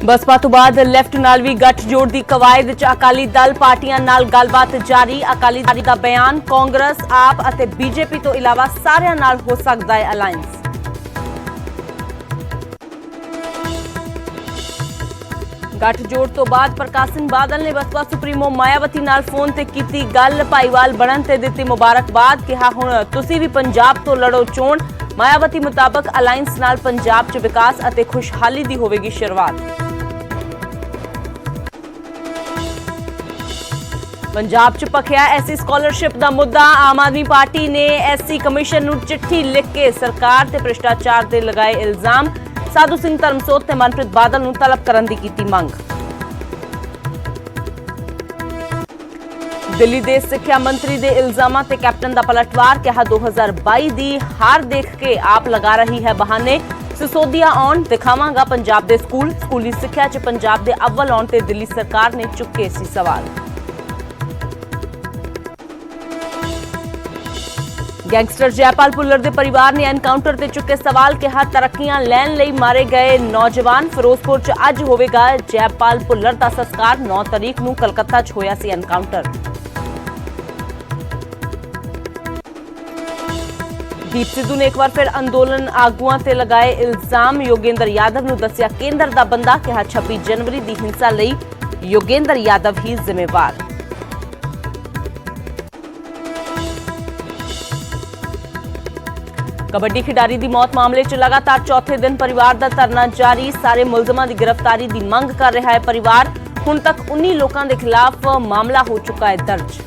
बसपा तो बाद लैफ्ट नाल भी गठजोड़ की कवायद च अकाली दल पार्टियां नाल गलबात जारी। अकाली दल का बयान कांग्रेस आप और बीजेपी तो इलावा सारियां नाल हो सकता है अलायंस। गठजोड़ तो बाद प्रकाश सिंह बादल ने बसपा सुप्रीमो मायावती नाल फोन ते कीती गल। भाईवाल बनन ते दित्ती मुबारकबाद। कहा हुण तुसीं भी पंजाब तो लड़ो चोण। मायावती मुताबक अलायंस नाल पंजाब च विकास और खुशहाली दी होवेगी शुरुआत। पंजाब च भखिया एससी स्कॉलरशिप का मुद्दा। आम आदमी पार्टी ने एससी कमीशन नूं चिट्ठी लिख के सरकार ते भ्रिष्टाचार दे लगाए इल्जाम। साधु सिंह धर्मसोत ते मनप्रीत बादल नूं तलब करन दी कीती मंग। दिल्ली दे सिक्ख्या मंत्री दे इल्जामां ते कैप्टन दा पलटवार। कहा 2022 दी हार देख के आप लगा रही है बहाने। सिसोदिया आउण दिखावांगा पंजाब दे स्कूल। स्कूली सिक्ख्या च पंजाब दे अव्वल आउण ते दिल्ली सरकार ने चुके सी सवाल। गैंगस्टर जयपाल भुल्लर के परिवार ने एनकाउंटर से चुके सवाल। कहा तरक्कियां लैन लई मारे गए नौजवान। फिरोजपुर च अज होवेगा जयपाल भुल्लर का संस्कार। 9 तारीख नूं कलकत्ता च होया सी एनकाउंटर। दीप सिद्धू ने एक बार फिर अंदोलन आगुआं ते लगाए इल्जाम। योगेंद्र यादव नूं दस्सिया केंद्र दा बंदा। कहा 26 जनवरी दी हिंसा लई योगेंद्र यादव ही जिम्मेवार। कबड्डी खिडारी की मौत मामले च लगातार चौथे दिन परिवार का धरना जारी। सारे मुलजमां की गिरफ्तारी की मंग कर रहा है परिवार। हुण तक 19 लोगों के खिलाफ मामला हो चुका है दर्ज।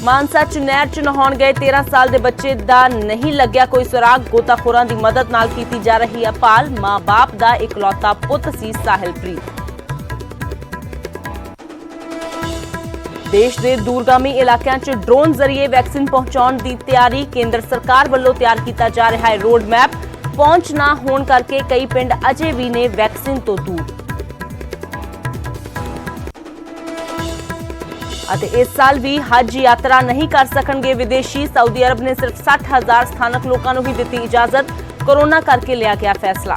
मानसा च नहर च नहाउण गए 13 साल के बच्चे का नहीं लग्या कोई सुराग। गोताखोरां की मदद नाल कीती जा रही है भाल। मां बाप का इकलौता पुत सी साहिलप्रीत। देश के दूरगामी इलाकों च ड्रोन जरिए वैक्सीन पहुंचाने की तैयारी। केंद्र सरकार वालों तैयार किया जा रहा है रोड मैप। पहुंच ना होने करके कई पिंड अजे भी ने वैक्सीन तो दूर। इस साल भी हज यात्रा नहीं कर सकेंगे विदेशी। सऊदी अरब ने सिर्फ 60,000 स्थानक लोगों को ही दी इजाजत। कोरोना करके लिया गया फैसला।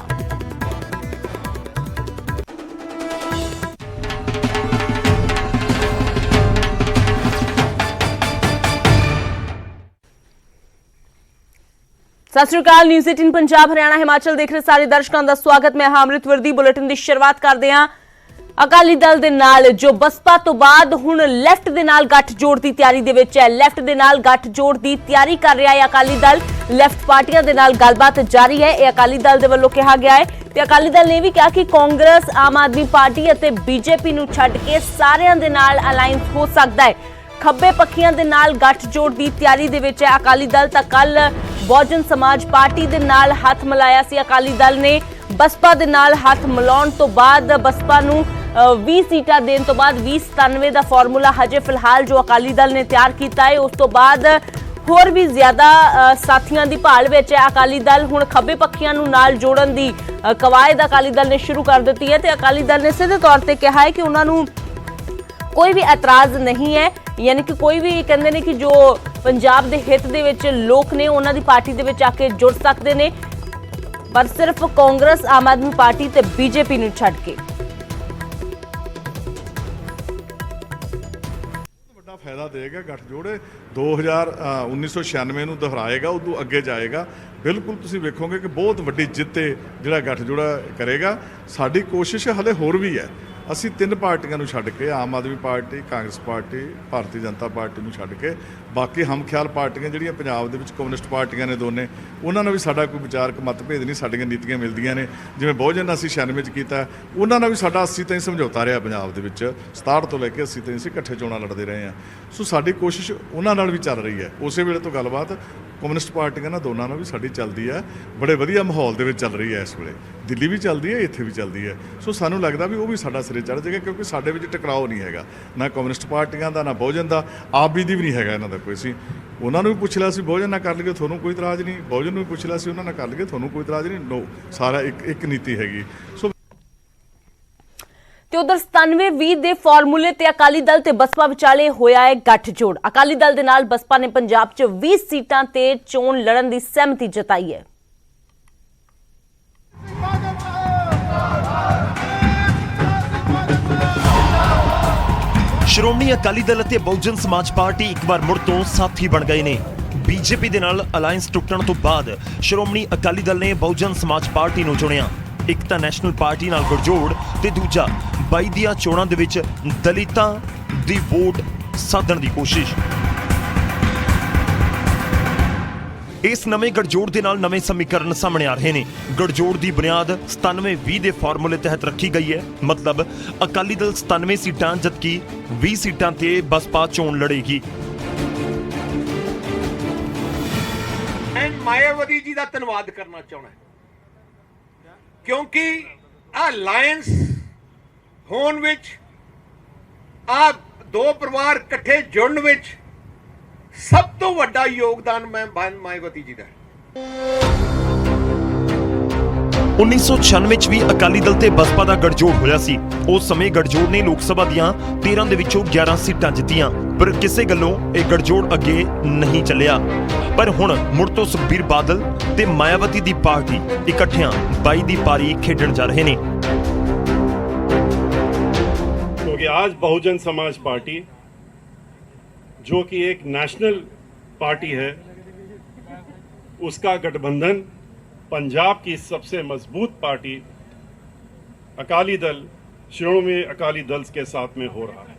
सत श्री अकाल। न्यूज़ 18 पंजाब हरियाणा हिमाचल देख रहे सारे दर्शकों का स्वागत। मैं अमृत वर्दी। बुलेटिन की शुरुआत करते हैं अकाली दल दे नाल जो बसपा तो बाद हुण लैफ्ट दे नाल गठजोड़ की तैयारी दे विच है। लैफ्ट दे नाल गठजोड़ की तैयारी कर रहा है अकाली दल। लैफ्ट पार्टियां दे नाल गलबात जारी है। यह अकाली दल दे वल्लों कहा गया है। ते अकाली दल ने भी कहा कि कांग्रेस आम आदमी पार्टी और बीजेपी नूं छड्ड के सारियां दे नाल अलायंस हो सकता है। खब्बे पखियां दे नाल गठजोड़ की तैयारी दे विच है अकाली दल। तां कल बहुजन समाज पार्टी दे नाल हाथ मिलाया सी अकाली दल ने। बसपा दे नाल हाथ मिलाउण तो बाद बसपा नूं 20 सीटां देण तो बाद 2097 का फॉर्मूला हजे फिलहाल जो अकाली दल ने तैयार किया है। उस तो बाद होर भी ज्यादा साथियों की भाल विच है अकाली दल। हुण खब्बे पखियां नूं नाल जोड़न दी कवायद अकाली दल ने शुरू कर दी है। तो अकाली दल ने सीधे तौर पर कहा है कि उन्होंने कोई भी एतराज नहीं है। यानी कि कोई भी कहते हैं कि जो पंजाब के हित दे विच लोग ने उन्हां दी पार्टी दे विच आके जुड़ सकते हैं, पर सिर्फ कांग्रेस आम आदमी पार्टी ते बीजेपी नूं छड्ड के। बड़ा फायदा देगा गठजोड़ 1996 ਨੂੰ दोहराएगा उदों अगे जाएगा। बिल्कुल तुसीं वेखोगे कि बहुत वड्डी जित जिहड़ा गठजोड़ा करेगा। साडी कोशिश हले होर भी है। ਅਸੀਂ 3 ਪਾਰਟੀਆਂ ਨੂੰ ਛੱਡ ਕੇ Aam Aadmi party, Congress party, Bharatiya Janata party ਨੂੰ ਛੱਡ ਕੇ ਬਾਕੀ ਹਮਖਿਆਲ ਪਾਰਟੀਆਂ ਜਿਹੜੀਆਂ ਪੰਜਾਬ ਦੇ ਵਿੱਚ ਕਮਿਊਨਿਸਟ ਪਾਰਟੀਆਂ ਨੇ ਦੋਨੇ, ਉਹਨਾਂ ਨਾਲ ਵੀ ਸਾਡਾ ਕੋਈ ਵਿਚਾਰਕ ਮਤਭੇਦ ਨਹੀਂ। ਸਾਡੀਆਂ ਨੀਤੀਆਂ ਮਿਲਦੀਆਂ ਨੇ। ਜਿਵੇਂ ਬਹੁਜਨ ਅਸੀਂ 96 'ਚ ਕੀਤਾ, ਉਹਨਾਂ ਨਾਲ ਵੀ ਸਾਡਾ 80 ਤਾਈਂ ਸਮਝੌਤਾ ਰਿਹਾ ਪੰਜਾਬ ਦੇ ਵਿੱਚ। 67 ਤੋਂ ਲੈ ਕੇ 80 ਤਾਈਂ ਅਸੀਂ ਇਕੱਠੇ ਚੋਣਾਂ ਲੜਦੇ ਰਹੇ ਹਾਂ। ਸੋ ਸਾਡੀ ਕੋਸ਼ਿਸ਼ ਉਹਨਾਂ ਨਾਲ ਵੀ ਚੱਲ ਰਹੀ ਹੈ। ਉਸੇ ਵੇਲੇ ਤੋਂ ਗੱਲਬਾਤ ਕਮਿਊਨਿਸਟ ਪਾਰਟੀਆਂ ਨਾਲ ਦੋਨਾਂ ਨਾਲ ਵੀ ਸਾਡੀ ਚੱਲਦੀ ਹੈ। ਬੜੇ ਵਧੀਆ ਮਾਹੌਲ ਦੇ ਵਿੱਚ ਚੱਲ ਰਹੀ ਹੈ। ਇਸ ਵੇਲੇ ਦਿੱਲੀ ਵੀ ਚੱਲਦੀ ਹੈ, ਇੱਥੇ ਵੀ ਚੱਲਦੀ ਹੈ। ਸੋ ਸਾਨੂੰ ਲੱਗਦਾ ਵੀ ਉਹ ਵੀ ਸਾਡਾ ਸਿਰੇ ਚੜ੍ਹ ਜਾਏਗਾ, ਕਿਉਂਕਿ ਸਾਡੇ ਵਿੱਚ ਟਕਰਾਓ ਨਹੀਂ ਹੈਗਾ, ਨਾ ਕਮਿਊਨਿਸਟ ਪਾਰਟੀਆਂ ਦਾ, ਨਾ ਬਹੁਜਨ ਦਾ, ਆਪ ਵੀ ਦੀ ਵੀ ਨਹੀਂ ਹੈਗਾ ਇਹਨਾਂ ਦਾ ਕੋਈ। ਅਸੀਂ ਉਹਨਾਂ ਨੂੰ ਵੀ ਪੁੱਛ ਲਿਆ ਸੀ, ਬਹੁਜਨ ਨਾਲ ਕਰ ਲਈਏ ਤੁਹਾਨੂੰ ਕੋਈ ਇਤਰਾਜ਼ ਨਹੀਂ। ਬਹੁਜਨ ਨੂੰ ਵੀ ਪੁੱਛ ਲਿਆ ਸੀ, ਉਹਨਾਂ ਨਾਲ ਕਰ ਲਈਏ ਤੁਹਾਨੂੰ ਕੋਈ ਇਤਰਾਜ਼ ਨਹੀਂ। ਨੋ, ਸਾਰਾ ਇੱਕ ਨੀਤੀ ਹੈਗੀ। ਸੋ ਤੇ ਉਧਰ 97-20 ਦੇ ਫਾਰਮੂਲੇ ਤੇ ਅਕਾਲੀ ਦਲ ਤੇ ਬਸਪਾ ਵਿਚਾਲੇ ਹੋਇਆ ਹੈ ਗੱਠਜੋੜ। ਅਕਾਲੀ ਦਲ ਦੇ ਨਾਲ ਬਸਪਾ ਨੇ ਪੰਜਾਬ 'ਚ 20 ਸੀਟਾਂ ਤੇ ਚੋਣ ਲੜਨ ਦੀ ਸਹਿਮਤੀ ਜਤਾਈ ਹੈ। ਸ਼੍ਰੋਮਣੀ ਅਕਾਲੀ ਦਲ ਅਤੇ ਬਹੁਜਨ ਸਮਾਜ ਪਾਰਟੀ ਇੱਕ ਵਾਰ ਮੁੜ ਤੋਂ ਸਾਥੀ ਬਣ ਗਏ ਨੇ। ਬੀਜੇਪੀ ਦੇ ਨਾਲ ਅਲਾਈਅੰਸ ਟੁੱਟਣ ਤੋਂ ਬਾਅਦ ਸ਼੍ਰੋਮਣੀ ਅਕਾਲੀ ਦਲ ਨੇ ਬਹੁਜਨ ਸਮਾਜ ਪਾਰਟੀ ਨੂੰ ਚੁਣਿਆ। ਇੱਕ ਤਾਂ ਨੈਸ਼ਨਲ ਪਾਰਟੀ ਨਾਲ ਗਠਜੋੜ ਤੇ ਦੂਜਾ 22 ਦੀਆਂ ਚੋਣਾਂ ਦੇ ਵਿੱਚ ਦਲਿਤਾਂ ਦੀ ਵੋਟ ਸਾਧਣ ਦੀ ਕੋਸ਼ਿਸ਼। ਇਸ ਨਵੇਂ ਗਠਜੋੜ ਦੇ ਨਾਲ ਨਵੇਂ ਸਮੀਕਰਨ ਸਾਹਮਣੇ ਆ ਰਹੇ ਨੇ। ਗਠਜੋੜ ਦੀ ਬੁਨਿਆਦ 97-20 ਦੇ ਫਾਰਮੂਲੇ ਤਹਿਤ ਰੱਖੀ ਗਈ ਹੈ। ਮਤਲਬ ਅਕਾਲੀ ਦਲ 97 ਸੀਟਾਂ ਜਦਕਿ 20 ਸੀਟਾਂ ਤੇ ਬਸਪਾ ਚੋਣ ਲੜੇਗੀ। ਮੈਂ ਮਾਇਆਵਤੀ ਜੀ ਦਾ ਧੰਨਵਾਦ ਕਰਨਾ ਚਾਹੁੰਦਾ ਕਿਉਂਕਿ ਆ ਅਲਾਈਅੰਸ ਹੋਣ ਵਿੱਚ ਆ ਦੋ ਪਰਿਵਾਰ ਇਕੱਠੇ ਜੁੜਨ ਵਿੱਚ ਸਭ ਤੋਂ ਵੱਡਾ ਯੋਗਦਾਨ ਮੈਂ ਮਾਇਆਵਤੀ ਜੀ ਦਾ। 1996 ਚ ਵੀ ਅਕਾਲੀ ਦਲ ਤੇ ਬਸਪਾ ਦਾ ਗਠਜੋੜ ਹੋਇਆ ਸੀ। ਉਸ ਸਮੇਂ ਗਠਜੋੜ ਨੇ ਲੋਕ ਸਭਾ ਦੀਆਂ 13 ਦੇ ਵਿੱਚੋਂ 11 ਸੀਟਾਂ ਜਿੱਤੀਆਂ, ਪਰ ਕਿਸੇ ਗੱਲੋਂ ਇਹ ਗਠਜੋੜ ਅੱਗੇ ਨਹੀਂ ਚੱਲਿਆ। ਪਰ ਹੁਣ ਮੁੜ ਤੋਂ ਸੁਖਬੀਰ ਬਾਦਲ ਤੇ ਮਾਇਆਵਤੀ ਦੀ ਪਾਰਟੀ ਇਕੱਠਿਆਂ 22 ਦੀ ਪਾਰੀ ਖੇਡਣ ਜਾ ਰਹੇ ਨੇ। क्योंकि आज बहुजन समाज पार्टी जो कि एक नेशनल पार्टी है, उसका गठबंधन पंजाब की सबसे मजबूत पार्टी अकाली दल, श्रोमणी अकाली दल के साथ में हो रहा है।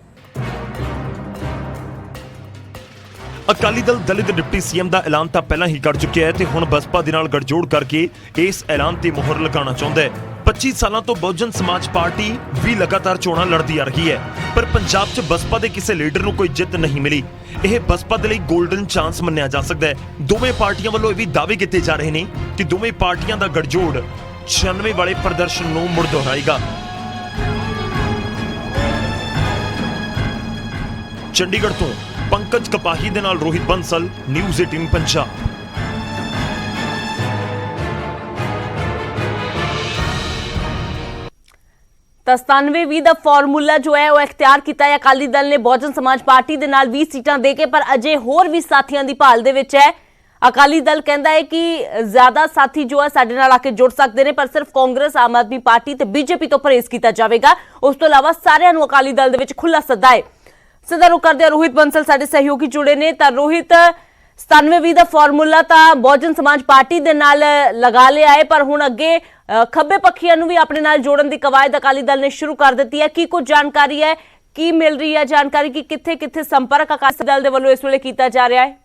ਅਕਾਲੀ ਦਲ ਦਲਿਤ ਡਿਪਟੀ ਸੀਐਮ ਦਾ ਐਲਾਨ ਤਾਂ ਪਹਿਲਾਂ ਹੀ ਕਰ ਚੁੱਕਿਆ ਹੈ ਤੇ ਹੁਣ ਬਸਪਾ ਦੇ ਨਾਲ ਗਠਜੋੜ ਕਰਕੇ ਇਸ ਐਲਾਨ ਤੇ ਮੁਹਰ ਲਗਾਉਣਾ ਚਾਹੁੰਦਾ ਹੈ। 25 ਸਾਲਾਂ ਤੋਂ ਬਹੁਜਨ ਸਮਾਜ ਪਾਰਟੀ ਵੀ ਲਗਾਤਾਰ ਚੋਣਾਂ ਲੜਦੀ ਆ ਰਹੀ ਹੈ, ਪਰ ਪੰਜਾਬ 'ਚ ਬਸਪਾ ਦੇ ਕਿਸੇ ਲੀਡਰ ਨੂੰ ਕੋਈ ਜਿੱਤ ਨਹੀਂ ਮਿਲੀ। ਇਹ ਬਸਪਾ ਦੇ ਲਈ 골ਡਨ ਚਾਂਸ ਮੰਨਿਆ ਜਾ ਸਕਦਾ ਹੈ। ਦੋਵੇਂ ਪਾਰਟੀਆਂ ਵੱਲੋਂ ਇਹ ਵੀ ਦਾਅਵੇ ਕੀਤੇ ਜਾ ਰਹੇ ਨੇ ਕਿ ਦੋਵੇਂ ਪਾਰਟੀਆਂ ਦਾ ਗਠਜੋੜ 96 ਵਾਲੇ ਪ੍ਰਦਰਸ਼ਨ ਨੂੰ ਮੁੜ ਦੁਹਰਾਏਗਾ। ਚੰਡੀਗੜ੍ਹ ਤੋਂ ਪੰਕਜ ਕਪਾਹੀ ਦੇ ਨਾਲ ਰੋਹਿਤ ਬੰਸਲ, ਨਿਊਜ਼ 18 ਪੰਜਾਬ। ਤਾਂ 97-20 ਦਾ ਫਾਰਮੂਲਾ ਜੋ ਹੈ ਉਹ ਇਖਤਿਆਰ ਕੀਤਾ ਹੈ ਅਕਾਲੀ ਦਲ ਨੇ ਬਹੁਜਨ ਸਮਾਜ ਪਾਰਟੀ ਦੇ ਨਾਲ 20 ਸੀਟਾਂ ਦੇ ਕੇ, ਪਰ ਅਜੇ ਹੋਰ ਵੀ ਸਾਥੀਆਂ ਦੀ ਭਾਲ ਦੇ ਵਿੱਚ ਹੈ। ਅਕਾਲੀ ਦਲ ਕਹਿੰਦਾ ਹੈ ਕਿ ਜ਼ਿਆਦਾ ਸਾਥੀ ਜੋ ਹੈ ਸਾਡੇ ਨਾਲ ਆ ਕੇ ਜੁੜ ਸਕਦੇ ਨੇ, ਪਰ ਸਿਰਫ ਕਾਂਗਰਸ, ਆਮ ਆਦਮੀ ਪਾਰਟੀ ਤੇ ਬੀਜੇਪੀ ਤੋਂ ਪਰਹੇਜ਼ ਕੀਤਾ ਜਾਵੇਗਾ। ਉਸ ਤੋਂ ਇਲਾਵਾ ਸਾਰਿਆਂ ਨੂੰ ਅਕਾਲੀ ਦਲ ਦੇ ਵਿੱਚ ਖੁੱਲਾ ਸੱਦਾ ਹੈ। ਸਿੱਧਾ ਰੁਖ ਕਰਦੇ ਆ ਰੋਹਿਤ ਬੰਸਲ ਸਾਡੇ ਸਹਿਯੋਗੀ ਜੁੜੇ ਨੇ। ਤਾਂ ਰੋਹਿਤ, 97-20 ਦਾ ਫਾਰਮੂਲਾ ਤਾਂ ਬਹੁਜਨ ਸਮਾਜ ਪਾਰਟੀ ਦੇ ਨਾਲ ਲਗਾ ਲਿਆ ਹੈ, ਪਰ ਹੁਣ ਅੱਗੇ ਖੱਬੇ ਪੱਖੀਆਂ ਨੂੰ ਵੀ ਆਪਣੇ ਨਾਲ ਜੋੜਨ ਦੀ ਕਵਾਇਦ ਅਕਾਲੀ ਦਲ ਨੇ ਸ਼ੁਰੂ ਕਰ ਦਿੱਤੀ ਹੈ। ਕੀ ਕੁਝ ਜਾਣਕਾਰੀ ਹੈ, ਕੀ ਮਿਲ ਰਹੀ ਹੈ ਜਾਣਕਾਰੀ ਕਿ ਕਿੱਥੇ ਸੰਪਰਕ ਅਕਾਲੀ ਦਲ ਦੇ ਵੱਲੋਂ ਇਸ ਵੇਲੇ ਕੀਤਾ ਜਾ ਰਿਹਾ ਹੈ?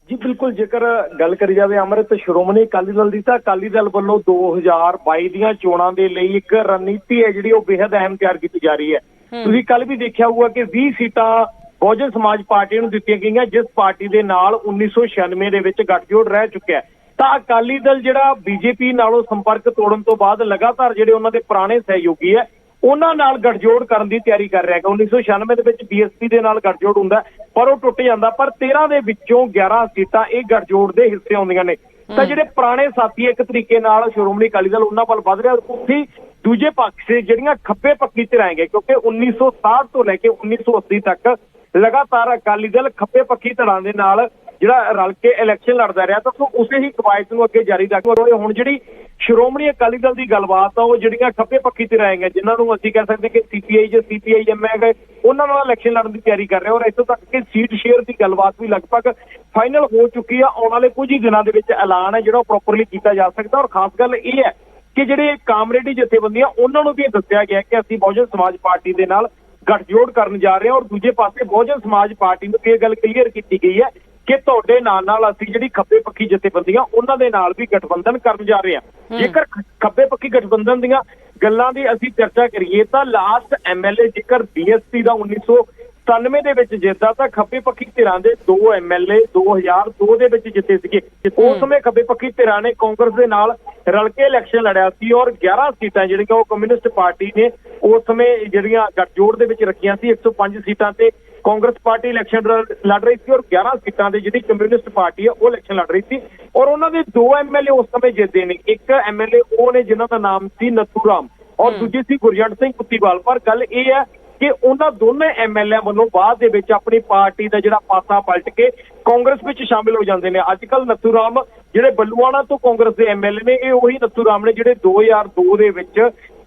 ਜੀ ਬਿਲਕੁਲ, ਜੇਕਰ ਗੱਲ ਕਰੀ ਜਾਵੇ ਅੰਮ੍ਰਿਤ, ਸ਼੍ਰੋਮਣੀ ਅਕਾਲੀ ਦਲ ਦੀ ਤਾਂ ਅਕਾਲੀ ਦਲ ਵੱਲੋਂ 2022 ਦੀਆਂ ਚੋਣਾਂ ਦੇ ਲਈ ਇੱਕ ਰਣਨੀਤੀ ਹੈ ਜਿਹੜੀ ਉਹ ਬੇहद ਅਹਿਮ ਤਿਆਰ ਕੀਤੀ ਜਾ ਰਹੀ ਹੈ। ਤੁਸੀਂ ਕੱਲ ਵੀ ਦੇਖਿਆ ਹੋਊਗਾ ਕਿ 20 ਸੀਟਾਂ ਬਹੁਜਨ ਸਮਾਜ ਪਾਰਟੀ ਨੂੰ ਦਿੱਤੀਆਂ ਗਈਆਂ, ਜਿਸ ਪਾਰਟੀ ਦੇ ਨਾਲ 1996 ਦੇ ਵਿੱਚ ਗੱਠਜੋੜ ਰਹਿ ਚੁੱਕਿਆ। ਤਾਂ ਅਕਾਲੀ ਦਲ ਜਿਹੜਾ ਬੀਜੇਪੀ ਨਾਲੋਂ ਸੰਪਰਕ ਤੋੜਨ ਤੋਂ ਬਾਅਦ ਲਗਾਤਾਰ ਜਿਹੜੇ ਉਹਨਾਂ ਦੇ ਪੁਰਾਣੇ ਸਹਿਯੋਗੀ ਹੈ ਉਹਨਾਂ ਨਾਲ ਗੱਠਜੋੜ ਕਰਨ ਦੀ ਤਿਆਰੀ ਕਰ ਰਿਹਾ ਹੈ। 1996 ਦੇ ਵਿੱਚ ਬੀਐਸਪੀ ਦੇ ਨਾਲ ਗੱਠਜੋੜ ਹੁੰਦਾ ਪਰ ਉਹ ਟੁੱਟ ਜਾਂਦਾ, ਪਰ 13 ਦੇ ਵਿੱਚੋਂ 11 ਸੀਟਾਂ ਇਹ ਗੱਠਜੋੜ ਦੇ ਹਿੱਸੇ ਆਉਂਦੀਆਂ ਨੇ। ਤਾਂ ਜਿਹੜੇ ਪੁਰਾਣੇ ਸਾਥੀ ਇੱਕ ਤਰੀਕੇ ਨਾਲ ਸ਼੍ਰੋਮਣੀ ਅਕਾਲੀ ਦਲ ਉਹਨਾਂ ਵੱਲ ਵੱਧ ਰਿਹਾ, ਉੱਥੇ ਦੂਜੇ ਪੱਖ ਸੇ ਜਿਹੜੀਆਂ ਖੱਬੇ ਪੱਖੀ ਧਿਰਾਂ ਗਏ, ਕਿਉਂਕਿ 1960 ਤੋਂ ਲੈ ਕੇ 1980 ਤੱਕ ਲਗਾਤਾਰ ਅਕਾਲੀ ਦਲ ਖੱਬੇ ਪੱਖੀ ਧਿਰਾਂ ਦੇ ਨਾਲ ਜਿਹੜਾ ਰਲ ਕੇ ਇਲੈਕਸ਼ਨ ਲੜਦਾ ਰਿਹਾ, ਤਾਂ ਉਸੇ ਹੀ ਕਵਾਇਦ ਨੂੰ ਅੱਗੇ ਜਾਰੀ ਰੱਖਦੇ ਹੁਣ ਜਿਹੜੀ ਸ਼੍ਰੋਮਣੀ ਅਕਾਲੀ ਦਲ ਦੀ ਗੱਲਬਾਤ ਆ ਉਹ ਜਿਹੜੀਆਂ ਖੱਬੇ ਪੱਖੀ ਧਿਰਾਂ ਹੈਗੀਆਂ, ਜਿਨ੍ਹਾਂ ਨੂੰ ਅਸੀਂ ਕਹਿ ਸਕਦੇ ਕਿ ਸੀਪੀਆਈ ਜਾਂ ਸੀਪੀਆਈਐਮ ਹੈਗੇ, ਉਹਨਾਂ ਨਾਲ ਇਲੈਕਸ਼ਨ ਲੜਨ ਦੀ ਤਿਆਰੀ ਕਰ ਰਿਹਾ। ਔਰ ਇੱਥੋਂ ਤੱਕ ਕਿ ਸੀਟ ਸ਼ੇਅਰ ਦੀ ਗੱਲਬਾਤ ਵੀ ਲਗਭਗ ਫਾਈਨਲ ਹੋ ਚੁੱਕੀ ਆ। ਆਉਣ ਵਾਲੇ ਕੁਝ ਹੀ ਦਿਨਾਂ ਦੇ ਵਿੱਚ ਐਲਾਨ ਹੈ ਜਿਹੜਾ ਉਹ ਪ੍ਰੋਪਰਲੀ ਕੀਤਾ ਜਾ ਸਕਦਾ। ਔਰ ਖਾਸ ਗੱਲ ਇਹ ਹੈ ਕਿ ਜਿਹੜੇ ਕਾਮਰੇਡੀ ਜਥੇਬੰਦੀਆਂ ਉਹਨਾਂ ਨੂੰ ਵੀ ਦੱਸਿਆ ਗਿਆ ਕਿ ਅਸੀਂ ਬਹੁਜਨ ਸਮਾਜ ਪਾਰਟੀ ਦੇ ਨਾਲ ਗੱਠਜੋੜ ਕਰਨ ਜਾ ਰਹੇ ਹਾਂ। ਔਰ ਦੂਜੇ ਪਾਸੇ ਬਹੁਜਨ ਸਮਾਜ ਪਾਰਟੀ ਨੂੰ ਇਹ ਗੱਲ ਕਲੀਅਰ ਕੀਤੀ ਗਈ ਹੈ ਕਿ ਤੁਹਾਡੇ ਨਾਲ ਅਸੀਂ ਜਿਹੜੀ ਖੱਬੇ ਪੱਖੀ ਜਥੇਬੰਦੀਆਂ ਉਹਨਾਂ ਦੇ ਨਾਲ ਵੀ ਗਠਬੰਧਨ ਕਰਨ ਜਾ ਰਹੇ ਹਾਂ। ਜੇਕਰ ਖੱਬੇ ਪੱਖੀ ਗਠਬੰਧਨ ਦੀਆਂ ਗੱਲਾਂ ਦੀ ਅਸੀਂ ਚਰਚਾ ਕਰੀਏ ਤਾਂ ਲਾਸਟ ਐਮਐਲਏ ਜੇਕਰ ਬੀਐਸਪੀ ਦਾ 1997 ਦੇ ਵਿੱਚ ਜਿੱਤਦਾ ਤਾਂ ਖੱਬੇ ਪੱਖੀ ਧਿਰਾਂ ਦੇ 2 ਐਮਐਲਏ 2002 ਦੇ ਵਿੱਚ ਜਿੱਤੇ ਸੀਗੇ। ਉਸ ਸਮੇਂ ਖੱਬੇ ਪੱਖੀ ਧਿਰਾਂ ਨੇ ਕਾਂਗਰਸ ਦੇ ਨਾਲ ਰਲ ਕੇ ਇਲੈਕਸ਼ਨ ਲੜਿਆ ਸੀ ਔਰ 11 ਸੀਟਾਂ ਜਿਹੜੀਆਂ ਉਹ ਕਮਿਊਨਿਸਟ ਪਾਰਟੀ ਨੇ ਉਸ ਸਮੇਂ ਜਿਹੜੀਆਂ ਗੱਠਜੋੜ ਦੇ ਵਿੱਚ ਰੱਖੀਆਂ ਸੀ। 105 ਸੀਟਾਂ ਤੇ ਕਾਂਗਰਸ ਪਾਰਟੀ ਇਲੈਕਸ਼ਨ ਲੜ ਰਹੀ ਸੀ ਔਰ 11 ਸੀਟਾਂ ਦੇ ਜਿਹੜੀ ਕਮਿਊਨਿਸਟ ਪਾਰਟੀ ਹੈ ਉਹ ਇਲੈਕਸ਼ਨ ਲੜ ਰਹੀ ਸੀ। ਔਰ ਉਹਨਾਂ ਦੇ 2 ਐਮਐਲਏ ਉਸ ਸਮੇਂ ਜਿੱਤੇ ਨੇ। ਇੱਕ ਐਮਐਲਏ ਉਹ ਨੇ ਜਿਨ੍ਹਾਂ ਦਾ ਨਾਮ ਸੀ ਨੱਥੂ ਰਾਮ ਔਰ ਦੂਜੇ ਸੀ ਗੁਰਜੰਟ ਸਿੰਘ ਕੁੱਤੀਵਾਲ। ਪਰ ਗੱਲ ਇਹ ਹੈ ਕਿ ਉਹਨਾਂ ਦੋਨੇ ਐਮਐਲਏ ਵੱਲੋਂ ਬਾਅਦ ਦੇ ਵਿੱਚ ਆਪਣੀ ਪਾਰਟੀ ਦਾ ਜਿਹੜਾ ਪਾਸਾ ਪਲਟ ਕੇ ਕਾਂਗਰਸ ਵਿੱਚ ਸ਼ਾਮਿਲ ਹੋ ਜਾਂਦੇ ਨੇ। ਅੱਜ ਕੱਲ ਨੱਥੂ ਰਾਮ ਜਿਹੜੇ ਬੱਲੂਆਣਾ ਤੋਂ ਕਾਂਗਰਸ ਦੇ ਐਮਐਲਏ ਨੇ, ਇਹ ਉਹੀ ਨੱਥੂ ਰਾਮ ਨੇ ਜਿਹੜੇ 2002 ਦੇ ਵਿੱਚ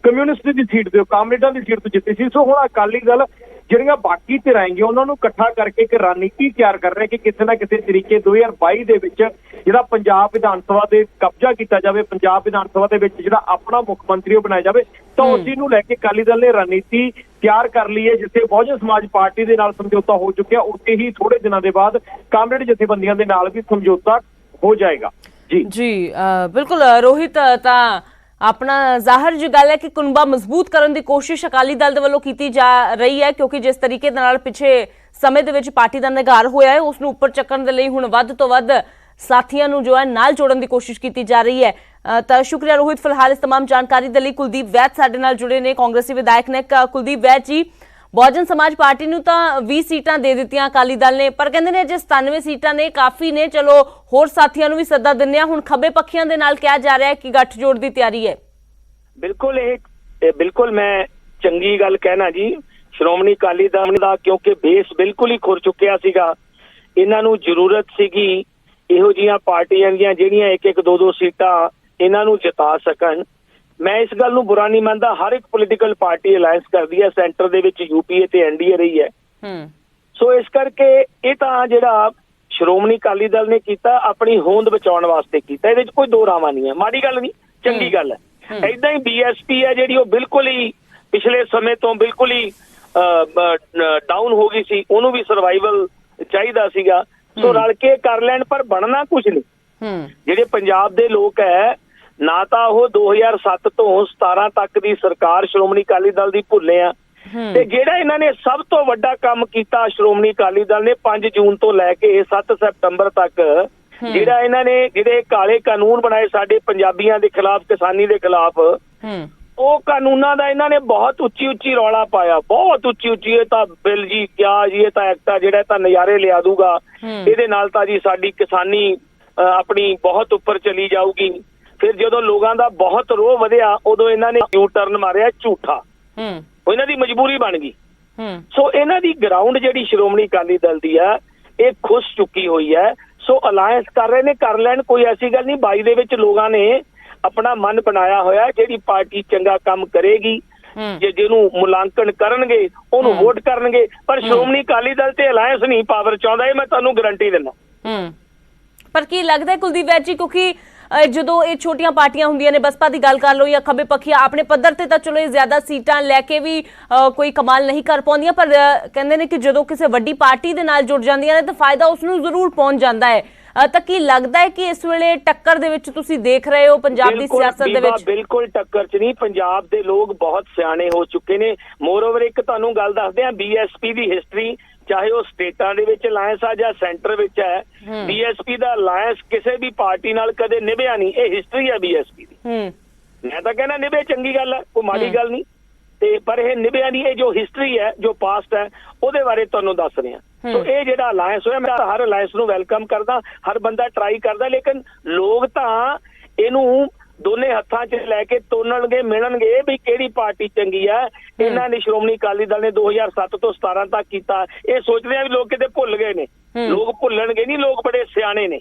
ਕਮਿਊਨਿਸਟ ਦੀ ਸੀਟ ਤੇ ਕਾਮਰੇਡਾਂ ਦੀ ਸੀਟ ਤੋਂ ਜਿੱਤੇ ਸੀ। ਸੋ ਹੁਣ ਅਕਾਲੀ ਦਲ ਜਿਹੜੀਆਂ ਬਾਕੀ ਧਿਰਾਂ ਹੈਗੀਆਂ ਉਹਨਾਂ ਨੂੰ ਇਕੱਠਾ ਕਰਕੇ ਇੱਕ ਰਣਨੀਤੀ ਤਿਆਰ ਕਰ ਰਿਹਾ ਕਿ ਕਿਸੇ ਨਾ ਕਿਸੇ ਤਰੀਕੇ 2022 ਦੇ ਵਿੱਚ ਜਿਹੜਾ ਪੰਜਾਬ ਵਿਧਾਨ ਸਭਾ ਦੇ ਕਬਜ਼ਾ ਕੀਤਾ ਜਾਵੇ, ਪੰਜਾਬ ਵਿਧਾਨ ਸਭਾ ਦੇ ਵਿੱਚ ਜਿਹੜਾ ਆਪਣਾ ਮੁੱਖ ਮੰਤਰੀ ਉਹ ਬਣਾਇਆ ਜਾਵੇ। ਤਾਂ ਉਸ ਚੀਜ਼ ਨੂੰ ਲੈ ਕੇ ਅਕਾਲੀ ਦਲ ਨੇ ਰਣਨੀਤੀ ਤਿਆਰ ਕਰ ਲਈ ਹੈ। ਜਿੱਥੇ ਬਹੁਜਨ ਸਮਾਜ ਪਾਰਟੀ ਦੇ ਨਾਲ ਸਮਝੌਤਾ ਹੋ ਚੁੱਕਿਆ, ਉੱਥੇ ਹੀ ਥੋੜੇ ਦਿਨਾਂ ਦੇ ਬਾਅਦ ਕਾਮਰੇਡ ਜਥੇਬੰਦੀਆਂ ਦੇ ਨਾਲ ਵੀ ਸਮਝੌਤਾ ਹੋ ਜਾਏਗਾ। ਜੀ ਬਿਲਕੁਲ ਰੋਹਿਤ, ਤਾਂ ਆਪਣਾ ਜ਼ਾਹਰ ਜੋ ਗੱਲ ਹੈ ਕਿ ਕੁਨਬਾ ਮਜ਼ਬੂਤ ਕਰਨ ਦੀ ਕੋਸ਼ਿਸ਼ ਅਕਾਲੀ ਦਲ ਦੇ ਵੱਲੋਂ ਕੀਤੀ ਜਾ ਰਹੀ ਹੈ, ਕਿਉਂਕਿ ਜਿਸ ਤਰੀਕੇ ਦੇ ਨਾਲ ਪਿੱਛੇ ਸਮੇਂ ਦੇ ਵਿੱਚ ਪਾਰਟੀ ਦਾ ਨਿਘਾਰ ਹੋਇਆ ਹੈ ਉਸ ਨੂੰ ਉੱਪਰ ਚੱਕਣ ਦੇ ਲਈ ਹੁਣ ਵੱਧ ਤੋਂ ਵੱਧ ਸਾਥੀਆਂ ਨੂੰ ਜੋ ਹੈ ਨਾਲ ਜੋੜਨ ਦੀ ਕੋਸ਼ਿਸ਼ ਕੀਤੀ ਜਾ ਰਹੀ ਹੈ। ਤਾਂ ਸ਼ੁਕਰੀਆ ਰੋਹਿਤ ਫਿਲਹਾਲ ਇਸ तमाम ਜਾਣਕਾਰੀ ਦੇ ਲਈ। ਕੁਲਦੀਪ ਵੈਦ ਸਾਡੇ ਨਾਲ ਜੁੜੇ ਨੇ, ਕਾਂਗਰਸੀ ਵਿਧਾਇਕ ਨੇ। ਕੁਲਦੀਪ ਵੈਦ ਜੀ, ਬਹੁਜਨ ਸਮਾਜ ਪਾਰਟੀ ਨੂੰ ਤਾਂ 20 ਸੀਟਾਂ ਦੇ ਦਿੱਤੀਆਂ ਅਕਾਲੀ ਦਲ ਨੇ, ਪਰ ਕਹਿੰਦੇ ਨੇ ਜੇ 97 ਸੀਟਾਂ ਨੇ ਕਾਫੀ ਨੇ, ਚਲੋ ਹੋਰ ਸਾਥੀਆਂ ਨੂੰ ਵੀ ਸੱਦਾ ਦਿੰਦੇ ਆ। ਹੁਣ ਖੱਬੇ ਪੱਖੀਆਂ ਦੇ ਨਾਲ ਕਿਹਾ ਜਾ ਰਿਹਾ ਹੈ ਕਿ ਗੱਠਜੋੜ ਦੀ ਤਿਆਰੀ ਹੈ। ਬਿਲਕੁਲ ਇਹ ਬਿਲਕੁਲ ਮੈਂ ਚੰਗੀ ਗੱਲ ਕਹਿਣਾ ਜੀ। ਸ਼੍ਰੋਮਣੀ ਅਕਾਲੀ ਦਲ ਦਾ ਕਿਉਂਕਿ ਬੇਸ ਬਿਲਕੁਲ ਹੀ ਖੁਰ ਚੁੱਕਿਆ ਸੀਗਾ, ਇਹਨਾਂ ਨੂੰ ਜ਼ਰੂਰਤ ਸੀਗੀ ਇਹੋ ਜਿਹੀਆਂ ਪਾਰਟੀਆਂ ਦੀਆਂ ਜਿਹੜੀਆਂ ਇੱਕ ਇੱਕ ਦੋ ਦੋ ਸੀਟਾਂ ਇਹਨਾਂ ਨੂੰ ਜਿਤਾ ਸਕਣ। ਮੈਂ ਇਸ ਗੱਲ ਨੂੰ ਬੁਰਾ ਨਹੀਂ ਮੰਨਦਾ, ਹਰ ਇੱਕ ਪੋਲੀਟੀਕਲ ਪਾਰਟੀ ਅਲਾਈਅੰਸ ਕਰਦੀ ਹੈ, ਸੈਂਟਰ ਦੇ ਵਿੱਚ ਯੂਪੀਏ ਤੇ ਐਨਡੀਏ ਰਹੀ ਹੈ। ਸੋ ਇਸ ਕਰਕੇ ਇਹ ਤਾਂ ਜਿਹੜਾ ਸ਼੍ਰੋਮਣੀ ਅਕਾਲੀ ਦਲ ਨੇ ਕੀਤਾ ਆਪਣੀ ਹੋਂਦ ਬਚਾਉਣ ਵਾਸਤੇ ਕੀਤਾ, ਇਹਦੇ 'ਚ ਕੋਈ ਦੋ ਰਾਵਾਂ ਨਹੀਂ ਹੈ। ਮਾੜੀ ਗੱਲ ਨਹੀਂ, ਚੰਗੀ ਗੱਲ ਹੈ। ਏਦਾਂ ਹੀ ਬੀਐਸਪੀ ਹੈ ਜਿਹੜੀ ਉਹ ਬਿਲਕੁਲ ਹੀ ਪਿਛਲੇ ਸਮੇਂ ਤੋਂ ਬਿਲਕੁਲ ਹੀ ਡਾਊਨ ਹੋ ਗਈ ਸੀ, ਉਹਨੂੰ ਵੀ ਸਰਵਾਈਵਲ ਚਾਹੀਦਾ ਸੀਗਾ। ਸੋ ਰਲ ਕੇ ਕਰ ਲੈਣ, ਪਰ ਬਣਨਾ ਕੁਝ ਨਹੀਂ। ਜਿਹੜੇ ਪੰਜਾਬ ਦੇ ਲੋਕ ਹੈ ਨਾ ਤਾਂ ਉਹ 2007 ਤੋਂ 17 ਤੱਕ ਦੀ ਸਰਕਾਰ ਸ਼੍ਰੋਮਣੀ ਅਕਾਲੀ ਦਲ ਦੀ ਭੁੱਲੇ ਆ, ਤੇ ਜਿਹੜਾ ਇਹਨਾਂ ਨੇ ਸਭ ਤੋਂ ਵੱਡਾ ਕੰਮ ਕੀਤਾ ਸ਼੍ਰੋਮਣੀ ਅਕਾਲੀ ਦਲ ਨੇ 5 ਜੂਨ ਤੋਂ ਲੈ ਕੇ 7 ਸਤੰਬਰ ਤੱਕ ਜਿਹੜਾ ਇਹਨਾਂ ਨੇ ਜਿਹੜੇ ਕਾਲੇ ਕਾਨੂੰਨ ਬਣਾਏ ਸਾਡੇ ਪੰਜਾਬੀਆਂ ਦੇ ਖਿਲਾਫ, ਕਿਸਾਨੀ ਦੇ ਖਿਲਾਫ, ਉਹ ਕਾਨੂੰਨਾਂ ਦਾ ਇਹਨਾਂ ਨੇ ਬਹੁਤ ਉੱਚੀ ਉੱਚੀ ਰੌਲਾ ਪਾਇਆ, ਬਹੁਤ ਉੱਚੀ ਉੱਚੀ। ਇਹ ਤਾਂ ਬਿੱਲ ਜੀ ਕਿਆ ਜੀ, ਇਹ ਤਾਂ ਐਕਟ ਆ ਜਿਹੜਾ ਤਾਂ ਨਜ਼ਾਰੇ ਲਿਆ ਦੂਗਾ, ਇਹਦੇ ਨਾਲ ਤਾਂ ਜੀ ਸਾਡੀ ਕਿਸਾਨੀ ਆਪਣੀ ਬਹੁਤ ਉੱਪਰ ਚਲੀ ਜਾਊਗੀ। ਫਿਰ ਜਦੋਂ ਲੋਕਾਂ ਦਾ ਬਹੁਤ ਰੋਹ ਵਧਿਆ ਉਦੋਂ ਇਹਨਾਂ ਨੇ ਯੂ ਟਰਨ ਮਾਰਿਆ ਝੂਠਾ, ਉਹ ਇਹਨਾਂ ਦੀ ਮਜਬੂਰੀ ਬਣ ਗਈ। ਸੋ ਇਹਨਾਂ ਦੀ ਗਰਾਊਂਡ ਜਿਹੜੀ ਸ਼੍ਰੋਮਣੀ ਅਕਾਲੀ ਦਲ ਦੀ ਆ ਇਹ ਖੁੱਸ ਚੁੱਕੀ ਹੋਈ ਹੈ। ਸੋ ਅਲਾਇੰਸ ਕਰ ਰਹੇ ਨੇ, ਕਰ ਲੈਣ, ਕੋਈ ਐਸੀ ਗੱਲ ਨਹੀਂ। 22 ਦੇ ਵਿੱਚ ਲੋਕਾਂ ਨੇ ਆਪਣਾ ਮਨ ਬਣਾਇਆ ਹੋਇਆ, ਜਿਹੜੀ ਪਾਰਟੀ ਚੰਗਾ ਕੰਮ ਕਰੇਗੀ, ਜਿਹਨੂੰ ਮੁਲਾਂਕਣ ਕਰਨਗੇ ਉਹਨੂੰ ਵੋਟ ਕਰਨਗੇ। ਪਰ ਸ਼੍ਰੋਮਣੀ ਅਕਾਲੀ ਦਲ ਤੇ ਅਲਾਇੰਸ ਨਹੀਂ ਪਾਵਰ ਚਾਹੁੰਦਾ, ਇਹ ਮੈਂ ਤੁਹਾਨੂੰ ਗਰੰਟੀ ਦਿੰਦਾ। ਪਰ ਕੀ ਲੱਗਦਾ ਹੈ ਕੁਲਦੀਪ ਵੈਦ ਜੀ, ਕਿਉਂਕਿ ਜਦੋਂ ਇਹ ਛੋਟੀਆਂ ਪਾਰਟੀਆਂ ਹੁੰਦੀਆਂ ਨੇ, ਬਸਪਾ ਦੀ ਗੱਲ ਕਰ ਲਓ ਜਾਂ ਖੱਬੇ ਪੱਖੀਆਂ, ਆਪਣੇ ਪੱਧਰ ਤੇ ਤਾਂ ਚਲੋ ਇਹ ਜ਼ਿਆਦਾ ਸੀਟਾਂ ਲੈ ਕੇ ਵੀ ਕੋਈ ਕਮਾਲ ਨਹੀਂ ਕਰ ਪਾਉਂਦੀਆਂ, ਪਰ ਕਹਿੰਦੇ ਨੇ ਕਿ ਜਦੋਂ ਕਿਸੇ ਵੱਡੀ ਪਾਰਟੀ ਦੇ ਨਾਲ ਜੁੜ ਜਾਂਦੀਆਂ ਨੇ ਤਾਂ ਫਾਇਦਾ ਉਸ ਨੂੰ ਜ਼ਰੂਰ ਪਹੁੰਚ ਜਾਂਦਾ ਹੈ। ਤਾਂ ਕੀ ਲੱਗਦਾ ਹੈ ਕਿ ਇਸ ਵੇਲੇ ਟੱਕਰ ਦੇ ਵਿੱਚ ਤੁਸੀਂ ਦੇਖ ਰਹੇ ਹੋ ਪੰਜਾਬ ਦੀ ਸਿਆਸਤ ਦੇ ਵਿੱਚ? ਬਿਲਕੁਲ ਟੱਕਰ 'ਚ ਨਹੀਂ, ਪੰਜਾਬ ਦੇ ਲੋਕ ਬਹੁਤ ਸਿਆਣੇ ਹੋ ਚੁੱਕੇ ਨੇ। ਮੋਰਓਵਰ ਇੱਕ ਤੁਹਾਨੂੰ ਗੱਲ ਦੱਸਦੇ ਆ, ਬੀਐਸਪੀ ਦੀ ਹਿਸਟਰੀ, ਚਾਹੇ ਉਹ ਸਟੇਟਾਂ ਦੇ ਵਿੱਚ ਅਲਾਇੰਸ ਆ ਜਾਂ ਸੈਂਟਰ ਵਿੱਚ ਹੈ, ਬੀਐਸਪੀ ਦਾ ਅਲਾਇੰਸ ਕਿਸੇ ਵੀ ਪਾਰਟੀ ਨਾਲ ਕਦੇ ਨਿਭਿਆ ਨਹੀਂ। ਇਹ ਹਿਸਟਰੀ ਹੈ ਬੀਐਸਪੀ ਦੀ। ਮੈਂ ਤਾਂ ਕਹਿੰਦਾ ਨਿਭੇ, ਚੰਗੀ ਗੱਲ ਹੈ, ਕੋਈ ਮਾੜੀ ਗੱਲ ਨਹੀਂ, ਤੇ ਪਰ ਇਹ ਨਿਭਿਆ ਨਹੀਂ। ਇਹ ਜੋ ਹਿਸਟਰੀ ਹੈ, ਜੋ ਪਾਸਟ ਹੈ, ਉਹਦੇ ਬਾਰੇ ਤੁਹਾਨੂੰ ਦੱਸ ਰਿਹਾ। ਸੋ ਇਹ ਜਿਹੜਾ ਅਲਾਇੰਸ ਹੋਇਆ, ਮੈਂ ਹਰ ਅਲਾਇੰਸ ਨੂੰ ਵੈਲਕਮ ਕਰਦਾ, ਹਰ ਬੰਦਾ ਟਰਾਈ ਕਰਦਾ, ਲੇਕਿਨ ਲੋਕ ਤਾਂ ਇਹਨੂੰ ਦੋਨੇ ਹੱਥਾਂ 'ਚ ਲੈ ਕੇ ਤੋਲਣਗੇ, ਮਿਲਣਗੇ ਵੀ ਕਿਹੜੀ ਪਾਰਟੀ ਚੰਗੀ ਹੈ। ਇਹਨਾਂ ਨੇ ਸ਼੍ਰੋਮਣੀ ਅਕਾਲੀ ਦਲ ਨੇ 2007 ਤੋਂ 17 ਤੱਕ ਕੀਤਾ। ਇਹ ਸੋਚਦੇ ਆ ਵੀ ਲੋਕ ਕਿਤੇ ਭੁੱਲ ਗਏ ਨੇ, ਲੋਕ ਭੁੱਲਣਗੇ ਨਹੀਂ, ਲੋਕ ਬੜੇ ਸਿਆਣੇ ਨੇ।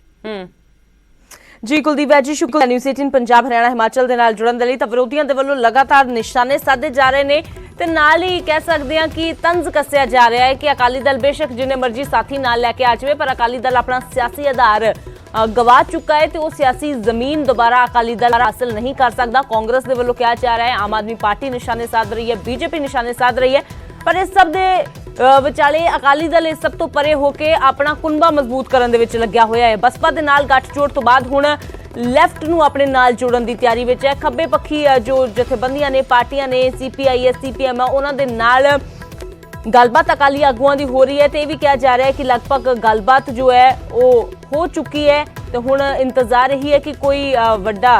ਜੀ ਕੁਲਦੀਪ ਵੈਦ ਜੀ, ਸ਼ੁਕਰੀਆ ਨਿਊਜ਼ 18 ਪੰਜਾਬ ਹਰਿਆਣਾ ਹਿਮਾਚਲ ਦੇ ਨਾਲ ਜੁੜਨ ਦੇ ਲਈ। ਤਾਂ ਵਿਰੋਧੀਆਂ ਦੇ ਵੱਲੋਂ ਲਗਾਤਾਰ ਨਿਸ਼ਾਨੇ ਸਾਧੇ ਜਾ ਰਹੇ ਨੇ ਤੇ ਨਾਲ ਹੀ ਕਹਿ ਸਕਦੇ ਹਾਂ ਕਿ ਤੰਜ਼ ਕੱਸਿਆ ਜਾ ਰਿਹਾ ਹੈ ਕਿ ਅਕਾਲੀ ਦਲ ਬੇਸ਼ੱਕ ਜਿੰਨੇ ਮਰਜ਼ੀ ਸਾਥੀ ਨਾਲ ਲੈ ਕੇ ਆ ਜਾਵੇ, ਪਰ ਅਕਾਲੀ ਦਲ ਆਪਣਾ ਸਿਆਸੀ ਆਧਾਰ ਗਵਾ ਚੁੱਕਾ ਹੈ ਤੇ ਉਹ ਸਿਆਸੀ ਜ਼ਮੀਨ ਦੁਬਾਰਾ ਅਕਾਲੀ ਦਲ ਹਾਸਲ ਨਹੀਂ ਕਰ ਸਕਦਾ। ਕਾਂਗਰਸ ਦੇ ਵੱਲੋਂ ਕਿਹਾ ਜਾ ਰਿਹਾ ਹੈ, ਆਮ ਆਦਮੀ ਪਾਰਟੀ ਨਿਸ਼ਾਨੇ ਸਾਧ ਰਹੀ ਹੈ, ਬੀਜੇਪੀ ਨਿਸ਼ਾਨੇ ਸਾਧ ਰਹੀ ਹੈ, ਪਰ ਇਸ ਸਭ ਦੇ ਵਿਚਾਲੇ ਅਕਾਲੀ ਦਲ ਇਸ ਸਭ ਤੋਂ ਪਰੇ ਹੋ ਕੇ ਆਪਣਾ ਕੁਨਬਾ ਮਜ਼ਬੂਤ ਕਰਨ ਦੇ ਵਿੱਚ ਲੱਗਿਆ ਹੋਇਆ ਹੈ। ਬਸਪਾ ਦੇ ਨਾਲ ਗੱਠਜੋੜ ਤੋਂ ਬਾਅਦ ਹੁਣ ਲੈਫਟ ਨੂੰ ਆਪਣੇ ਨਾਲ ਜੋੜਨ ਦੀ ਤਿਆਰੀ ਵਿੱਚ ਹੈ। ਖੱਬੇ ਪੱਖੀ ਜੋ ਜਥੇਬੰਦੀਆਂ ਨੇ, ਪਾਰਟੀਆਂ ਨੇ, ਸੀਪੀਆਈ, ਸੀਪੀਐਮ, ਉਹਨਾਂ ਦੇ ਨਾਲ ਗੱਲਬਾਤ ਅਕਾਲੀ ਆਗੂਆਂ ਦੀ ਹੋ ਰਹੀ ਹੈ ਤੇ ਇਹ ਵੀ ਕਿਹਾ ਜਾ ਰਿਹਾ ਹੈ ਕਿ ਲਗਭਗ ਗੱਲਬਾਤ ਜੋ ਹੈ ਉਹ ਹੋ ਚੁੱਕੀ ਹੈ ਤੇ ਹੁਣ ਇੰਤਜ਼ਾਰ ਇਹੀ ਹੈ ਕਿ ਕੋਈ ਵੱਡਾ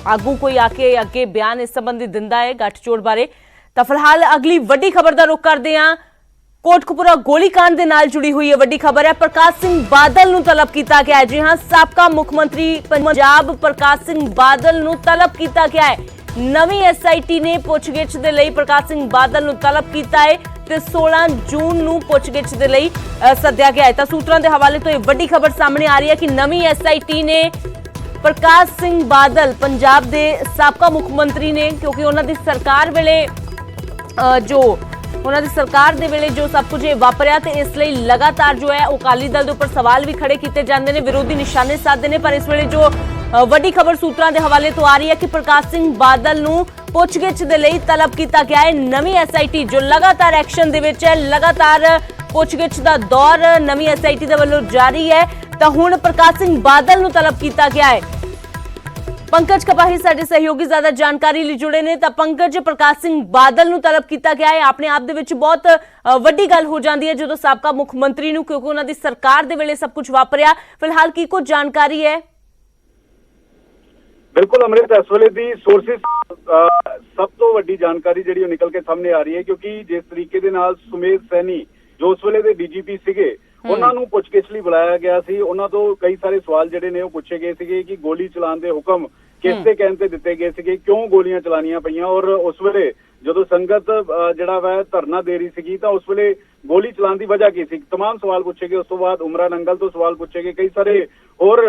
ਆਗੂ ਕੋਈ ਆ ਕੇ ਅੱਗੇ ਬਿਆਨ ਇਸ ਸੰਬੰਧੀ ਦਿੰਦਾ ਹੈ ਗੱਠਜੋੜ ਬਾਰੇ। ਤਾਂ ਫਿਲਹਾਲ ਅਗਲੀ ਵੱਡੀ ਖਬਰ ਦਾ ਰੁਖ ਕਰਦੇ ਹਾਂ। ਕੋਟਕਪੂਰਾ ਗੋਲੀकांड ਦੇ ਨਾਲ ਜੁੜੀ ਹੋਈ ਹੈ ਵੱਡੀ ਖਬਰ ਹੈ। ਪ੍ਰਕਾਸ਼ ਸਿੰਘ ਬਾਦਲ ਨੂੰ ਤਲਬ ਕੀਤਾ ਗਿਆ ਹੈ। ਜੀ ਹਾਂ, ਸਾਬਕਾ ਮੁੱਖ ਮੰਤਰੀ ਪੰਜਾਬ ਪ੍ਰਕਾਸ਼ ਸਿੰਘ ਬਾਦਲ ਨੂੰ ਤਲਬ ਕੀਤਾ ਗਿਆ ਹੈ। ਨਵੀਂ ਐਸਆਈਟੀ ਨੇ ਪੁੱਛਗਿੱਛ ਦੇ ਲਈ ਪ੍ਰਕਾਸ਼ ਸਿੰਘ ਬਾਦਲ ਨੂੰ ਤਲਬ ਕੀਤਾ ਹੈ ਤੇ 16 ਜੂਨ ਨੂੰ ਪੁੱਛਗਿੱਛ ਦੇ ਲਈ ਸੱਦਿਆ ਗਿਆ ਹੈ। ਤਾਂ ਸੂਤਰਾਂ ਦੇ ਹਵਾਲੇ ਤੋਂ ਇਹ ਵੱਡੀ ਖਬਰ ਸਾਹਮਣੇ ਆ ਰਹੀ ਹੈ ਕਿ ਨਵੀਂ ਐਸਆਈਟੀ ਨੇ ਪ੍ਰਕਾਸ਼ ਸਿੰਘ ਬਾਦਲ ਪੰਜਾਬ ਦੇ ਸਾਬਕਾ ਮੁੱਖ ਮੰਤਰੀ ਨੇ, ਕਿਉਂਕਿ ਉਹਨਾਂ ਦੀ ਸਰਕਾਰ ਵੇਲੇ ਜੋ ਉਹਨਾਂ ਦੀ ਸਰਕਾਰ ਦੇ ਵੇਲੇ ਜੋ ਸਭ ਕੁਝ ਇਹ ਵਾਪਰਿਆ ਤੇ ਇਸ ਲਈ ਲਗਾਤਾਰ ਜੋ ਹੈ ਉਹ ਅਕਾਲੀ ਦਲ ਦੇ ਉੱਪਰ ਸਵਾਲ ਵੀ ਖੜੇ ਕੀਤੇ ਜਾਂਦੇ ਨੇ, ਵਿਰੋਧੀ ਨਿਸ਼ਾਨੇ ਸਾਧਦੇ ਨੇ। ਪਰ ਇਸ ਵੇਲੇ ਜੋ ਵੱਡੀ ਖਬਰ ਸੂਤਰਾਂ ਦੇ ਹਵਾਲੇ ਤੋਂ ਆ ਰਹੀ ਹੈ ਕਿ ਪ੍ਰਕਾਸ਼ ਸਿੰਘ ਬਾਦਲ ਨੂੰ ਪੁੱਛਗਿੱਛ ਦੇ ਲਈ ਤਲਬ ਕੀਤਾ ਗਿਆ ਹੈ। ਨਵੀਂ ਐਸਆਈਟੀ ਜੋ ਲਗਾਤਾਰ ਐਕਸ਼ਨ ਦੇ ਵਿੱਚ ਹੈ, ਲਗਾਤਾਰ ਪੁੱਛਗਿੱਛ ਦਾ ਦੌਰ ਨਵੀਂ ਐਸਆਈਟੀ ਦੇ ਵੱਲੋਂ ਜਾਰੀ ਹੈ, ਤਾਂ ਹੁਣ ਪ੍ਰਕਾਸ਼ ਸਿੰਘ ਬਾਦਲ ਨੂੰ ਤਲਬ ਕੀਤਾ ਗਿਆ ਹੈ। ਪੰਕਜ ਕਪਾਹੀ ਸਾਡੇ ਸਹਿਯੋਗੀ ਜ਼ਿਆਦਾ ਜਾਣਕਾਰੀ ਲਈ ਜੁੜੇ ਨੇ। ਤਾਂ ਪੰਕਜ, ਪ੍ਰਕਾਸ਼ ਸਿੰਘ ਬਾਦਲ ਨੂੰ ਤਲਬ ਕੀਤਾ ਗਿਆ ਹੈ, ਆਪਣੇ ਆਪ ਦੇ ਵਿੱਚ ਬਹੁਤ ਵੱਡੀ ਗੱਲ ਹੋ ਜਾਂਦੀ ਹੈ ਜਦੋਂ ਸਾਬਕਾ ਮੁੱਖ ਮੰਤਰੀ ਨੂੰ, ਕਿਉਂਕਿ ਉਹਨਾਂ ਦੀ ਸਰਕਾਰ ਦੇ ਵੇਲੇ ਸਭ ਕੁਝ ਵਾਪਰਿਆ। ਫਿਲਹਾਲ ਕੀ ਕੁਝ ਜਾਣਕਾਰੀ ਹੈ? बिल्कुल अमृत, इस वेले दी सोर्सिस सब तो वड्डी जानकारी जिहड़ी निकल के सामने आ रही है, क्योंकि जिस तरीके दे नाल सुमेध सैनी जो उस वेले दे डीजीपी सीगे ਉਹਨਾਂ ਨੂੰ ਪੁੱਛਗਿੱਛ ਲਈ ਬੁਲਾਇਆ ਗਿਆ ਸੀ। ਉਹਨਾਂ ਤੋਂ ਕਈ ਸਾਰੇ ਸਵਾਲ ਜਿਹੜੇ ਨੇ ਉਹ ਪੁੱਛੇ ਗਏ ਸੀਗੇ ਕਿ ਗੋਲੀ ਚਲਾਉਣ ਦੇ ਹੁਕਮ ਕਿਸ ਦੇ ਕਹਿਣ ਤੇ ਦਿੱਤੇ ਗਏ ਸੀਗੇ, ਕਿਉਂ ਗੋਲੀਆਂ ਚਲਾਉਣੀਆਂ ਪਈਆਂ, ਔਰ ਉਸ ਵੇਲੇ ਜਦੋਂ ਸੰਗਤ ਜਿਹੜਾ ਵਾ ਧਰਨਾ ਦੇ ਰਹੀ ਸੀਗੀ ਤਾਂ ਉਸ ਵੇਲੇ ਗੋਲੀ ਚਲਾਉਣ ਦੀ ਵਜ੍ਹਾ ਕੀ ਸੀ, ਤਮਾਮ ਸਵਾਲ ਪੁੱਛੇ ਗਏ। ਉਸ ਤੋਂ ਬਾਅਦ ਉਮਰਾ ਨੰਗਲ ਤੋਂ ਸਵਾਲ ਪੁੱਛੇ ਗਏ, ਕਈ ਸਾਰੇ ਹੋਰ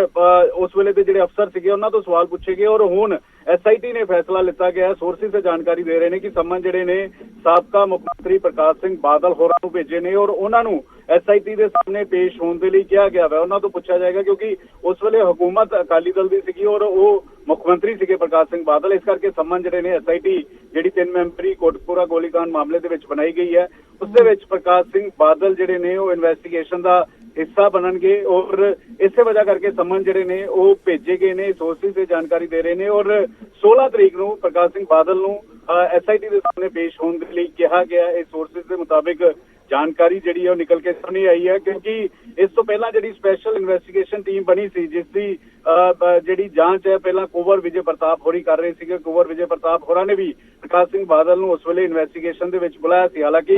ਉਸ ਵੇਲੇ ਦੇ ਜਿਹੜੇ ਅਫਸਰ ਸੀਗੇ ਉਹਨਾਂ ਤੋਂ ਸਵਾਲ ਪੁੱਛੇ ਗਏ, ਔਰ ਹੁਣ ਐਸਆਈਟੀ ਨੇ ਫੈਸਲਾ ਲਿੱਤਾ ਗਿਆ। ਸੋਰਸਿਸ ਤੇ ਜਾਣਕਾਰੀ ਦੇ ਰਹੇ ਨੇ ਕਿ ਸੰਮਨ ਜਿਹੜੇ ਨੇ ਸਾਬਕਾ ਮੁੱਖ ਮੰਤਰੀ ਪ੍ਰਕਾਸ਼ ਸਿੰਘ ਬਾਦਲ ਹੋਰਾਂ ਨੂੰ ਭੇਜੇ ਨੇ, ਔਰ ਉਹਨਾਂ ਨੂੰ ਐਸਆਈਟੀ ਦੇ ਸਾਹਮਣੇ ਪੇਸ਼ ਹੋਣ ਦੇ ਲਈ ਕਿਹਾ ਗਿਆ ਵਾ। ਉਹਨਾਂ ਤੋਂ ਪੁੱਛਿਆ ਜਾਏਗਾ, ਕਿਉਂਕਿ ਉਸ ਵੇਲੇ ਹਕੂਮਤ ਅਕਾਲੀ ਦਲ ਦੀ ਸੀਗੀ ਔਰ ਉਹ ਮੁੱਖ ਮੰਤਰੀ ਸੀਗੇ ਪ੍ਰਕਾਸ਼ ਸਿੰਘ ਬਾਦਲ। ਇਸ ਕਰਕੇ ਸੰਮਨ ਜਿਹੜੇ ਨੇ ਐਸਆਈਟੀ ਜਿਹੜੀ 3 ਮੈਂਬਰੀ ਕੋਟਕਪੂਰਾ ਗੋਲੀकांड ਮਾਮਲੇ ਦੇ ਵਿੱਚ ਬਣਾਈ ਗਈ ਹੈ, ਉਸ ਦੇ ਵਿੱਚ ਪ੍ਰਕਾਸ਼ ਸਿੰਘ ਬਾਦਲ ਜਿਹੜੇ ਨੇ ਉਹ ਇਨਵੈਸਟੀਗੇਸ਼ਨ ਦਾ ਹਿੱਸਾ ਬਣਨਗੇ, ਔਰ ਇਸੇ ਵਜ੍ਹਾ ਕਰਕੇ ਸੰਮਨ ਜਿਹੜੇ ਨੇ ਉਹ ਭੇਜੇ ਗਏ ਨੇ। ਸੋਰਸਿਸ ਤੇ ਜਾਣਕਾਰੀ ਦੇ ਰਹੇ ਨੇ, ਔਰ 16 ਤਰੀਕ ਨੂੰ ਪ੍ਰਕਾਸ਼ ਸਿੰਘ ਬਾਦਲ ਨੂੰ ਐਸਆਈਟੀ ਦੇ ਸਾਹਮਣੇ ਪੇਸ਼ ਹੋਣ ਦੇ ਲਈ ਕਿਹਾ ਗਿਆ। ਇਹ ਸੋਰਸਿਸ ਦੇ ਮੁਤਾਬਿਕ ਜਾਣਕਾਰੀ ਜਿਹੜੀ ਹੈ ਉਹ ਨਿਕਲ ਕੇ ਸਾਹਮਣੇ ਆਈ ਹੈ, ਕਿਉਂਕਿ ਇਸ ਤੋਂ ਪਹਿਲਾਂ ਜਿਹੜੀ ਸਪੈਸ਼ਲ ਇਨਵੈਸਟੀਗੇਸ਼ਨ ਟੀਮ ਬਣੀ ਸੀ ਜਿਸ ਦੀ ਜਿਹੜੀ ਜਾਂਚ ਹੈ ਪਹਿਲਾਂ ਕੁੰਵਰ ਵਿਜੇ ਪ੍ਰਤਾਪ ਹੋਰੀ ਕਰ ਰਹੇ ਸੀਗੇ। ਕੁੰਵਰ ਵਿਜੇ ਪ੍ਰਤਾਪ ਹੋਰਾਂ ਨੇ ਵੀ ਪ੍ਰਕਾਸ਼ ਸਿੰਘ ਬਾਦਲ ਨੂੰ ਉਸ ਵੇਲੇ ਇਨਵੈਸਟੀਗੇਸ਼ਨ ਦੇ ਵਿੱਚ ਬੁਲਾਇਆ ਸੀ। ਹਾਲਾਂਕਿ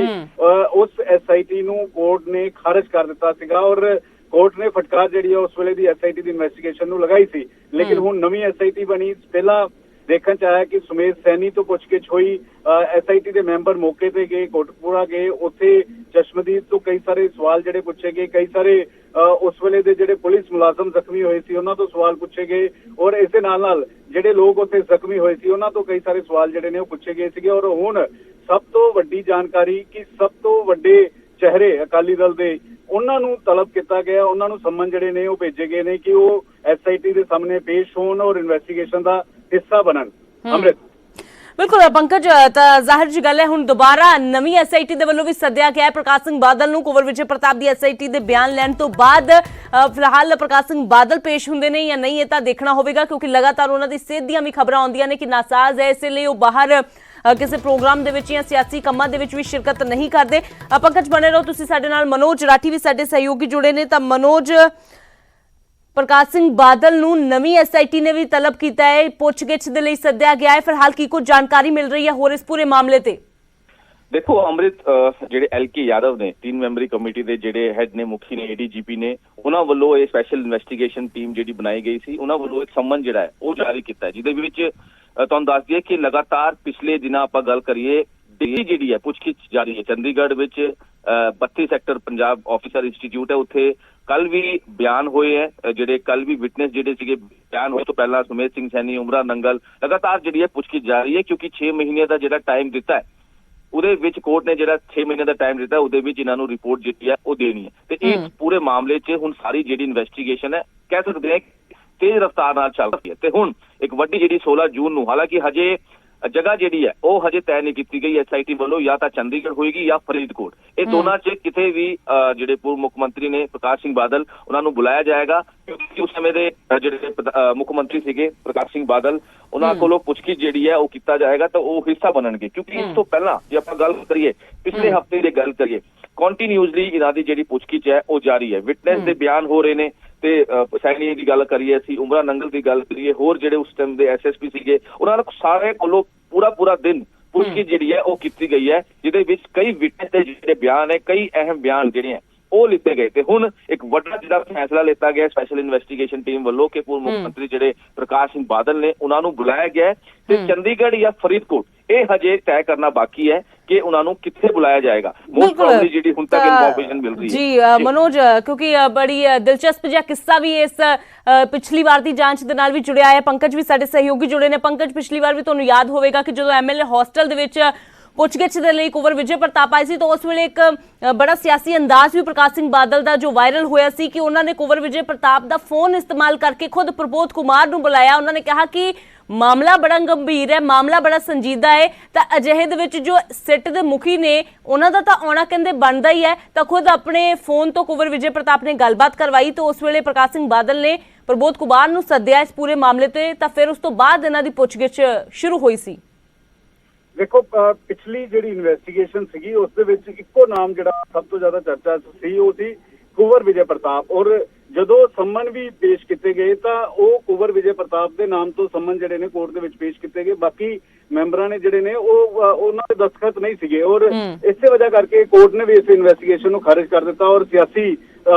ਉਸ ਐਸਆਈਟੀ ਨੂੰ ਕੋਰਟ ਨੇ ਖਾਰਜ ਕਰ ਦਿੱਤਾ ਸੀਗਾ, ਔਰ ਕੋਰਟ ਨੇ ਫਟਕਾਰ ਜਿਹੜੀ ਹੈ ਉਸ ਵੇਲੇ ਦੀ ਐਸਆਈਟੀ ਦੀ ਇਨਵੈਸਟੀਗੇਸ਼ਨ ਨੂੰ ਲਗਾਈ ਸੀ। ਲੇਕਿਨ ਹੁਣ ਨਵੀਂ ਐਸਆਈਟੀ ਬਣੀ, ਪਹਿਲਾਂ ਦੇਖਣ ਚ ਆਇਆ ਕਿ ਸੁਮੇਧ ਸੈਣੀ ਤੋਂ ਪੁੱਛਗਿੱਛ ਹੋਈ, ਐਸਆਈਟੀ ਦੇ ਮੈਂਬਰ ਮੌਕੇ ਤੇ ਗਏ, ਕੋਟਕਪੂਰਾ ਗਏ, ਉੱਥੇ ਚਸ਼ਮਦੀਦ ਤੋਂ ਕਈ ਸਾਰੇ ਸਵਾਲ ਜਿਹੜੇ ਪੁੱਛੇ ਗਏ, ਕਈ ਸਾਰੇ ਉਸ ਵੇਲੇ ਦੇ ਜਿਹੜੇ ਪੁਲਿਸ ਮੁਲਾਜ਼ਮ ਜ਼ਖਮੀ ਹੋਏ ਸੀ ਉਹਨਾਂ ਤੋਂ ਸਵਾਲ ਪੁੱਛੇ ਗਏ, ਔਰ ਇਸੇ ਨਾਲ ਜਿਹੜੇ ਲੋਕ ਉੱਥੇ ਜ਼ਖਮੀ ਹੋਏ ਸੀ ਉਹਨਾਂ ਤੋਂ ਕਈ ਸਾਰੇ ਸਵਾਲ ਜਿਹੜੇ ਨੇ ਉਹ ਪੁੱਛੇ ਗਏ ਸੀਗੇ। ਔਰ ਹੁਣ ਸਭ ਤੋਂ ਵੱਡੀ ਜਾਣਕਾਰੀ ਕਿ ਸਭ ਤੋਂ ਵੱਡੇ ਚਿਹਰੇ ਅਕਾਲੀ ਦਲ ਦੇ ਉਹਨਾਂ ਨੂੰ ਤਲਬ ਕੀਤਾ ਗਿਆ, ਉਹਨਾਂ ਨੂੰ ਸੰਮਨ ਜਿਹੜੇ ਨੇ ਉਹ ਭੇਜੇ ਗਏ ਨੇ ਕਿ ਉਹ ਐਸਆਈਟੀ ਦੇ ਸਾਹਮਣੇ ਪੇਸ਼ ਹੋਣ ਔਰ ਇਨਵੈਸਟੀਗੇਸ਼ਨ ਦਾ ਹਿੱਸਾ ਬਣਨ। ਅੰਮ੍ਰਿਤ, ਬਿਲਕੁਲ ਪੰਕਜ, ਤਾਂ ਜ਼ਾਹਿਰ ਜੀ ਗੱਲ ਹੈ ਹੁਣ ਦੁਬਾਰਾ ਨਵੀਂ ਐਸਆਈਟੀ ਦੇ ਵੱਲੋਂ ਵੀ ਸੱਦਿਆ ਗਿਆ ਹੈ ਪ੍ਰਕਾਸ਼ ਸਿੰਘ ਬਾਦਲ ਨੂੰ। ਕੁੰਵਰ ਵਿਜੇ ਪ੍ਰਤਾਪ ਦੀ ਐਸਆਈਟੀ ਦੇ ਬਿਆਨ ਲੈਣ ਤੋਂ ਬਾਅਦ ਫਿਲਹਾਲ ਪ੍ਰਕਾਸ਼ ਸਿੰਘ ਬਾਦਲ ਪੇਸ਼ ਹੁੰਦੇ ਨੇ ਜਾਂ ਨਹੀਂ, ਇਹ ਤਾਂ ਦੇਖਣਾ ਹੋਵੇਗਾ, ਕਿਉਂਕਿ ਲਗਾਤਾਰ ਉਹਨਾਂ ਦੀ ਸਿਹਤ ਦੀਆਂ ਵੀ ਖਬਰਾਂ ਆਉਂਦੀਆਂ ਨੇ ਕਿ ਨਾਸਾਜ਼ ਹੈ, ਇਸੇ ਲਈ ਉਹ ਬਾਹਰ ਕਿਸੇ ਪ੍ਰੋਗਰਾਮ ਦੇ ਵਿੱਚ ਜਾਂ ਸਿਆਸੀ ਕੰਮਾਂ ਦੇ ਵਿੱਚ ਵੀ ਸ਼ਿਰਕਤ ਨਹੀਂ ਕਰਦੇ। ਪੰਕਜ ਬਣੇ ਰਹੋ ਤੁਸੀਂ ਸਾਡੇ ਨਾਲ। ਮਨੋਜ ਰਾਠੀ ਵੀ ਸਾਡੇ ਸਹਿਯੋਗੀ ਜੁੜੇ ਨੇ। ਤਾਂ ਮਨੋਜ, ਪ੍ਰਕਾਸ਼ ਸਿੰਘ ਬਾਦਲ ਨੂੰ ਨਵੀਂ ਐਸਆਈਟੀ ਨੇ ਵੀ ਤਲਬ ਕੀਤਾ ਹੈ, ਪੁੱਛਗਿੱਛ ਦੇ ਲਈ ਸੱਦਿਆ ਗਿਆ ਹੈ। ਫਿਲਹਾਲ ਕੀ ਕੁਝ ਜਾਣਕਾਰੀ ਮਿਲ ਰਹੀ ਹੈ ਹੋਰ ਇਸ ਪੂਰੇ ਮਾਮਲੇ ਤੇ? ਦੇਖੋ ਅੰਮ੍ਰਿਤ, ਜਿਹੜੇ ਐਲਕੇ ਯਾਦਵ ਨੇ 3 ਮੈਂਬਰੀ ਕਮੇਟੀ ਦੇ ਜਿਹੜੇ ਹੈਡ ਨੇ, ਮੁਖੀ ਨੇ, ਏਡੀਜੀਪੀ ਨੇ, ਉਹਨਾਂ ਵੱਲੋਂ ਇਹ ਸਪੈਸ਼ਲ ਇਨਵੈਸਟੀਗੇਸ਼ਨ ਟੀਮ ਜਿਹੜੀ ਬਣਾਈ ਗਈ ਸੀ, ਉਹਨਾਂ ਵੱਲੋਂ ਇੱਕ ਸੰਮਨ ਜਿਹੜਾ ਹੈ ਉਹ ਜਾਰੀ ਕੀਤਾ, ਜਿਹਦੇ ਵਿੱਚ ਤੁਹਾਨੂੰ ਦੱਸ ਦਈਏ ਕਿ ਲਗਾਤਾਰ ਪਿਛਲੇ ਦਿਨਾਂ ਆਪਾਂ ਗੱਲ ਕਰੀਏ ਦਿੱਲੀ ਜਿਹੜੀ ਹੈ ਪੁੱਛਗਿੱਛ ਜਾਰੀ ਹੈ। ਚੰਡੀਗੜ੍ਹ ਵਿੱਚ 32 ਸੈਕਟਰ ਪੰਜਾਬ ਆਫੀਸਰ ਇੰਸਟੀਚਿਊਟ ਹੈ, ਉੱਥੇ ਕੱਲ ਵੀ ਬਿਆਨ ਹੋਏ ਹੈ, ਜਿਹੜੇ ਕੱਲ ਵੀ ਵਿਟਨੈਸ ਜਿਹੜੇ ਸੀਗੇ ਬਿਆਨ ਹੋਏ ਤੋਂ ਪਹਿਲਾਂ ਸੁਮੇਧ ਸਿੰਘ ਸੈਣੀ, ਉਮਰਾ ਨੰਗਲ, ਲਗਾਤਾਰ ਜਿਹੜੀ ਹੈ ਪੁੱਛਗਿੱਛ ਜਾਰੀ ਹੈ, ਕਿਉਂਕਿ 6 ਮਹੀਨੇ ਦਾ ਜਿਹੜਾ ਟਾਈਮ ਦਿੱਤਾ ਹੈ ਉਹਦੇ ਵਿੱਚ ਕੋਰਟ ਨੇ ਜਿਹੜਾ 6 ਮਹੀਨੇ ਦਾ ਟਾਈਮ ਦਿੱਤਾ ਉਹਦੇ ਵਿੱਚ ਇਹਨਾਂ ਨੂੰ ਰਿਪੋਰਟ ਜਿਹੜੀ ਹੈ ਉਹ ਦੇਣੀ ਹੈ। ਤੇ ਇਸ ਪੂਰੇ ਮਾਮਲੇ 'ਚ ਹੁਣ ਸਾਰੀ ਜਿਹੜੀ ਇਨਵੈਸਟੀਗੇਸ਼ਨ ਹੈ ਕਹਿ ਸਕਦੇ ਹਾਂ ਤੇਜ਼ ਰਫ਼ਤਾਰ ਨਾਲ ਚੱਲ ਰਹੀ ਹੈ। ਤੇ ਹੁਣ ਇੱਕ ਵੱਡੀ ਜਿਹੜੀ 16 ਜੂਨ ਨੂੰ, ਹਾਲਾਂਕਿ ਹਜੇ ਜਗ੍ਹਾ ਜਿਹੜੀ ਹੈ ਉਹ ਹਜੇ ਤੈਅ ਨਹੀਂ ਕੀਤੀ ਗਈ ਐਸਆਈਟੀ ਵੱਲੋਂ, ਜਾਂ ਤਾਂ ਚੰਡੀਗੜ੍ਹ ਹੋਏਗੀ ਜਾਂ ਫਰੀਦਕੋਟ, ਇਹ ਦੋਨਾਂ 'ਚ ਕਿਤੇ ਵੀ ਜਿਹੜੇ ਪੂਰਵ ਮੁੱਖ ਮੰਤਰੀ ਨੇ ਪ੍ਰਕਾਸ਼ ਸਿੰਘ ਬਾਦਲ ਉਹਨਾਂ ਨੂੰ ਬੁਲਾਇਆ ਜਾਏਗਾ, ਕਿਉਂਕਿ ਉਸ ਸਮੇਂ ਦੇ ਜਿਹੜੇ ਮੁੱਖ ਮੰਤਰੀ ਸੀਗੇ ਪ੍ਰਕਾਸ਼ ਸਿੰਘ ਬਾਦਲ, ਉਹਨਾਂ ਕੋਲੋਂ ਪੁੱਛਗਿੱਛ ਜਿਹੜੀ ਹੈ ਉਹ ਕੀਤਾ ਜਾਏਗਾ ਤਾਂ ਉਹ ਹਿੱਸਾ ਬਣਨਗੇ। ਕਿਉਂਕਿ ਇਸ ਤੋਂ ਪਹਿਲਾਂ ਜੇ ਆਪਾਂ ਗੱਲ ਕਰੀਏ ਪਿਛਲੇ ਹਫ਼ਤੇ ਦੀ ਗੱਲ ਕਰੀਏ, ਕੰਟੀਨਿਊਸਲੀ ਇਹਨਾਂ ਦੀ ਜਿਹੜੀ ਪੁੱਛਗਿੱਛ ਹੈ ਉਹ ਜਾਰੀ ਹੈ। ਵਿਟਨੈਸ ਦੇ ਬਿਆਨ ਹੋ ਰਹੇ ਨੇ, ਤੇ ਸੈਣੀ ਦੀ ਗੱਲ ਕਰੀਏ, ਅਸੀਂ ਉਮਰਾ ਨੰਗਲ ਦੀ ਗੱਲ ਕਰੀਏ, ਹੋਰ ਜਿਹੜੇ ਉਸ ਟਾਈਮ ਦੇ ਐਸਐਸਪੀ ਸੀਗੇ, ਉਹਨਾਂ ਨੂੰ ਸਾਰੇ ਕੋਲੋਂ ਪੂਰਾ ਦਿਨ ਪੁੱਛਗਿੱਛ ਜਿਹੜੀ ਹੈ ਉਹ ਕੀਤੀ ਗਈ ਹੈ, ਜਿਹਦੇ ਵਿੱਚ ਕਈ ਵਿਟਨੈਸ ਦੇ ਜਿਹੜੇ ਬਿਆਨ ਹੈ, ਕਈ ਅਹਿਮ ਬਿਆਨ ਜਿਹੜੇ ਹੈ ਉਹ ਲਿੱਤੇ ਗਏ। ਤੇ ਹੁਣ ਇੱਕ ਵੱਡਾ ਜਿਹੜਾ ਫੈਸਲਾ ਲਿੱਤਾ ਗਿਆ ਸਪੈਸ਼ਲ ਇਨਵੈਸਟੀਗੇਸ਼ਨ ਟੀਮ ਵੱਲੋਂ ਕਿ ਪੂਰਵ ਮੁੱਖ ਮੰਤਰੀ ਜਿਹੜੇ ਪ੍ਰਕਾਸ਼ ਸਿੰਘ ਬਾਦਲ ਨੇ ਉਹਨਾਂ ਨੂੰ ਬੁਲਾਇਆ ਗਿਆ ਤੇ ਚੰਡੀਗੜ੍ਹ ਜਾਂ ਫਰੀਦਕੋਟ ਇਹ ਹਜੇ ਤੈਅ ਕਰਨਾ ਬਾਕੀ ਹੈ ਕਿ ਉਹਨਾਂ ਨੂੰ ਕਿੱਥੇ ਬੁਲਾਇਆ ਜਾਏਗਾ। ਮੋਸਟ ਪ੍ਰੋਬਬਲੀ ਜਿਹੜੀ ਹੁਣ ਤੱਕ ਇਨਫੋਰਮੇਸ਼ਨ ਮਿਲ ਰਹੀ ਹੈ ਜੀ ਮਨੋਜ, ਕਿਉਂਕਿ ਬੜੀ ਦਿਲਚਸਪ ਜਿਹਾ ਕਿੱਸਾ ਵੀ ਇਸ ਪਿਛਲੀ ਵਾਰ ਦੀ ਜਾਂਚ ਦੇ ਨਾਲ ਵੀ ਜੁੜਿਆ ਹੈ। ਪੰਕਜ ਵੀ ਸਾਡੇ ਸਹਿਯੋਗੀ ਜੁੜੇ ਨੇ। ਪੰਕਜ, ਪਿਛਲੀ ਵਾਰ ਵੀ ਤੁਹਾਨੂੰ ਯਾਦ ਹੋਵੇਗਾ ਕਿ ਜਦੋਂ ਐਮਐਲਏ ਹੌਸਟਲ ਦੇ ਵਿੱਚ ਪੁੱਛਗਿੱਛ ਦੇ ਲਈ ਕੁੰਵਰ ਵਿਜੇ ਪ੍ਰਤਾਪ ਆਏ ਸੀ ਤਾਂ ਉਸ ਵੇਲੇ ਇੱਕ ਬੜਾ ਸਿਆਸੀ ਅੰਦਾਜ਼ ਵੀ ਪ੍ਰਕਾਸ਼ ਸਿੰਘ ਬਾਦਲ ਦਾ ਜੋ ਵਾਇਰਲ ਹੋਇਆ ਸੀ ਕਿ ਉਹਨਾਂ ਨੇ ਕੁੰਵਰ ਵਿਜੇ ਪ੍ਰਤਾਪ ਦਾ ਫੋਨ ਇਸਤੇਮਾਲ ਕਰਕੇ ਖੁਦ ਪ੍ਰਬੋਧ ਕੁਮਾਰ ਨੂੰ ਬੁਲਾਇਆ। ਉਹਨਾਂ ਨੇ ਕਿਹਾ ਕਿ ਮਾਮਲਾ ਬੜਾ ਗੰਭੀਰ ਹੈ, ਮਾਮਲਾ ਬੜਾ ਸੰਜੀਦਾ ਹੈ, ਤਾਂ ਅਜਿਹੇ ਦੇ ਵਿੱਚ ਜੋ ਸਿੱਟ ਦੇ ਮੁਖੀ ਨੇ ਉਹਨਾਂ ਦਾ ਤਾਂ ਆਉਣਾ ਕਹਿੰਦੇ ਬਣਦਾ ਹੀ ਹੈ। ਤਾਂ ਖੁਦ ਆਪਣੇ ਫੋਨ ਤੋਂ ਕੁੰਵਰ ਵਿਜੇ ਪ੍ਰਤਾਪ ਨੇ ਗੱਲਬਾਤ ਕਰਵਾਈ ਤਾਂ ਉਸ ਵੇਲੇ ਪ੍ਰਕਾਸ਼ ਸਿੰਘ ਬਾਦਲ ਨੇ ਪ੍ਰਬੋਧ ਕੁਮਾਰ ਨੂੰ ਸੱਦਿਆ ਇਸ ਪੂਰੇ ਮਾਮਲੇ ਤੇ, ਤਾਂ ਫਿਰ ਉਸ ਤੋਂ ਬਾਅਦ ਇਹਨਾਂ ਦੀ ਪੁੱਛਗਿੱਛ ਸ਼ੁਰੂ ਹੋਈ ਸੀ। ਦੇਖੋ, ਪਿਛਲੀ ਜਿਹੜੀ ਇਨਵੈਸਟੀਗੇਸ਼ਨ ਸੀਗੀ ਉਸ ਦੇ ਵਿੱਚ ਇੱਕੋ ਨਾਮ ਜਿਹੜਾ ਸਭ ਤੋਂ ਜ਼ਿਆਦਾ ਚਰਚਾ ਸੀ ਉਹ ਸੀ ਕੁੰਵਰ ਵਿਜੇ ਪ੍ਰਤਾਪ। ਔਰ ਜਦੋਂ ਸੰਮਨ ਵੀ ਪੇਸ਼ ਕੀਤੇ ਗਏ ਤਾਂ ਉਹ ਕੁੰਵਰ ਵਿਜੇ ਪ੍ਰਤਾਪ ਦੇ ਨਾਮ ਤੋਂ ਸੰਮਨ ਜਿਹੜੇ ਨੇ ਕੋਰਟ ਦੇ ਵਿੱਚ ਪੇਸ਼ ਕੀਤੇ ਗਏ। ਬਾਕੀ ਮੈਂਬਰਾਂ ਨੇ ਜਿਹੜੇ ਨੇ ਉਹ ਉਹਨਾਂ ਦੇ ਦਸਤਖਤ ਨਹੀਂ ਸੀਗੇ ਔਰ ਇਸੇ ਵਜ੍ਹਾ ਕਰਕੇ ਕੋਰਟ ਨੇ ਵੀ ਇਸ ਇਨਵੈਸਟੀਗੇਸ਼ਨ ਨੂੰ ਖਾਰਿਜ ਕਰ ਦਿੱਤਾ ਔਰ ਸਿਆਸੀ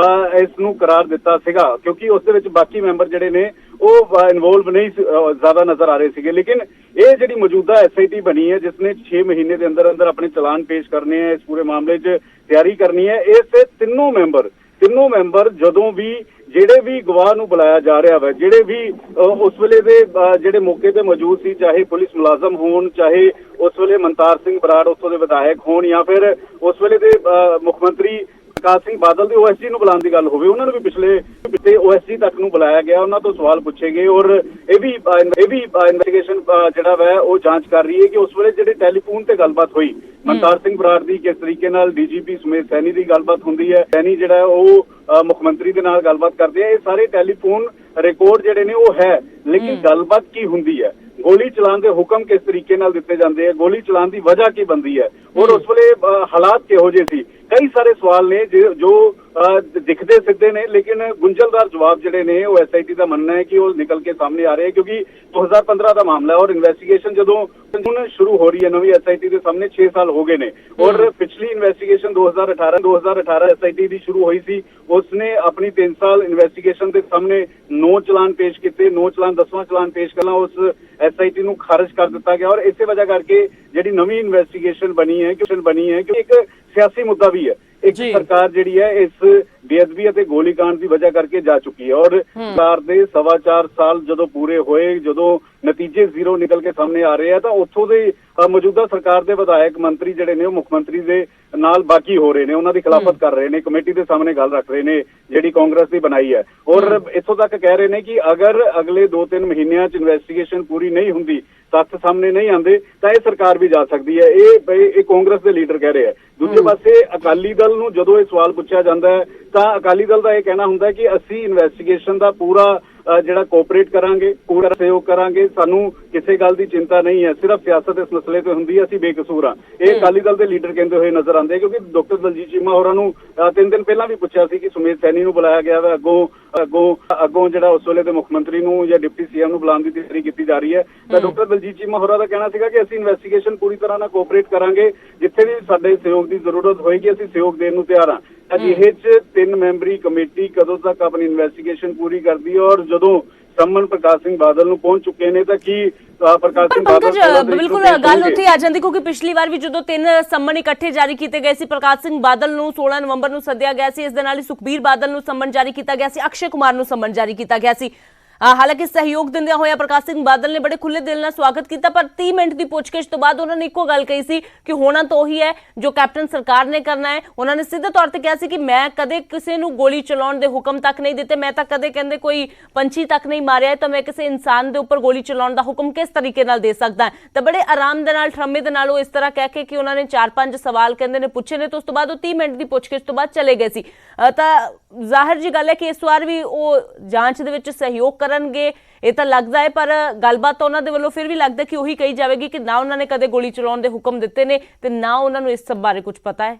ਇਸ ਨੂੰ ਕਰਾਰ ਦਿੱਤਾ ਸੀਗਾ, ਕਿਉਂਕਿ ਉਸ ਦੇ ਵਿੱਚ ਬਾਕੀ ਮੈਂਬਰ ਜਿਹੜੇ ਨੇ ਉਹ ਇਨਵੋਲਵ ਨਹੀਂ ਜ਼ਿਆਦਾ ਨਜ਼ਰ ਆ ਰਹੇ ਸੀਗੇ। ਲੇਕਿਨ ਇਹ ਜਿਹੜੀ ਮੌਜੂਦਾ SIT ਬਣੀ ਹੈ ਜਿਸ ਨੇ 6 ਮਹੀਨੇ ਦੇ ਅੰਦਰ ਅੰਦਰ ਆਪਣੇ ਚਲਾਨ ਪੇਸ਼ ਕਰਨੇ ਹੈ, ਇਸ ਪੂਰੇ ਮਾਮਲੇ 'ਚ ਤਿਆਰੀ ਕਰਨੀ ਹੈ, ਇਸ ਤਿੰਨੋਂ ਮੈਂਬਰ ਜਦੋਂ ਵੀ ਜਿਹੜੇ ਵੀ ਗਵਾਹ ਨੂੰ ਬੁਲਾਇਆ ਜਾ ਰਿਹਾ ਵਾ, ਜਿਹੜੇ ਵੀ ਉਸ ਵੇਲੇ ਦੇ ਜਿਹੜੇ ਮੌਕੇ ਤੇ ਮੌਜੂਦ ਸੀ, ਚਾਹੇ ਪੁਲਿਸ ਮੁਲਾਜ਼ਮ ਹੋਣ, ਚਾਹੇ ਉਸ ਵੇਲੇ ਮਨਤਾਰ ਸਿੰਘ ਬਰਾੜ ਉੱਥੋਂ ਦੇ ਵਿਧਾਇਕ ਹੋਣ, ਜਾਂ ਫਿਰ ਉਸ ਵੇਲੇ ਦੇ ਮੁੱਖ ਮੰਤਰੀ ਪ੍ਰਕਾਸ਼ ਸਿੰਘ ਬਾਦਲ ਦੇ OSG ਨੂੰ ਬੁਲਾਉਣ ਦੀ ਗੱਲ ਹੋਵੇ, ਉਹਨਾਂ ਨੂੰ ਵੀ ਪਿਛਲੇ OSG ਤੱਕ ਨੂੰ ਬੁਲਾਇਆ ਗਿਆ, ਉਹਨਾਂ ਤੋਂ ਸਵਾਲ ਪੁੱਛੇ ਗਏ ਔਰ ਇਹ ਵੀ ਇਨਵੈਸਟੀਗੇਸ਼ਨ ਜਿਹੜਾ ਵਾ ਉਹ ਜਾਂਚ ਕਰ ਰਹੀ ਹੈ ਕਿ ਉਸ ਵੇਲੇ ਜਿਹੜੇ ਟੈਲੀਫੋਨ ਤੇ ਗੱਲਬਾਤ ਹੋਈ ਮਨਤਾਰ ਸਿੰਘ ਬਰਾੜ ਦੀ, ਕਿਸ ਤਰੀਕੇ ਨਾਲ DGP ਸੁਮੇਧ ਸੈਣੀ ਦੀ ਗੱਲਬਾਤ ਹੁੰਦੀ ਹੈ, ਸੈਣੀ ਜਿਹੜਾ ਉਹ ਮੁੱਖ ਮੰਤਰੀ ਦੇ ਨਾਲ ਗੱਲਬਾਤ ਕਰਦੇ ਆ, ਇਹ ਸਾਰੇ ਟੈਲੀਫੋਨ ਰਿਕਾਰਡ ਜਿਹੜੇ ਨੇ ਉਹ ਹੈ। ਲੇਕਿਨ ਗੱਲਬਾਤ ਕੀ ਹੁੰਦੀ ਹੈ, ਗੋਲੀ ਚਲਾਉਣ ਦੇ ਹੁਕਮ ਕਿਸ ਤਰੀਕੇ ਨਾਲ ਦਿੱਤੇ ਜਾਂਦੇ ਆ, ਗੋਲੀ ਚਲਾਉਣ ਦੀ ਵਜ੍ਹਾ ਕੀ ਬਣਦੀ ਹੈ ਔਰ ਉਸ ਵੇਲੇ ਹਾਲਾਤ ਕਿਹੋ ਜਿਹੇ ਸੀ, ਕਈ ਸਾਰੇ ਸਵਾਲ ਨੇ ਜੋ ਦਿਖਦੇ ਸਿੱਧੇ ਨੇ ਲੇਕਿਨ ਗੁੰਝਲਦਾਰ ਜਵਾਬ ਜਿਹੜੇ ਨੇ ਉਹ SIT ਦਾ ਮੰਨਣਾ ਹੈ ਕਿ ਉਹ ਨਿਕਲ ਕੇ ਸਾਹਮਣੇ ਆ ਰਹੇ ਕਿਉਂਕਿ 2015 ਦਾ ਮਾਮਲਾ ਹੈ ਔਰ ਇਨਵੈਸਟੀਗੇਸ਼ਨ ਜਦੋਂ ਹੁਣ ਸ਼ੁਰੂ ਹੋ ਰਹੀ ਹੈ ਨਵੀਂ SIT ਦੇ ਸਾਹਮਣੇ 6 ਸਾਲ ਹੋ ਗਏ ਨੇ ਔਰ ਪਿਛਲੀ ਇਨਵੈਸਟੀਗੇਸ਼ਨ 2018 SIT ਦੀ ਸ਼ੁਰੂ ਹੋਈ ਸੀ, ਉਸਨੇ ਆਪਣੀ 3 ਸਾਲ ਇਨਵੈਸਟੀਗੇਸ਼ਨ ਦੇ ਸਾਹਮਣੇ 9 ਚਲਾਨ ਪੇਸ਼ ਕੀਤੇ, 9 ਚਲਾਨ 10ਵਾਂ ਚਲਾਨ ਪੇਸ਼ ਕਰਨਾ ਉਸ SIT ਨੂੰ ਖਾਰਜ ਕਰ ਦਿੱਤਾ ਗਿਆ ਔਰ ਇਸੇ ਵਜ੍ਹਾ ਕਰਕੇ ਜਿਹੜੀ ਨਵੀਂ ਇਨਵੈਸਟੀਗੇਸ਼ਨ ਬਣੀ ਹੈ ਕਿ ਇੱਕ ਸਿਆਸੀ ਮੁੱਦਾ ਵੀ ਹੈ। ਇੱਕ ਸਰਕਾਰ ਜਿਹੜੀ ਹੈ ਇਸ ਬੇਅਦਬੀ ਅਤੇ ਗੋਲੀकांड ਦੀ ਵਜ੍ਹਾ ਕਰਕੇ ਜਾ ਚੁੱਕੀ ਹੈ ਔਰ ਸਰਕਾਰ ਦੇ 4.25 ਸਾਲ ਜਦੋਂ ਪੂਰੇ ਹੋਏ, ਜਦੋਂ ਨਤੀਜੇ ਜ਼ੀਰੋ ਨਿਕਲ ਕੇ ਸਾਹਮਣੇ ਆ ਰਹੇ ਆ ਤਾਂ ਉੱਥੋਂ ਦੇ ਮੌਜੂਦਾ ਸਰਕਾਰ ਦੇ ਵਿਧਾਇਕ ਮੰਤਰੀ ਜਿਹੜੇ ਨੇ ਉਹ ਮੁੱਖ ਮੰਤਰੀ ਦੇ ਨਾਲ ਬਾਕੀ ਹੋ ਰਹੇ ਨੇ, ਉਹਨਾਂ ਦੀ ਖਿਲਾਫਤ ਕਰ ਰਹੇ ਨੇ, ਕਮੇਟੀ ਦੇ ਸਾਹਮਣੇ ਗੱਲ ਰੱਖ ਰਹੇ ਨੇ ਜਿਹੜੀ ਕਾਂਗਰਸ ਦੀ ਬਣਾਈ ਹੈ ਔਰ ਇੱਥੋਂ ਤੱਕ ਕਹਿ ਰਹੇ ਨੇ ਕਿ ਅਗਰ ਅਗਲੇ 2-3 ਮਹੀਨਿਆਂ 'ਚ ਇਨਵੈਸਟੀਗੇਸ਼ਨ ਪੂਰੀ ਨਹੀਂ ਹੁੰਦੀ, ਤੱਥ ਸਾਹਮਣੇ ਨਹੀਂ ਆਉਂਦੇ ਤਾਂ ਇਹ ਸਰਕਾਰ ਵੀ ਜਾ ਸਕਦੀ ਹੈ। ਇਹ ਕਾਂਗਰਸ ਦੇ ਲੀਡਰ ਕਹਿ ਰਹੇ ਆ। ਦੂਜੇ ਪਾਸੇ ਅਕਾਲੀ ਦਲ ਨੂੰ ਜਦੋਂ ਇਹ ਸਵਾਲ ਪੁੱਛਿਆ ਜਾਂਦਾ ਹੈ ਤਾਂ ਅਕਾਲੀ ਦਲ ਦਾ ਇਹ ਕਹਿਣਾ ਹੁੰਦਾ ਹੈ ਕਿ ਅਸੀਂ ਇਨਵੈਸਟੀਗੇਸ਼ਨ ਦਾ ਪੂਰਾ ਜਿਹੜਾ ਕੋਆਪਰੇਟ ਕਰਾਂਗੇ, ਪੂਰਾ ਸਹਿਯੋਗ ਕਰਾਂਗੇ, ਸਾਨੂੰ ਕਿਸੇ ਗੱਲ ਦੀ ਚਿੰਤਾ ਨਹੀਂ ਹੈ, ਸਿਰਫ ਸਿਆਸਤ ਇਸ ਮਸਲੇ ਤੇ ਹੁੰਦੀ ਹੈ, ਅਸੀਂ ਬੇਕਸੂਰ ਹਾਂ। ਇਹ ਅਕਾਲੀ ਦਲ ਦੇ ਲੀਡਰ ਕਹਿੰਦੇ ਹੋਏ ਨਜ਼ਰ ਆਉਂਦੇ ਕਿਉਂਕਿ ਡਾਕਟਰ ਦਲਜੀਤ ਚੀਮਾ ਹੋਰਾਂ ਨੂੰ 3 ਦਿਨ ਪਹਿਲਾਂ ਵੀ ਪੁੱਛਿਆ ਸੀ ਕਿ ਸੁਮੇਧ ਸੈਣੀ ਨੂੰ ਬੁਲਾਇਆ ਗਿਆ ਵਾ, ਅੱਗੋਂ ਜਿਹੜਾ ਉਸ ਵੇਲੇ ਦੇ ਮੁੱਖ ਮੰਤਰੀ ਨੂੰ ਜਾਂ ਡਿਪਟੀ CM ਨੂੰ ਬੁਲਾਉਣ ਦੀ ਤਿਆਰੀ ਕੀਤੀ ਜਾ ਰਹੀ ਹੈ ਤਾਂ ਡਾਕਟਰ ਦਲਜੀਤ ਚੀਮਾ ਹੋਰਾਂ ਦਾ ਕਹਿਣਾ ਸੀਗਾ ਕਿ ਅਸੀਂ ਇਨਵੈਸਟੀਗੇਸ਼ਨ ਪੂਰੀ ਤਰ੍ਹਾਂ ਨਾਲ ਕੋਆਪਰੇਟ ਕਰਾਂਗੇ, ਜਿੱਥੇ ਵੀ ਸਾਡੇ ਸਹਿਯੋਗ ਦੀ ਜ਼ਰੂਰਤ ਹੋਏਗੀ ਅਸੀਂ ਸਹਿਯੋਗ ਦੇਣ ਨੂੰ ਤਿਆਰ ਹਾਂ। ਅਜਿਹੇ 'ਚ 3 ਮੈਂਬਰੀ ਕਮੇਟੀ ਕਦੋਂ ਤੱਕ ਆਪਣੀ ਇਨਵੈਸਟੀਗੇਸ਼ਨ ਪੂਰੀ ਕਰਦੀ ਹੈ ਔਰ ਜਦੋਂ ਸੰਮਨ ਪ੍ਰਕਾਸ਼ ਸਿੰਘ ਬਾਦਲ ਨੂੰ ਪਹੁੰਚ ਚੁੱਕੇ ਨੇ ਤਾਂ ਕੀ ਪ੍ਰਕਾਸ਼ ਸਿੰਘ ਬਾਦਲ ਬਿਲਕੁਲ ਗੱਲ ਉੱਥੇ ਆ ਜਾਂਦੀ ਕਿਉਂਕਿ ਪਿਛਲੀ ਵਾਰ ਵੀ ਜਦੋਂ 3 ਸੰਮਨ ਇਕੱਠੇ ਜਾਰੀ ਕੀਤੇ ਗਏ ਸੀ, ਪ੍ਰਕਾਸ਼ ਸਿੰਘ ਬਾਦਲ ਨੂੰ 16 ਨਵੰਬਰ ਨੂੰ ਸੱਦਿਆ ਗਿਆ ਸੀ, ਇਸ ਦੇ ਨਾਲ ਹੀ ਸੁਖਬੀਰ ਬਾਦਲ ਨੂੰ ਸੰਮਨ ਜਾਰੀ ਕੀਤਾ ਗਿਆ ਸੀ, ਅਕਸ਼ੇ ਕੁਮਾਰ ਨੂੰ ਸੰਮਨ ਜਾਰੀ ਕੀਤਾ ਗਿਆ ਸੀ। ਹਾਲਾਂਕਿ ਸਹਿਯੋਗ ਦਿੰਦਿਆਂ ਹੋਇਆ ਪ੍ਰਕਾਸ਼ ਸਿੰਘ ਬਾਦਲ ਨੇ ਬੜੇ ਖੁੱਲੇ ਦਿਲ ਨਾਲ ਸਵਾਗਤ ਕੀਤਾ ਪਰ 30 ਮਿੰਟ ਦੀ ਪੁੱਛਗਿੱਛ ਤੋਂ ਬਾਅਦ ਉਹਨਾਂ ਨੇ ਇੱਕੋ ਗੱਲ ਕਹੀ ਸੀ ਕਿ ਹੋਣਾ ਤਾਂ ਉਹੀ ਹੈ ਜੋ ਕੈਪਟਨ ਸਰਕਾਰ ਨੇ ਕਰਨਾ ਹੈ। ਉਹਨਾਂ ਨੇ ਸਿੱਧੇ ਤੌਰ ਤੇ ਕਿਹਾ ਸੀ ਕਿ ਮੈਂ ਕਦੇ ਕਿਸੇ ਨੂੰ ਗੋਲੀ ਚਲਾਉਣ ਦੇ ਹੁਕਮ ਤੱਕ ਨਹੀਂ ਦਿੱਤੇ, ਮੈਂ ਤਾਂ ਕਦੇ ਕਹਿੰਦੇ ਕੋਈ ਪੰਛੀ ਤੱਕ ਨਹੀਂ ਮਾਰਿਆ ਤਾਂ ਮੈਂ ਕਿਸੇ ਇਨਸਾਨ ਦੇ ਉੱਪਰ ਗੋਲੀ ਚਲਾਉਣ ਦਾ ਹੁਕਮ ਕਿਸ ਤਰੀਕੇ ਨਾਲ ਦੇ ਸਕਦਾ। ਤਾਂ ਬੜੇ ਆਰਾਮ ਦੇ ਨਾਲ ਠਰਮੇ ਦੇ ਨਾਲ ਉਹ ਇਸ ਤਰ੍ਹਾਂ ਕਹਿ ਕੇ ਕਿ ਉਹਨਾਂ ਨੇ 4-5 ਸਵਾਲ ਕਹਿੰਦੇ ਨੇ ਪੁੱਛੇ ਨੇ ਤੇ ਉਸ ਤੋਂ ਬਾਅਦ ਉਹ 30 ਮਿੰਟ ਦੀ ਪੁੱਛਗਿੱਛ ਤੋਂ ਬਾਅਦ ਚਲੇ ਗਏ ਸੀ। ਤਾਂ ਜ਼ਾਹਿਰ ਜੀ ਗੱਲ ਹੈ ਕਿ ਇਸ ਵਾਰ ਵੀ ਉਹ ਜਾਂਚ ਦੇ ਵਿੱਚ ਸਹਿਯੋਗ ਕਰਨਗੇ ਇਹ ਤਾਂ ਲੱਗਦਾ ਹੈ ਪਰ ਗੱਲਬਾਤ ਤਾਂ ਉਹਨਾਂ ਦੇ ਵੱਲੋਂ ਫਿਰ ਵੀ ਲੱਗਦਾ ਕਿ ਉਹੀ ਕਹੀ ਜਾਵੇਗੀ ਕਿ ਨਾ ਉਹਨਾਂ ਨੇ ਕਦੇ ਗੋਲੀ ਚਲਾਉਣ ਦੇ ਹੁਕਮ ਦਿੱਤੇ ਨੇ ਤੇ ਨਾ ਉਹਨਾਂ ਨੂੰ ਇਸ ਸਭ ਬਾਰੇ ਕੁਝ ਪਤਾ ਹੈ।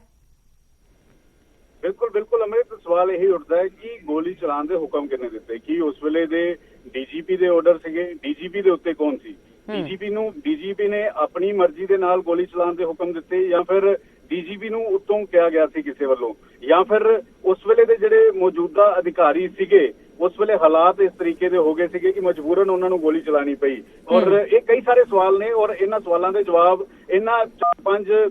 ਬਿਲਕੁਲ ਅਮਰਿਤ, ਸਵਾਲ ਇਹੀ ਉੱਠਦਾ ਹੈ ਕਿ ਗੋਲੀ ਚਲਾਉਣ ਦੇ ਹੁਕਮ ਕਿਹਨੇ ਦਿੱਤੇ? ਕੀ ਉਸ ਵੇਲੇ ਦੇ DGP ਦੇ ਆਰਡਰ ਸੀਗੇ? DGP ਦੇ ਉੱਤੇ ਕੌਣ ਸੀ? DGP ਨੇ ਆਪਣੀ ਮਰਜ਼ੀ ਦੇ ਨਾਲ ਗੋਲੀ ਚਲਾਉਣ ਦੇ ਹੁਕਮ ਦਿੱਤੇ ਜਾਂ ਫਿਰ DGP ਨੂੰ ਉੱਤੋਂ ਕਿਹਾ ਗਿਆ ਸੀ ਕਿਸੇ ਵੱਲੋਂ, ਜਾਂ ਫਿਰ ਉਸ ਵੇਲੇ ਦੇ ਜਿਹੜੇ ਮੌਜੂਦਾ ਅਧਿਕਾਰੀ ਸੀਗੇ ਉਸ ਵੇਲੇ ਹਾਲਾਤ ਇਸ ਤਰੀਕੇ ਦੇ ਹੋ ਗਏ ਸੀਗੇ ਕਿ ਮਜਬੂਰਨ ਉਹਨਾਂ ਨੂੰ ਗੋਲੀ ਚਲਾਣੀ ਪਈ? ਔਰ ਇਹ ਕਈ ਸਾਰੇ ਸਵਾਲ ਨੇ ਔਰ ਇਹਨਾਂ ਸਵਾਲਾਂ ਦੇ ਜਵਾਬ ਇਹਨਾਂ 4-5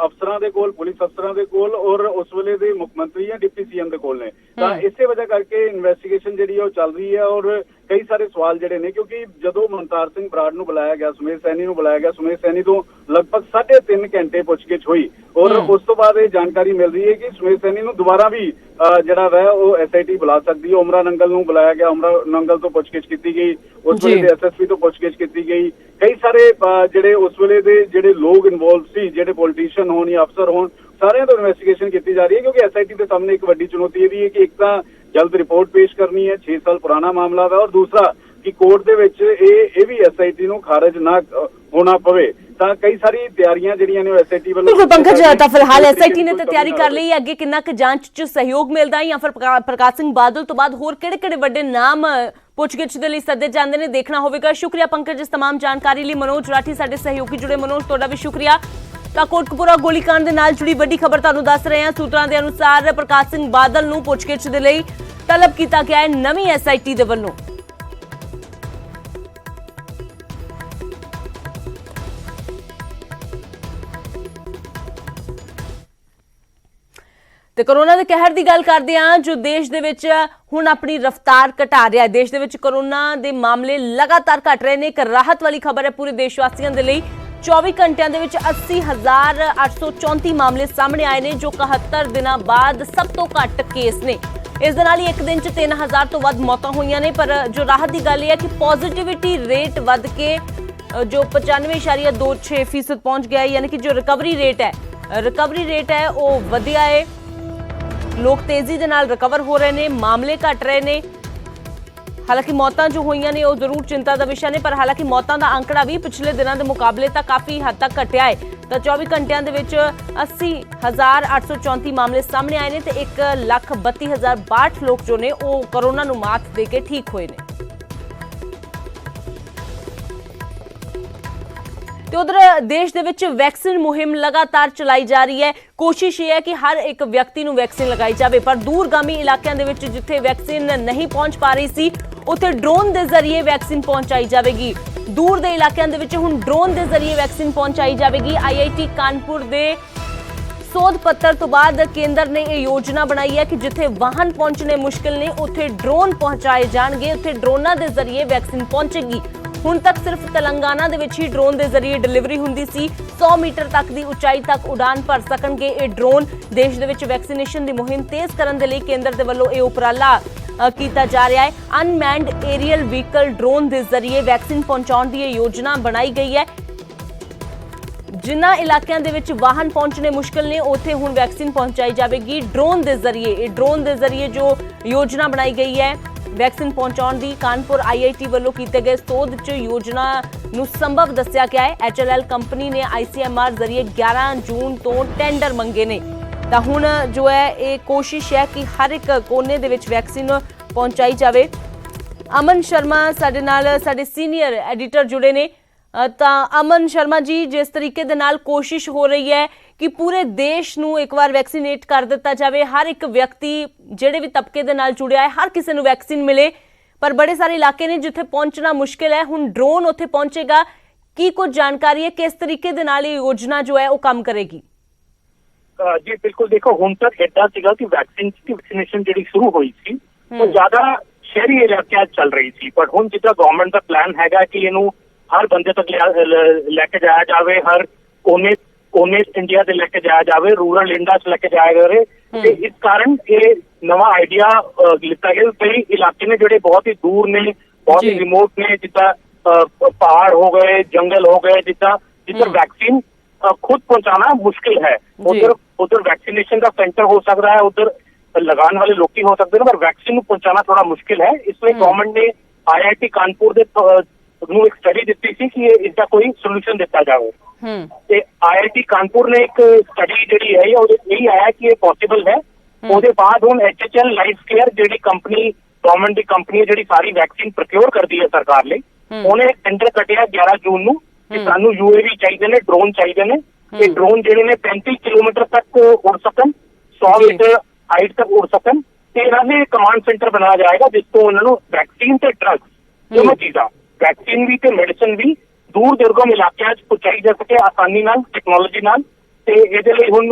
ਅਫਸਰਾਂ ਦੇ ਕੋਲ, ਪੁਲਿਸ ਅਫਸਰਾਂ ਦੇ ਕੋਲ ਔਰ ਉਸ ਵੇਲੇ ਦੇ ਮੁੱਖ ਮੰਤਰੀ ਜਾਂ ਡਿਪਟੀ CM ਦੇ ਕੋਲ ਨੇ। ਤਾਂ ਇਸੇ ਵਜ੍ਹਾ ਕਰਕੇ ਇਨਵੈਸਟੀਗੇਸ਼ਨ ਜਿਹੜੀ ਹੈ ਉਹ ਚੱਲ ਰਹੀ ਹੈ ਔਰ ਕਈ ਸਾਰੇ ਸਵਾਲ ਜਿਹੜੇ ਨੇ, ਕਿਉਂਕਿ ਜਦੋਂ ਮਨਤਾਰ ਸਿੰਘ ਬਰਾੜ ਨੂੰ ਬੁਲਾਇਆ ਗਿਆ, ਸੁਮੇਧ ਸੈਣੀ ਨੂੰ ਬੁਲਾਇਆ ਗਿਆ, ਸੁਮੇਧ ਸੈਣੀ ਤੋਂ ਲਗਭਗ 3.5 ਘੰਟੇ ਪੁੱਛਗਿੱਛ ਹੋਈ ਔਰ ਉਸ ਤੋਂ ਬਾਅਦ ਇਹ ਜਾਣਕਾਰੀ ਮਿਲ ਰਹੀ ਹੈ ਕਿ ਸੁਮੇਧ ਸੈਣੀ ਨੂੰ ਦੁਬਾਰਾ ਵੀ ਜਿਹੜਾ ਵੈ ਉਹ SIT ਬੁਲਾ ਸਕਦੀ ਹੈ। ਉਮਰਾ ਨੰਗਲ ਨੂੰ ਬੁਲਾਇਆ ਗਿਆ, ਉਮਰਾ ਨੰਗਲ ਤੋਂ ਪੁੱਛਗਿੱਛ ਕੀਤੀ ਗਈ, ਉਸ ਵੇਲੇ ਦੇ SSP ਤੋਂ ਪੁੱਛਗਿੱਛ ਕੀਤੀ ਗਈ। ਕਈ ਸਾਰੇ ਜਿਹੜੇ ਉਸ ਵੇਲੇ ਦੇ ਜਿਹੜੇ ਲੋਕ ਇਨਵੋਲਵ ਸੀ, ਜਿਹੜੇ ਪੋਲੀਟੀਸ਼ੀਅਨ ਹੋਣ ਜਾਂ ਅਫਸਰ ਹੋਣ, ਸਾਰਿਆਂ ਤੋਂ ਇਨਵੈਸਟੀਗੇਸ਼ਨ ਕੀਤੀ ਜਾ ਰਹੀ ਹੈ, ਕਿਉਂਕਿ SIT ਦੇ ਸਾਹਮਣੇ ਇੱਕ ਵੱਡੀ ਚੁਣੌਤੀ ਇਹ ਵੀ ਹੈ ਕਿ ਇੱਕ ਤਾਂ ਜਲਦ ਰਿਪੋर्ट पेश करनी है, 6 साल पुराना मामला है, और दूसरा कि कोर्ट दे विच ये भी SIT ਨੂੰ खारिज ना होना पवे। ਤਾਂ ਕਈ ਸਾਰੀ ਤਿਆਰੀਆਂ ਜਿਹੜੀਆਂ ਨੇ SIT ਵੱਲੋਂ। ਬਿਲਕੁਲ ਪੰਕਜ, ਤਾਂ ਫਿਲਹਾਲ SIT ਨੇ ਤਾਂ ਤਿਆਰੀ ਕਰ ਲਈ ਹੈ, ਅੱਗੇ ਕਿੰਨਾ ਕੁ ਜਾਂਚ 'ਚ ਸਹਿਯੋਗ ਮਿਲਦਾ ਜਾਂ ਫਿਰ ਪ੍ਰਕਾਸ਼ ਸਿੰਘ ਬਾਦਲ ਤੋਂ ਬਾਅਦ ਹੋਰ ਕਿਹੜੇ ਵੱਡੇ ਨਾਮ ਪੁੱਛਗਿੱਛ ਦੇ ਲਈ ਸੱਦੇ ਜਾਂਦੇ ਨੇ, ਦੇਖਣਾ ਹੋਵੇਗਾ। ਸ਼ੁਕਰੀਆ ਪੰਕਜ ਇਸ तमाम ਜਾਣਕਾਰੀ ਲਈ। ਮਨੋਜ ਰਾਠੀ ਸਾਡੇ ਸਹਿਯੋਗੀ ਜੁੜੇ। ਮਨੋਜ, ਤੁਹਾਡਾ ਵੀ ਸ਼ੁਕਰੀਆ। ਤਾਂ ਕੋਟਕਪੂਰਾ ਗੋਲੀकांड ਦੇ ਨਾਲ ਜੁੜੀ ਵੱਡੀ ਖਬਰ ਤੁਹਾਨੂੰ ਦੱਸ ਰਹੇ ਹਾਂ। ਸੂਤਰਾਂ ਦੇ ਅਨੁਸਾਰ ਪ੍ਰਕਾਸ਼ ਸਿੰਘ ਬਾਦਲ ਨੂੰ ਪੁੱਛਗਿੱਛ ਦੇ ਲਈ ਤਲਬ ਕੀਤਾ ਗਿਆ ਹੈ ਨਵੀਂ SIT ਦੇ ਵੱਲੋਂ। ਤੇ ਕੋਰੋਨਾ ਦੇ ਕਹਿਰ ਦੀ ਗੱਲ ਕਰਦੇ ਹਾਂ, ਜੋ ਦੇਸ਼ ਦੇ ਵਿੱਚ ਹੁਣ ਆਪਣੀ ਰਫ਼ਤਾਰ ਘਟਾ ਰਿਹਾ ਹੈ। ਦੇਸ਼ ਦੇ ਵਿੱਚ ਕੋਰੋਨਾ ਦੇ ਮਾਮਲੇ ਲਗਾਤਾਰ ਘਟ ਰਹੇ ਨੇ। ਇੱਕ ਰਾਹਤ ਵਾਲੀ ਖਬਰ ਹੈ ਪੂਰੇ ਦੇਸ਼ ਵਾਸੀਆਂ ਦੇ ਲਈ। 24 ਘੰਟਿਆਂ ਦੇ ਵਿੱਚ 80,834 ਮਾਮਲੇ ਸਾਹਮਣੇ ਆਏ ਨੇ, ਜੋ 71 ਦਿਨਾਂ ਬਾਅਦ ਸਭ ਤੋਂ ਘੱਟ ਕੇਸ ਨੇ। ਇਸ ਦੇ ਨਾਲ ਹੀ ਇੱਕ ਦਿਨ 'ਚ 3000 ਤੋਂ ਵੱਧ ਮੌਤਾਂ ਹੋਈਆਂ ਨੇ। ਪਰ ਜੋ ਰਾਹਤ ਦੀ ਗੱਲ ਇਹ ਹੈ ਕਿ ਪੋਜ਼ਿਟਿਵਿਟੀ ਰੇਟ ਵੱਧ ਕੇ ਜੋ 95.26% ਪਹੁੰਚ ਗਿਆ ਹੈ, ਯਾਨੀ ਕਿ ਜੋ ਰਿਕਵਰੀ ਰੇਟ ਹੈ ਉਹ ਵਧਿਆ ਹੈ। ਲੋਕ ਤੇਜ਼ੀ ਦੇ ਨਾਲ ਰਿਕਵਰ ਹੋ ਰਹੇ ਨੇ, ਮਾਮਲੇ ਘਟ ਰਹੇ ਨੇ। ਹਾਲਾਂਕਿ ਮੌਤਾਂ ਜੋ ਹੋਈਆਂ ਨੇ ਉਹ ਜ਼ਰੂਰ ਚਿੰਤਾ ਦਾ ਵਿਸ਼ਾ ਨੇ, ਪਰ ਹਾਲਾਂਕਿ ਮੌਤਾਂ ਦਾ ਅੰਕੜਾ ਵੀ ਪਿਛਲੇ ਦਿਨਾਂ ਦੇ ਮੁਕਾਬਲੇ ਤਾਂ ਕਾਫੀ ਹੱਦ ਤੱਕ ਘਟਿਆ ਹੈ। ਤਾਂ 24 ਘੰਟਿਆਂ ਦੇ ਵਿੱਚ 80,834 ਮਾਮਲੇ ਸਾਹਮਣੇ ਆਏ ਨੇ ਤੇ 1,32,062 ਲੋਕ ਜੋ ਨੇ ਉਹ ਕੋਰੋਨਾ ਨੂੰ ਮਾਤ ਦੇ ਕੇ ਠੀਕ ਹੋਏ ਨੇ। ਤੇ ਉਧਰ ਦੇਸ਼ ਦੇ ਵਿੱਚ ਵੈਕਸੀਨ ਮੁਹਿੰਮ ਲਗਾਤਾਰ ਚਲਾਈ ਜਾ ਰਹੀ ਹੈ। ਕੋਸ਼ਿਸ਼ ਇਹ ਹੈ ਕਿ ਹਰ ਇੱਕ ਵਿਅਕਤੀ ਨੂੰ ਵੈਕਸੀਨ ਲਗਾਈ ਜਾਵੇ, ਪਰ ਦੂਰਗਾਮੀ ਇਲਾਕਿਆਂ ਦੇ ਵਿੱਚ ਜਿੱਥੇ ਵੈਕਸੀਨ ਨਹੀਂ ਪਹੁੰਚ ਪਾ ਰਹੀ ਸੀ, ਉੱਥੇ ਡਰੋਨ ਦੇ ਜ਼ਰੀਏ ਵੈਕਸੀਨ ਪਹੁੰਚਾਈ ਜਾਵੇਗੀ। ਦੂਰ ਦੇ ਇਲਾਕਿਆਂ ਦੇ ਵਿੱਚ ਹੁਣ ਡਰੋਨ ਦੇ ਜ਼ਰੀਏ ਵੈਕਸੀਨ ਪਹੁੰਚਾਈ ਜਾਵੇਗੀ। IIT ਕਾਨਪੁਰ ਦੇ ਸੋਧ ਪੱਤਰ ਤੋਂ ਬਾਅਦ ਕੇਂਦਰ ਨੇ ਇਹ ਯੋਜਨਾ ਬਣਾਈ ਹੈ ਕਿ ਜਿੱਥੇ ਵਾਹਨ ਪਹੁੰਚਣੇ ਮੁਸ਼ਕਿਲ ਨੇ, ਉੱਥੇ ਡਰੋਨ ਪਹੁੰਚਾਏ ਜਾਣਗੇ, ਉੱਥੇ ਡਰੋਨਾਂ ਦੇ ਜ਼ਰੀਏ ਵੈਕਸੀਨ ਪਹੁੰਚੇਗੀ। ਹੁਣ ਤੱਕ ਸਿਰਫ ਤੇਲੰਗਾਨਾ ਦੇ ਵਿੱਚ ਹੀ ਡਰੋਨ ਦੇ ਜ਼ਰੀਏ ਡਿਲੀਵਰੀ ਹੁੰਦੀ ਸੀ। 100 ਮੀਟਰ ਤੱਕ ਦੀ ਉਚਾਈ ਤੱਕ ਉਡਾਨ ਭਰ ਸਕਣਗੇ ਇਹ ਡਰੋਨ। ਦੇਸ਼ ਦੇ ਵਿੱਚ ਵੈਕਸੀਨੇਸ਼ਨ ਦੀ ਮੁਹਿੰਮ ਤੇਜ਼ ਕਰਨ ਦੇ ਲਈ ਕੇਂਦਰ ਦੇ ਵੱਲੋਂ ਇਹ ਉਪਰਾਲਾ ਕੀਤਾ ਜਾ ਰਿਹਾ ਹੈ। ਅਨਮੈਨਡ ਏਰੀਅਲ ਵਹੀਕਲ ਡਰੋਨ ਦੇ ਜ਼ਰੀਏ ਵੈਕਸੀਨ ਪਹੁੰਚਾਉਣ ਦੀ ਇਹ ਯੋਜਨਾ ਬਣਾਈ ਗਈ ਹੈ। ਜਿਨ੍ਹਾਂ ਇਲਾਕਿਆਂ ਦੇ ਵਿੱਚ ਵਾਹਨ ਪਹੁੰਚਣੇ ਮੁਸ਼ਕਿਲ ਨੇ, ਉੱਥੇ ਹੁਣ ਵੈਕਸੀਨ ਪਹੁੰਚਾਈ ਜਾਵੇਗੀ ਡਰੋਨ ਦੇ ਜ਼ਰੀਏ। ਇਹ ਡਰੋਨ ਦੇ ਜ਼ਰੀਏ ਜੋ ਯੋਜਨਾ ਬਣਾਈ ਗਈ ਹੈ ਵੈਕਸੀਨ ਪਹੁੰਚਾਉਣ ਦੀ, ਕਾਨਪੁਰ IIT ਵੱਲੋਂ ਕੀਤੇ ਗਏ ਸੋਧ 'ਚ ਯੋਜਨਾ ਨੂੰ ਸੰਭਵ ਦੱਸਿਆ ਗਿਆ ਹੈ। HLL ਕੰਪਨੀ ਨੇ ICMR ਜ਼ਰੀਏ 11 ਜੂਨ ਤੋਂ ਟੈਂਡਰ ਮੰਗੇ ਨੇ। ਤਾਂ ਹੁਣ ਜੋ ਹੈ ਇਹ ਕੋਸ਼ਿਸ਼ ਹੈ ਕਿ ਹਰ ਇੱਕ ਕੋਨੇ ਦੇ ਵਿੱਚ ਵੈਕਸੀਨ ਪਹੁੰਚਾਈ ਜਾਵੇ। ਅਮਨ ਸ਼ਰਮਾ ਸਾਡੇ ਨਾਲ, ਸਾਡੇ ਸੀਨੀਅਰ ਐਡੀਟਰ ਜੁੜੇ ਨੇ। ਤਾਂ ਅਮਨ ਸ਼ਰਮਾ ਜੀ, ਜਿਸ ਤਰੀਕੇ ਦੇ ਨਾਲ ਕੋਸ਼ਿਸ਼ ਹੋ ਰਹੀ ਹੈ ਕਿ ਪੂਰੇ ਦੇਸ਼ ਨੂੰ ਇੱਕ ਵਾਰ ਵੈਕਸੀਨੇਟ ਕਰ ਦਿੱਤਾ ਜਾਵੇ, ਹਰ ਇੱਕ ਵਿਅਕਤੀ ਜਿਹੜੇ ਵੀ ਤਬਕੇ ਦੇ ਨਾਲ ਜੁੜਿਆ ਹੈ ਹਰ ਕਿਸੇ ਨੂੰ ਵੈਕਸੀਨ ਮਿਲੇ, ਪਰ ਬੜੇ ਸਾਰੇ ਇਲਾਕੇ ਨੇ ਜਿੱਥੇ ਪਹੁੰਚਣਾ ਮੁਸ਼ਕਿਲ ਹੈ। ਹੁਣ ਡਰੋਨ ਉੱਥੇ ਪਹੁੰਚੇਗਾ। ਕੀ ਕੁਝ ਜਾਣਕਾਰੀ ਹੈ, ਕਿਸ ਤਰੀਕੇ ਦੇ ਨਾਲ ਇਹ ਯੋਜਨਾ ਜੋ ਹੈ ਉਹ ਕੰਮ ਕਰੇਗੀ? ਜੀ ਬਿਲਕੁਲ, ਦੇਖੋ ਹੁਣ ਤੱਕ ਏਦਾਂ ਸੀਗਾ ਕਿ ਵੈਕਸੀਨੇਸ਼ਨ ਜਿਹੜੀ ਸ਼ੁਰੂ ਹੋਈ ਸੀ ਉਹ ਜ਼ਿਆਦਾ ਸ਼ਹਿਰੀ ਇਲਾਕਿਆਂ 'ਚ ਚੱਲ ਰਹੀ ਸੀ, ਪਰ ਹੁਣ ਜਿੱਦਾਂ ਗਵਰਨਮੈਂਟ ਦਾ ਪਲਾਨ ਹੈਗਾ ਕਿ ਇਹਨੂੰ ਹਰ ਬੰਦੇ ਤੱਕ ਲੈ ਕੇ ਜਾਇਆ ਜਾਵੇ, ਹਰ ਕੋਨੇ ਇੰਡੀਆ ਦੇ ਲੈ ਕੇ ਜਾਇਆ ਜਾਵੇ, ਰੂਰਲ ਇੰਡੀਆ 'ਚ ਲੈ ਕੇ ਜਾਇਆ ਜਾਵੇ। ਤੇ ਇਸ ਕਾਰਨ ਇਹ ਨਵਾਂ ਆਈਡੀਆ ਲਿੱਤਾ ਗਿਆ। ਕਈ ਇਲਾਕੇ ਨੇ ਜਿਹੜੇ ਬਹੁਤ ਹੀ ਦੂਰ ਨੇ, ਬਹੁਤ ਹੀ ਰਿਮੋਟ ਨੇ, ਜਿੱਦਾਂ ਪਹਾੜ ਹੋ ਗਏ, ਜੰਗਲ ਹੋ ਗਏ, ਜਿੱਧਰ ਵੈਕਸੀਨ खुद पहुंचाना मुश्किल है। उधर वैक्सीनेशन का सेंटर हो सकता है, उधर लगाने वाले लोग हो सकते हैं, पर वैक्सीन पहुंचाना थोड़ा मुश्किल है। इसलिए गवर्नमेंट ने IIT कानपुर ਦੇ ਨੂੰ ਇੱਕ ਸਟੱਡੀ ਦਿੱਤੀ ਸੀ ਕਿ ਇਸਦਾ ਕੋਈ ਸੋਲੂਸ਼ਨ ਦਿੱਤਾ ਜਾਵੇ। ਤੇ IIT ਕਾਨਪੁਰ ਨੇ ਇੱਕ ਸਟੱਡੀ ਜਿਹੜੀ ਹੈ ਉਹਦੇ ਇਹ ਆਇਆ ਕਿ ਇਹ ਪੋਸੀਬਲ ਹੈ। ਉਹਦੇ ਬਾਅਦ ਹੁਣ HHL ਲਾਈਫ ਕੇਅਰ ਜਿਹੜੀ ਕੰਪਨੀ, ਗਵਰਨਮੈਂਟ ਦੀ ਕੰਪਨੀ ਹੈ ਜਿਹੜੀ ਸਾਰੀ ਵੈਕਸੀਨ ਪ੍ਰੋਕਿਉਰ ਕਰਦੀ ਹੈ ਸਰਕਾਰ ਲਈ, ਉਹਨੇ ਟੈਂਡਰ ਕੱਢਿਆ 11 ਜੂਨ ਨੂੰ ਕਿ ਸਾਨੂੰ UAV ਚਾਹੀਦੇ ਨੇ, ਡਰੋਨ ਚਾਹੀਦੇ ਨੇ। ਇਹ ਡਰੋਨ ਜਿਹੜੇ ਨੇ 35 ਕਿਲੋਮੀਟਰ ਤੱਕ ਉੜ ਸਕਣ, 100 ਮੀਟਰ ਹਾਈਟ ਤੱਕ ਉੜ ਸਕਣ, ਤੇ ਇਹਨਾਂ ਨੇ ਕਮਾਂਡ ਸੈਂਟਰ ਬਣਾਇਆ ਜਾਏਗਾ ਜਿਸ ਤੋਂ ਉਹਨਾਂ ਨੂੰ ਵੈਕਸੀਨ ਤੇ ਡਰੱਗਸ ਦੋਨੋਂ ਚੀਜ਼ਾਂ, ਵੈਕਸੀਨ ਵੀ ਤੇ ਮੈਡੀਸਨ ਵੀ ਦੂਰ ਦੁਰਗਮ ਇਲਾਕਿਆਂ 'ਚ ਪਹੁੰਚਾਈ ਜਾ ਸਕੇ ਆਸਾਨੀ ਨਾਲ, ਟੈਕਨੋਲੋਜੀ ਨਾਲ। ਤੇ ਇਹਦੇ ਲਈ ਹੁਣ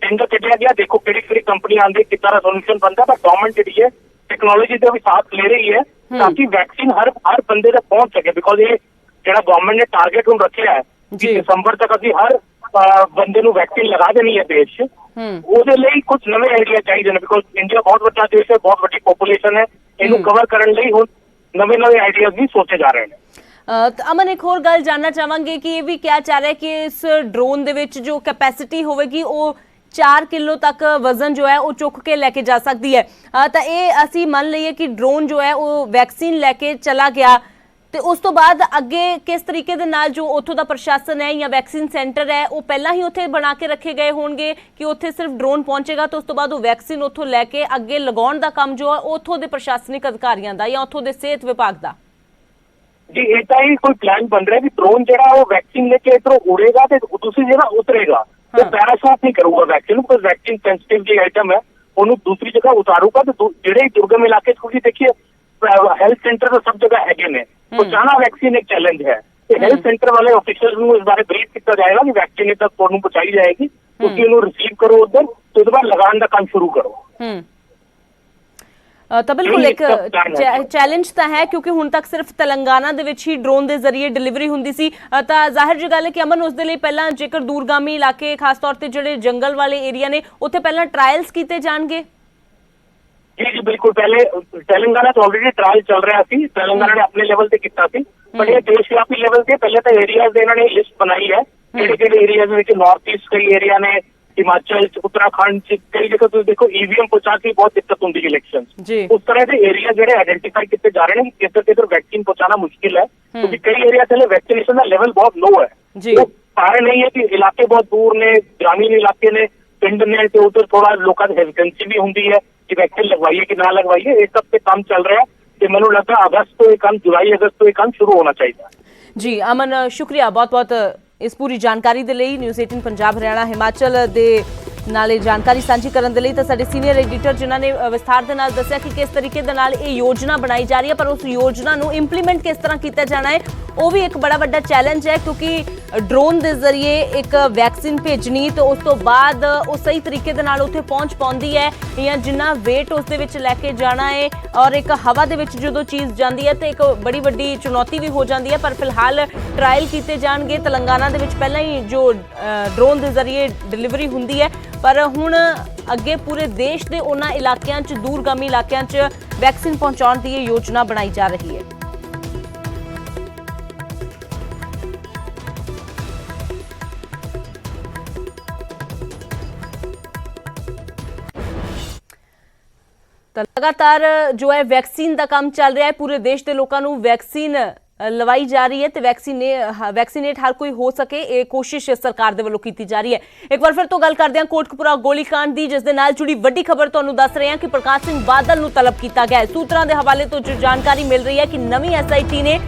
ਟੈਂਡਰ ਕੱਢਿਆ ਗਿਆ। ਦੇਖੋ ਕਿਹੜੀ ਕਿਹੜੀ ਕੰਪਨੀ ਆਉਂਦੀ, ਕਿੱਦਾਂ ਦਾ ਸੋਲੂਸ਼ਨ ਬਣਦਾ। ਪਰ ਗਵਰਨਮੈਂਟ ਜਿਹੜੀ ਹੈ टेक्नोलॉजी का भी साथ ले रही है ताकि वैक्सीन हर बंदे तक पहुंच सके। बिकॉज ये ਜਿਹੜਾ गवर्नमेंट ने टारगेट ਹੁਣ ਰੱਖਿਆ ਹੈ ਕਿ ਦਸੰਬਰ ਤੱਕ ਅਸੀਂ ਹਰ ਬੰਦੇ ਨੂੰ ਵੈਕਸੀਨ ਲਗਾ ਦੇਣੀ ਹੈ ਦੇਸ਼ 'ਚ, ਉਹਦੇ ਲਈ ਕੁਝ ਨਵੇਂ ਆਈਡੀਆ ਚਾਹੀਦੇ ਨੇ। ਬਿਕॉज ਇੰਡੀਆ ਬਹੁਤ ਵੱਡਾ ਦੇਸ਼ ਹੈ, ਬਹੁਤ ਵੱਡੀ ਪੋਪੂਲੇਸ਼ਨ ਹੈ, ਇਹਨੂੰ ਕਵਰ ਕਰਨ ਲਈ ਹੁਣ ਨਵੇਂ ਆਈਡੀਆਜ਼ ਵੀ ਸੋਚੇ ਜਾ ਰਹੇ ਨੇ। ਅਮਨ, ਇੱਕ ਹੋਰ ਗੱਲ ਜਾਨਣਾ ਚਾਹਾਂਗੇ ਕਿ ਇਹ ਵੀ ਕਿਹਾ ਜਾ ਰਿਹਾ ਕਿ ਇਸ ਡਰੋਨ ਦੇ ਵਿੱਚ ਜੋ ਕੈਪੈਸਿਟੀ ਹੋਵੇਗੀ ਉਹ 4 ਕਿਲੋ ਤੱਕ ਵਜ਼ਨ ਜੋ ਹੈ ਉਹ ਚੁੱਕ ਕੇ ਲੈ ਕੇ ਜਾ ਸਕਦੀ ਹੈ। ਤਾਂ ਇਹ ਅਸੀਂ ਮੰਨ ਲਈਏ ਕਿ ਡਰੋਨ ਜੋ ਹੈ ਉਹ ਵੈਕਸੀਨ ਲੈ ਕੇ ਚਲਾ ਗਿਆ, ਤੇ ਉਸ ਤੋਂ ਬਾਅਦ ਅੱਗੇ ਕਿਸ ਤਰੀਕੇ ਦੇ ਨਾਲ ਜੋ ਉੱਥੋਂ ਦਾ ਪ੍ਰਸ਼ਾਸਨ ਹੈ ਜਾਂ ਵੈਕਸੀਨ ਸੈਂਟਰ ਹੈ ਉਹ ਪਹਿਲਾਂ ਹੀ ਉੱਥੇ ਬਣਾ ਕੇ ਰੱਖੇ ਗਏ ਹੋਣਗੇ ਕਿ ਉੱਥੇ ਸਿਰਫ ਡਰੋਨ ਪਹੁੰਚੇਗਾ ਤੇ ਉਸ ਤੋਂ ਬਾਅਦ ਉਹ ਵੈਕਸੀਨ ਉੱਥੋਂ ਲੈ ਕੇ ਅੱਗੇ ਲਗਾਉਣ ਦਾ ਕੰਮ ਜੋ ਹੈ ਉੱਥੋਂ ਦੇ ਪ੍ਰਸ਼ਾਸਨਿਕ ਅਧਿਕਾਰੀਆਂ ਦਾ ਜਾਂ ਉੱਥੋਂ ਦੇ ਸਿਹਤ ਵਿਭਾਗ ਦਾ? ਜੀ ਇਦਾਂ ਹੀ ਕੋਈ ਪਲਾਨ ਬਣ ਰਿਹਾ ਕਿ ਡਰੋਨ ਜਿਹੜਾ ਉਹ ਵੈਕਸੀਨ ਲੈ ਕੇ ਇੱਧਰੋਂ ਉੜੇਗਾ ਤੇ ਦੂਸਰੀ ਜਗ੍ਹਾ ਉਤਰੇਗਾ ਤੇ ਪੈਰਾਸ਼ੂਟ ਨਹੀਂ ਕਰੂਗਾ ਵੈਕਸੀਨ, ਬਿਕॉज ਵੈਕਸੀਨ ਸੈਂਸਿਟਿਵ ਜੀ ਆਈਟਮ ਹੈ, ਉਹਨੂੰ ਦੂਸਰੀ ਜਗ੍ਹਾ ਉਤਾਰੂਗਾ। ਤੇ ਜਿਹੜੇ ਦੁਰਗਮ ਇਲਾਕੇ 'ਚ ਤੁਸੀਂ ਦੇਖੀਏ ਹੈਲਥ ਸੈਂਟਰ ਤਾਂ ਸਭ ਜਗ੍ਹਾ ਹੈਗੇ ਨੇ, ਪਹੁੰਚਾਣਾ ਵੈਕਸੀਨ ਇੱਕ ਚੈਲੰਜ ਹੈ ਤੇ ਹੈਲਥ ਸੈਂਟਰ ਵਾਲੇ ਆਫੀਸਰਸ ਨੂੰ ਇਸ ਬਾਰੇ ਬਰੀਫ ਕੀਤਾ ਜਾਏਗਾ ਕਿ ਵੈਕਸੀਨ ਤੱਕ ਤੁਹਾਨੂੰ ਪਹੁੰਚਾਈ ਜਾਏਗੀ, ਤੁਸੀਂ ਉਹਨੂੰ ਰਿਸੀਵ ਕਰੋ ਉੱਧਰ ਤੇ ਉਹਦੇ ਬਾਅਦ ਲਗਾਉਣ ਦਾ ਕੰਮ ਸ਼ੁਰੂ ਕਰੋ। ਤਾਂ ਬਿਲਕੁਲ ਇੱਕ ਚੈਲੰਜ ਤਾਂ ਹੈ ਕਿਉਂਕਿ ਹੁਣ ਤੱਕ ਸਿਰਫ ਤੇਲੰਗਾਨਾ ਦੇ ਵਿੱਚ ਹੀ ਡਰੋਨ ਦੇ ਜ਼ਰੀਏ ਡਿਲੀਵਰੀ ਹੁੰਦੀ ਸੀ। ਤਾਂ ਜ਼ਾਹਿਰ ਜੀ ਗੱਲ ਹੈ ਕਿ ਅਮਨ ਉਸ ਦੇ ਲਈ ਪਹਿਲਾਂ ਜੇਕਰ ਦੂਰਗਾਮੀ ਇਲਾਕੇ ਖਾਸ ਤੌਰ ਤੇ ਜਿਹੜੇ ਜੰਗਲ ਵਾਲੇ ਏਰੀਆ ਨੇ ਉੱਥੇ ਪਹਿਲਾਂ ਟ੍ਰਾਇਲਸ ਕੀਤੇ ਜਾਣਗੇ। जी बिल्कुल, पहले तेलंगाना तो ऑलरेडी ट्रायल चल रहा सी, तेलंगाना ने अपने लेवल से किया सी, पर ये देशव्यापी लेवल से पहले तो एरियाज इन्होंने लिस्ट बनाई है किहड़े एरियाज में नॉर्थ ईस्ट कई एरिया ने, हिमाचल उत्तराखंड कई जगह तुम देखो ईवीएम पहुंचा के बहुत दिक्कत होती है इलेक्शन। उस तरह के एरिया जो आइडेंटिफाई किए जा रहे हैं कि किधर वैक्सीन पहुंचाना मुश्किल है क्योंकि कई एरिया से वैक्सीनेशन का लेवल बहुत लो है। तो कारण नहीं है कि इलाके बहुत दूर ने, ग्रामीण इलाके ने, पिंड ने, तो उधर थोड़ा लोगों की हेजिटेंसी भी होती है कि वैक्सीन लगवाइए कि ना लगवाइए। इस सब पे काम चल रहा है कि मैंने लगता है अगस्त तो ये काम, जुलाई अगस्त तो ये काम शुरू होना चाहिए। जी अमन, शुक्रिया बहुत बहुत इस पूरी जानकारी दे लई। न्यूज़ 18 पंजाब हरियाणा हिमाचल दे नाले जानकारी साझी करन दे लई ਤਾਂ ਸਾਡੇ ਸੀਨੀਅਰ ਐਡੀਟਰ ਜਿਨ੍ਹਾਂ ਨੇ ਵਿਸਥਾਰ ਦੇ ਨਾਲ ਦੱਸਿਆ ਕਿ ਕਿਸ ਤਰੀਕੇ ਦੇ ਨਾਲ ਇਹ ਯੋਜਨਾ ਬਣਾਈ ਜਾ ਰਹੀ ਹੈ, ਪਰ ਉਸ ਯੋਜਨਾ ਨੂੰ ਇੰਪਲੀਮੈਂਟ ਕਿਸ ਤਰ੍ਹਾਂ ਕੀਤਾ ਜਾਣਾ ਹੈ ਉਹ ਵੀ ਇੱਕ ਬੜਾ ਵੱਡਾ ਚੈਲੰਜ ਹੈ ਕਿਉਂਕਿ ਡਰੋਨ ਦੇ ਜ਼ਰੀਏ ਇੱਕ ਵੈਕਸੀਨ ਭੇਜਣੀ ਤੇ ਉਸ ਤੋਂ ਬਾਅਦ ਉਹ ਸਹੀ ਤਰੀਕੇ ਦੇ ਨਾਲ ਉੱਥੇ ਪਹੁੰਚ ਪਾਉਂਦੀ ਹੈ ਜਾਂ ਜਿੰਨਾ weight ਉਸ ਦੇ ਵਿੱਚ ਲੈ ਕੇ ਜਾਣਾ ਹੈ ਔਰ ਇੱਕ ਹਵਾ ਦੇ ਵਿੱਚ ਜਦੋਂ ਚੀਜ਼ ਜਾਂਦੀ ਹੈ ਤੇ ਇੱਕ ਬੜੀ ਵੱਡੀ ਚੁਣੌਤੀ ਵੀ ਹੋ ਜਾਂਦੀ ਹੈ। ਪਰ ਫਿਲਹਾਲ ਟ੍ਰਾਇਲ ਕੀਤੇ ਜਾਣਗੇ ਤੇਲੰਗਾਨਾ ਦੇ ਵਿੱਚ ਪਹਿਲਾਂ ਹੀ ਜੋ ਡਰੋਨ ਦੇ ਜ਼ਰੀਏ ਡਿਲੀਵਰੀ ਹੁੰਦੀ ਹੈ, ਪਰ ਹੁਣ ਅੱਗੇ ਪੂਰੇ ਦੇਸ਼ ਦੇ ਉਹਨਾਂ ਇਲਾਕਿਆਂ 'ਚ ਦੂਰਗਾਮੀ ਇਲਾਕਿਆਂ 'ਚ ਵੈਕਸੀਨ ਪਹੁੰਚਾਉਣ ਦੀ ਇਹ ਯੋਜਨਾ ਬਣਾਈ ਜਾ ਰਹੀ ਹੈ। ਤਾਂ ਲਗਾਤਾਰ ਜੋ ਹੈ ਵੈਕਸੀਨ ਦਾ ਕੰਮ ਚੱਲ ਰਿਹਾ ਹੈ, ਪੂਰੇ ਦੇਸ਼ ਦੇ ਲੋਕਾਂ ਨੂੰ ਵੈਕਸੀਨ ਲਵਾਈ ਜਾ ਰਹੀ ਹੈ ਤੇ ਵੈਕਸੀਨੇਟ ਹਰ ਕੋਈ ਹੋ ਸਕੇ ਇਹ ਕੋਸ਼ਿਸ਼ ਸਰਕਾਰ ਦੇ ਵੱਲੋਂ ਕੀਤੀ ਜਾ ਰਹੀ ਹੈ। ਇੱਕ ਵਾਰ ਫਿਰ ਤੋਂ ਗੱਲ ਕਰਦੇ ਹਾਂ ਕੋਟਕਪੂਰਾ ਗੋਲੀकांड ਦੀ, ਜਿਸ ਦੇ ਨਾਲ ਜੁੜੀ ਵੱਡੀ ਖਬਰ ਤੁਹਾਨੂੰ ਦੱਸ ਰਹੇ ਹਾਂ ਕਿ ਪ੍ਰਕਾਸ਼ ਸਿੰਘ ਬਾਦਲ ਨੂੰ ਤਲਬ ਕੀਤਾ ਗਿਆ ਹੈ। ਸੂਤਰਾਂ ਦੇ ਹਵਾਲੇ ਤੋਂ ਜੋ ਜਾਣਕਾਰੀ ਮਿਲ ਰਹੀ ਹੈ ਕਿ ਨਵੀਂ ਐਸਆਈਟੀ ਨੇ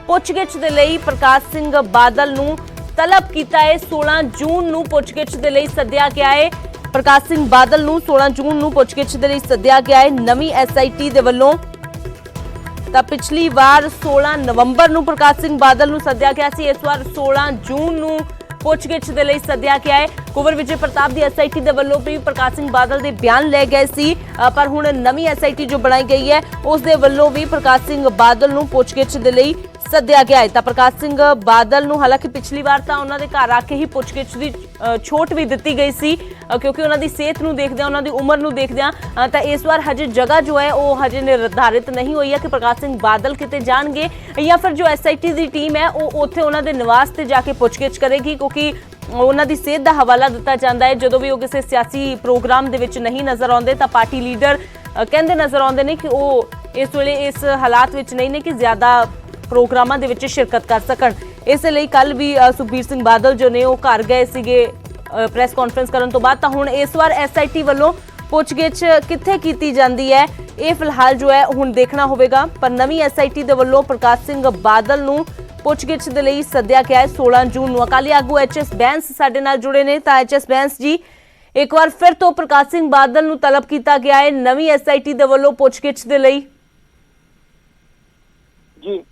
ਪੁੱਛਗਿੱਛ ਦੇ ਲਈ ਪ੍ਰਕਾਸ਼ ਸਿੰਘ ਬਾਦਲ ਨੂੰ ਤਲਬ ਕੀਤਾ ਹੈ। 16 ਜੂਨ ਨੂੰ ਪੁੱਛਗਿੱਛ ਦੇ ਲਈ ਸੱਦਿਆ ਗਿਆ ਹੈ। ਪ੍ਰਕਾਸ਼ ਸਿੰਘ ਬਾਦਲ ਨੂੰ 16 ਜੂਨ ਨੂੰ ਪੁੱਛਗਿੱਛ ਦੇ ਲਈ ਸੱਦਿਆ ਗਿਆ ਹੈ ਨਵੀਂ ਐਸਆਈਟੀ ਦੇ ਵੱਲੋਂ। ਤਾਂ ਪਿਛਲੀ ਵਾਰ 16 ਨਵੰਬਰ ਨੂੰ ਪ੍ਰਕਾਸ਼ ਸਿੰਘ ਬਾਦਲ ਨੂੰ ਸੱਦਿਆ ਗਿਆ ਸੀ, ਇਸ ਵਾਰ 16 ਜੂਨ ਨੂੰ ਪੁੱਛਗਿੱਛ ਦੇ ਲਈ ਸੱਦਿਆ ਗਿਆ ਹੈ। ਕੁੰਵਰ ਵਿਜੇ ਪ੍ਰਤਾਪ ਦੀ ਐਸਆਈਟੀ ਦੇ ਵੱਲੋਂ ਵੀ ਪ੍ਰਕਾਸ਼ ਸਿੰਘ ਬਾਦਲ ਦੇ ਬਿਆਨ ਲਏ ਗਏ ਸੀ, ਪਰ ਹੁਣ ਨਵੀਂ ਐਸਆਈਟੀ ਜੋ ਬਣਾਈ ਗਈ ਹੈ ਉਸ ਦੇ ਵੱਲੋਂ ਵੀ ਪ੍ਰਕਾਸ਼ ਸਿੰਘ ਬਾਦਲ ਨੂੰ ਪੁੱਛਗਿੱਛ ਦੇ ਲਈ ਸੱਦਿਆ ਗਿਆ ਹੈ। ਤਾਂ ਪ੍ਰਕਾਸ਼ ਸਿੰਘ ਬਾਦਲ ਨੂੰ ਹਾਲਾਂਕਿ ਪਿਛਲੀ ਵਾਰ ਤਾਂ ਉਹਨਾਂ ਦੇ ਘਰ ਆ ਕੇ ਹੀ ਪੁੱਛਗਿੱਛ ਦੀ ਛੋਟ ਵੀ ਦਿੱਤੀ ਗਈ ਸੀ ਕਿਉਂਕਿ ਉਹਨਾਂ ਦੀ ਸਿਹਤ ਨੂੰ ਦੇਖਦਿਆਂ, ਉਹਨਾਂ ਦੀ ਉਮਰ ਨੂੰ ਦੇਖਦਿਆਂ। ਤਾਂ ਇਸ ਵਾਰ ਹਜੇ ਜਗ੍ਹਾ ਜੋ ਹੈ ਉਹ ਹਜੇ ਨਿਰਧਾਰਿਤ ਨਹੀਂ ਹੋਈ ਹੈ ਕਿ ਪ੍ਰਕਾਸ਼ ਸਿੰਘ ਬਾਦਲ ਕਿਤੇ ਜਾਣਗੇ ਜਾਂ ਫਿਰ ਜੋ ਐਸਆਈਟੀ ਦੀ ਟੀਮ ਹੈ ਉਹ ਉੱਥੇ ਉਹਨਾਂ ਦੇ ਨਿਵਾਸ ਤੇ ਜਾ ਕੇ ਪੁੱਛਗਿੱਛ ਕਰੇਗੀ ਕਿਉਂਕਿ ਉਹਨਾਂ ਦੀ ਸਿਹਤ ਦਾ ਹਵਾਲਾ ਦਿੱਤਾ ਜਾਂਦਾ ਹੈ। ਜਦੋਂ ਵੀ ਉਹ ਕਿਸੇ ਸਿਆਸੀ ਪ੍ਰੋਗਰਾਮ ਦੇ ਵਿੱਚ ਨਹੀਂ ਨਜ਼ਰ ਆਉਂਦੇ ਤਾਂ ਪਾਰਟੀ ਲੀਡਰ ਕਹਿੰਦੇ ਨਜ਼ਰ ਆਉਂਦੇ ਨੇ ਕਿ ਉਹ ਇਸ ਵੇਲੇ ਇਸ ਹਾਲਾਤ ਵਿੱਚ ਨਹੀਂ ਨੇ ਕਿ ਜ਼ਿਆਦਾ ਪ੍ਰੋਗਰਾਮਾਂ ਦੇ ਵਿੱਚ ਸ਼ਿਰਕਤ ਕਰ ਸਕਣ। ਇਸ ਲਈ ਕੱਲ ਵੀ ਸੁਖਬੀਰ ਸਿੰਘ ਬਾਦਲ ਜੋ ਨੇ ਉਹ ਘਰ ਗਏ ਸੀਗੇ ਪ੍ਰੈਸ ਕਾਨਫਰੰਸ ਕਰਨ ਤੋਂ ਬਾਅਦ। ਤਾਂ ਹੁਣ ਇਸ ਵਾਰ ਐਸਆਈਟੀ ਵੱਲੋਂ ਪੁੱਛਗਿੱਛ ਕਿੱਥੇ ਕੀਤੀ ਜਾਂਦੀ ਹੈ ਇਹ ਫਿਲਹਾਲ ਜੋ ਹੈ ਹੁਣ ਦੇਖਣਾ ਹੋਵੇਗਾ, ਪਰ ਨਵੀਂ ਐਸਆਈਟੀ ਦੇ ਵੱਲੋਂ ਪ੍ਰਕਾਸ਼ ਸਿੰਘ ਬਾਦਲ ਨੂੰ ਪੁੱਛਗਿੱਛ ਦੇ ਲਈ ਸੱਦਿਆ ਗਿਆ ਹੈ 16 ਜੂਨ ਨੂੰ। ਅਕਾਲੀ ਆਗੂ ਐਚਐਸ ਬੈਂਸ ਸਾਡੇ ਨਾਲ ਜੁੜੇ ਨੇ। ਤਾਂ ਐਚਐਸ ਬੈਂਸ ਜੀ, ਇੱਕ ਵਾਰ ਫਿਰ ਤੋਂ ਪ੍ਰਕਾਸ਼ ਸਿੰਘ ਬਾਦਲ ਨੂੰ ਤਲਬ ਕੀਤਾ ਗਿਆ ਹੈ ਨਵੀਂ ਐਸਆਈਟੀ ਦੇ ਵੱਲੋਂ ਪੁੱਛਗਿੱਛ ਦੇ ਲਈ। ਜੀ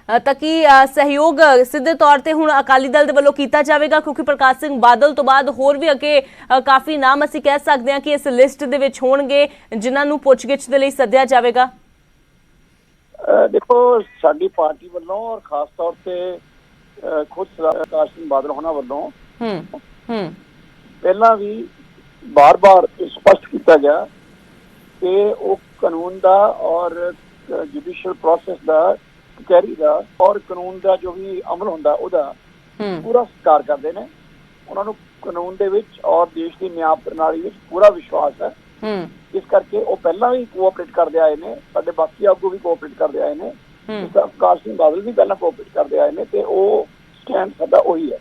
ਤਾਂ ਕੀ ਸਹਿਯੋਗ ਸਿੱਧੇ ਤੌਰ ਤੇ ਹੁਣ ਅਕਾਲੀ ਦਲ ਦੇ ਵੱਲੋਂ ਕੀਤਾ ਜਾਵੇਗਾ, ਕਿਉਂਕਿ ਪ੍ਰਕਾਸ਼ ਸਿੰਘ ਬਾਦਲ ਤੋਂ ਬਾਅਦ ਹੋਰ ਵੀ ਅੱਗੇ ਕਾਫੀ ਨਾਮ ਅਸੀਂ ਕਹਿ ਸਕਦੇ ਹਾਂ ਕਿ ਇਸ ਲਿਸਟ ਦੇ ਵਿੱਚ ਹੋਣਗੇ ਜਿਨ੍ਹਾਂ ਨੂੰ ਪੁੱਛਗਿੱਛ ਦੇ ਲਈ ਸੱਦਿਆ ਜਾਵੇਗਾ? ਦੇਖੋ, ਸਾਡੀ ਪਾਰਟੀ ਵੱਲੋਂ ਔਰ ਖਾਸ ਤੌਰ ਤੇ ਖੁਦ ਸਰਦਾਰ ਪ੍ਰਕਾਸ਼ ਸਿੰਘ ਬਾਦਲ ਹੋਣਾ ਵੱਲੋਂ ਪਹਿਲਾਂ ਵੀ ਬਾਰ-ਬਾਰ ਸਪਸ਼ਟ ਕੀਤਾ ਗਿਆ ਕਿ ਉਹ ਕਾਨੂੰਨ ਦਾ ਔਰ ਜੁਡੀਸ਼ੀਅਲ ਪ੍ਰੋਸੈਸ ਦਾ, ਕਚਹਿਰੀ ਦਾ ਔਰ ਕਾਨੂੰਨ ਦਾ ਜੋ ਵੀ ਅਮਲ ਹੁੰਦਾ ਉਹਦਾ ਪੂਰਾ ਸਤਿਕਾਰ ਕਰਦੇ ਨੇ। ਉਹਨਾਂ ਨੂੰ ਕਾਨੂੰਨ ਦੇ ਵਿੱਚ ਔਰ ਦੇਸ਼ ਦੀ ਨਿਆਂ ਪ੍ਰਣਾਲੀ ਵਿੱਚ ਪੂਰਾ ਵਿਸ਼ਵਾਸ ਹੈ। ਇਸ ਕਰਕੇ ਉਹ ਪਹਿਲਾਂ ਵੀ ਕੋਆਪਰੇਟ ਕਰਦੇ ਆਏ ਨੇ, ਸਾਡੇ ਬਾਕੀ ਆਗੂ ਵੀ ਕੋਆਪਰੇਟ ਕਰਦੇ ਆਏ ਨੇ, ਪ੍ਰਕਾਸ਼ ਸਿੰਘ ਬਾਦਲ ਵੀ ਪਹਿਲਾਂ ਕੋਆਪਰੇਟ ਕਰਦੇ ਆਏ ਨੇ, ਤੇ ਉਹ ਸਟੈਂਡ ਸਾਡਾ ਉਹੀ ਹੈ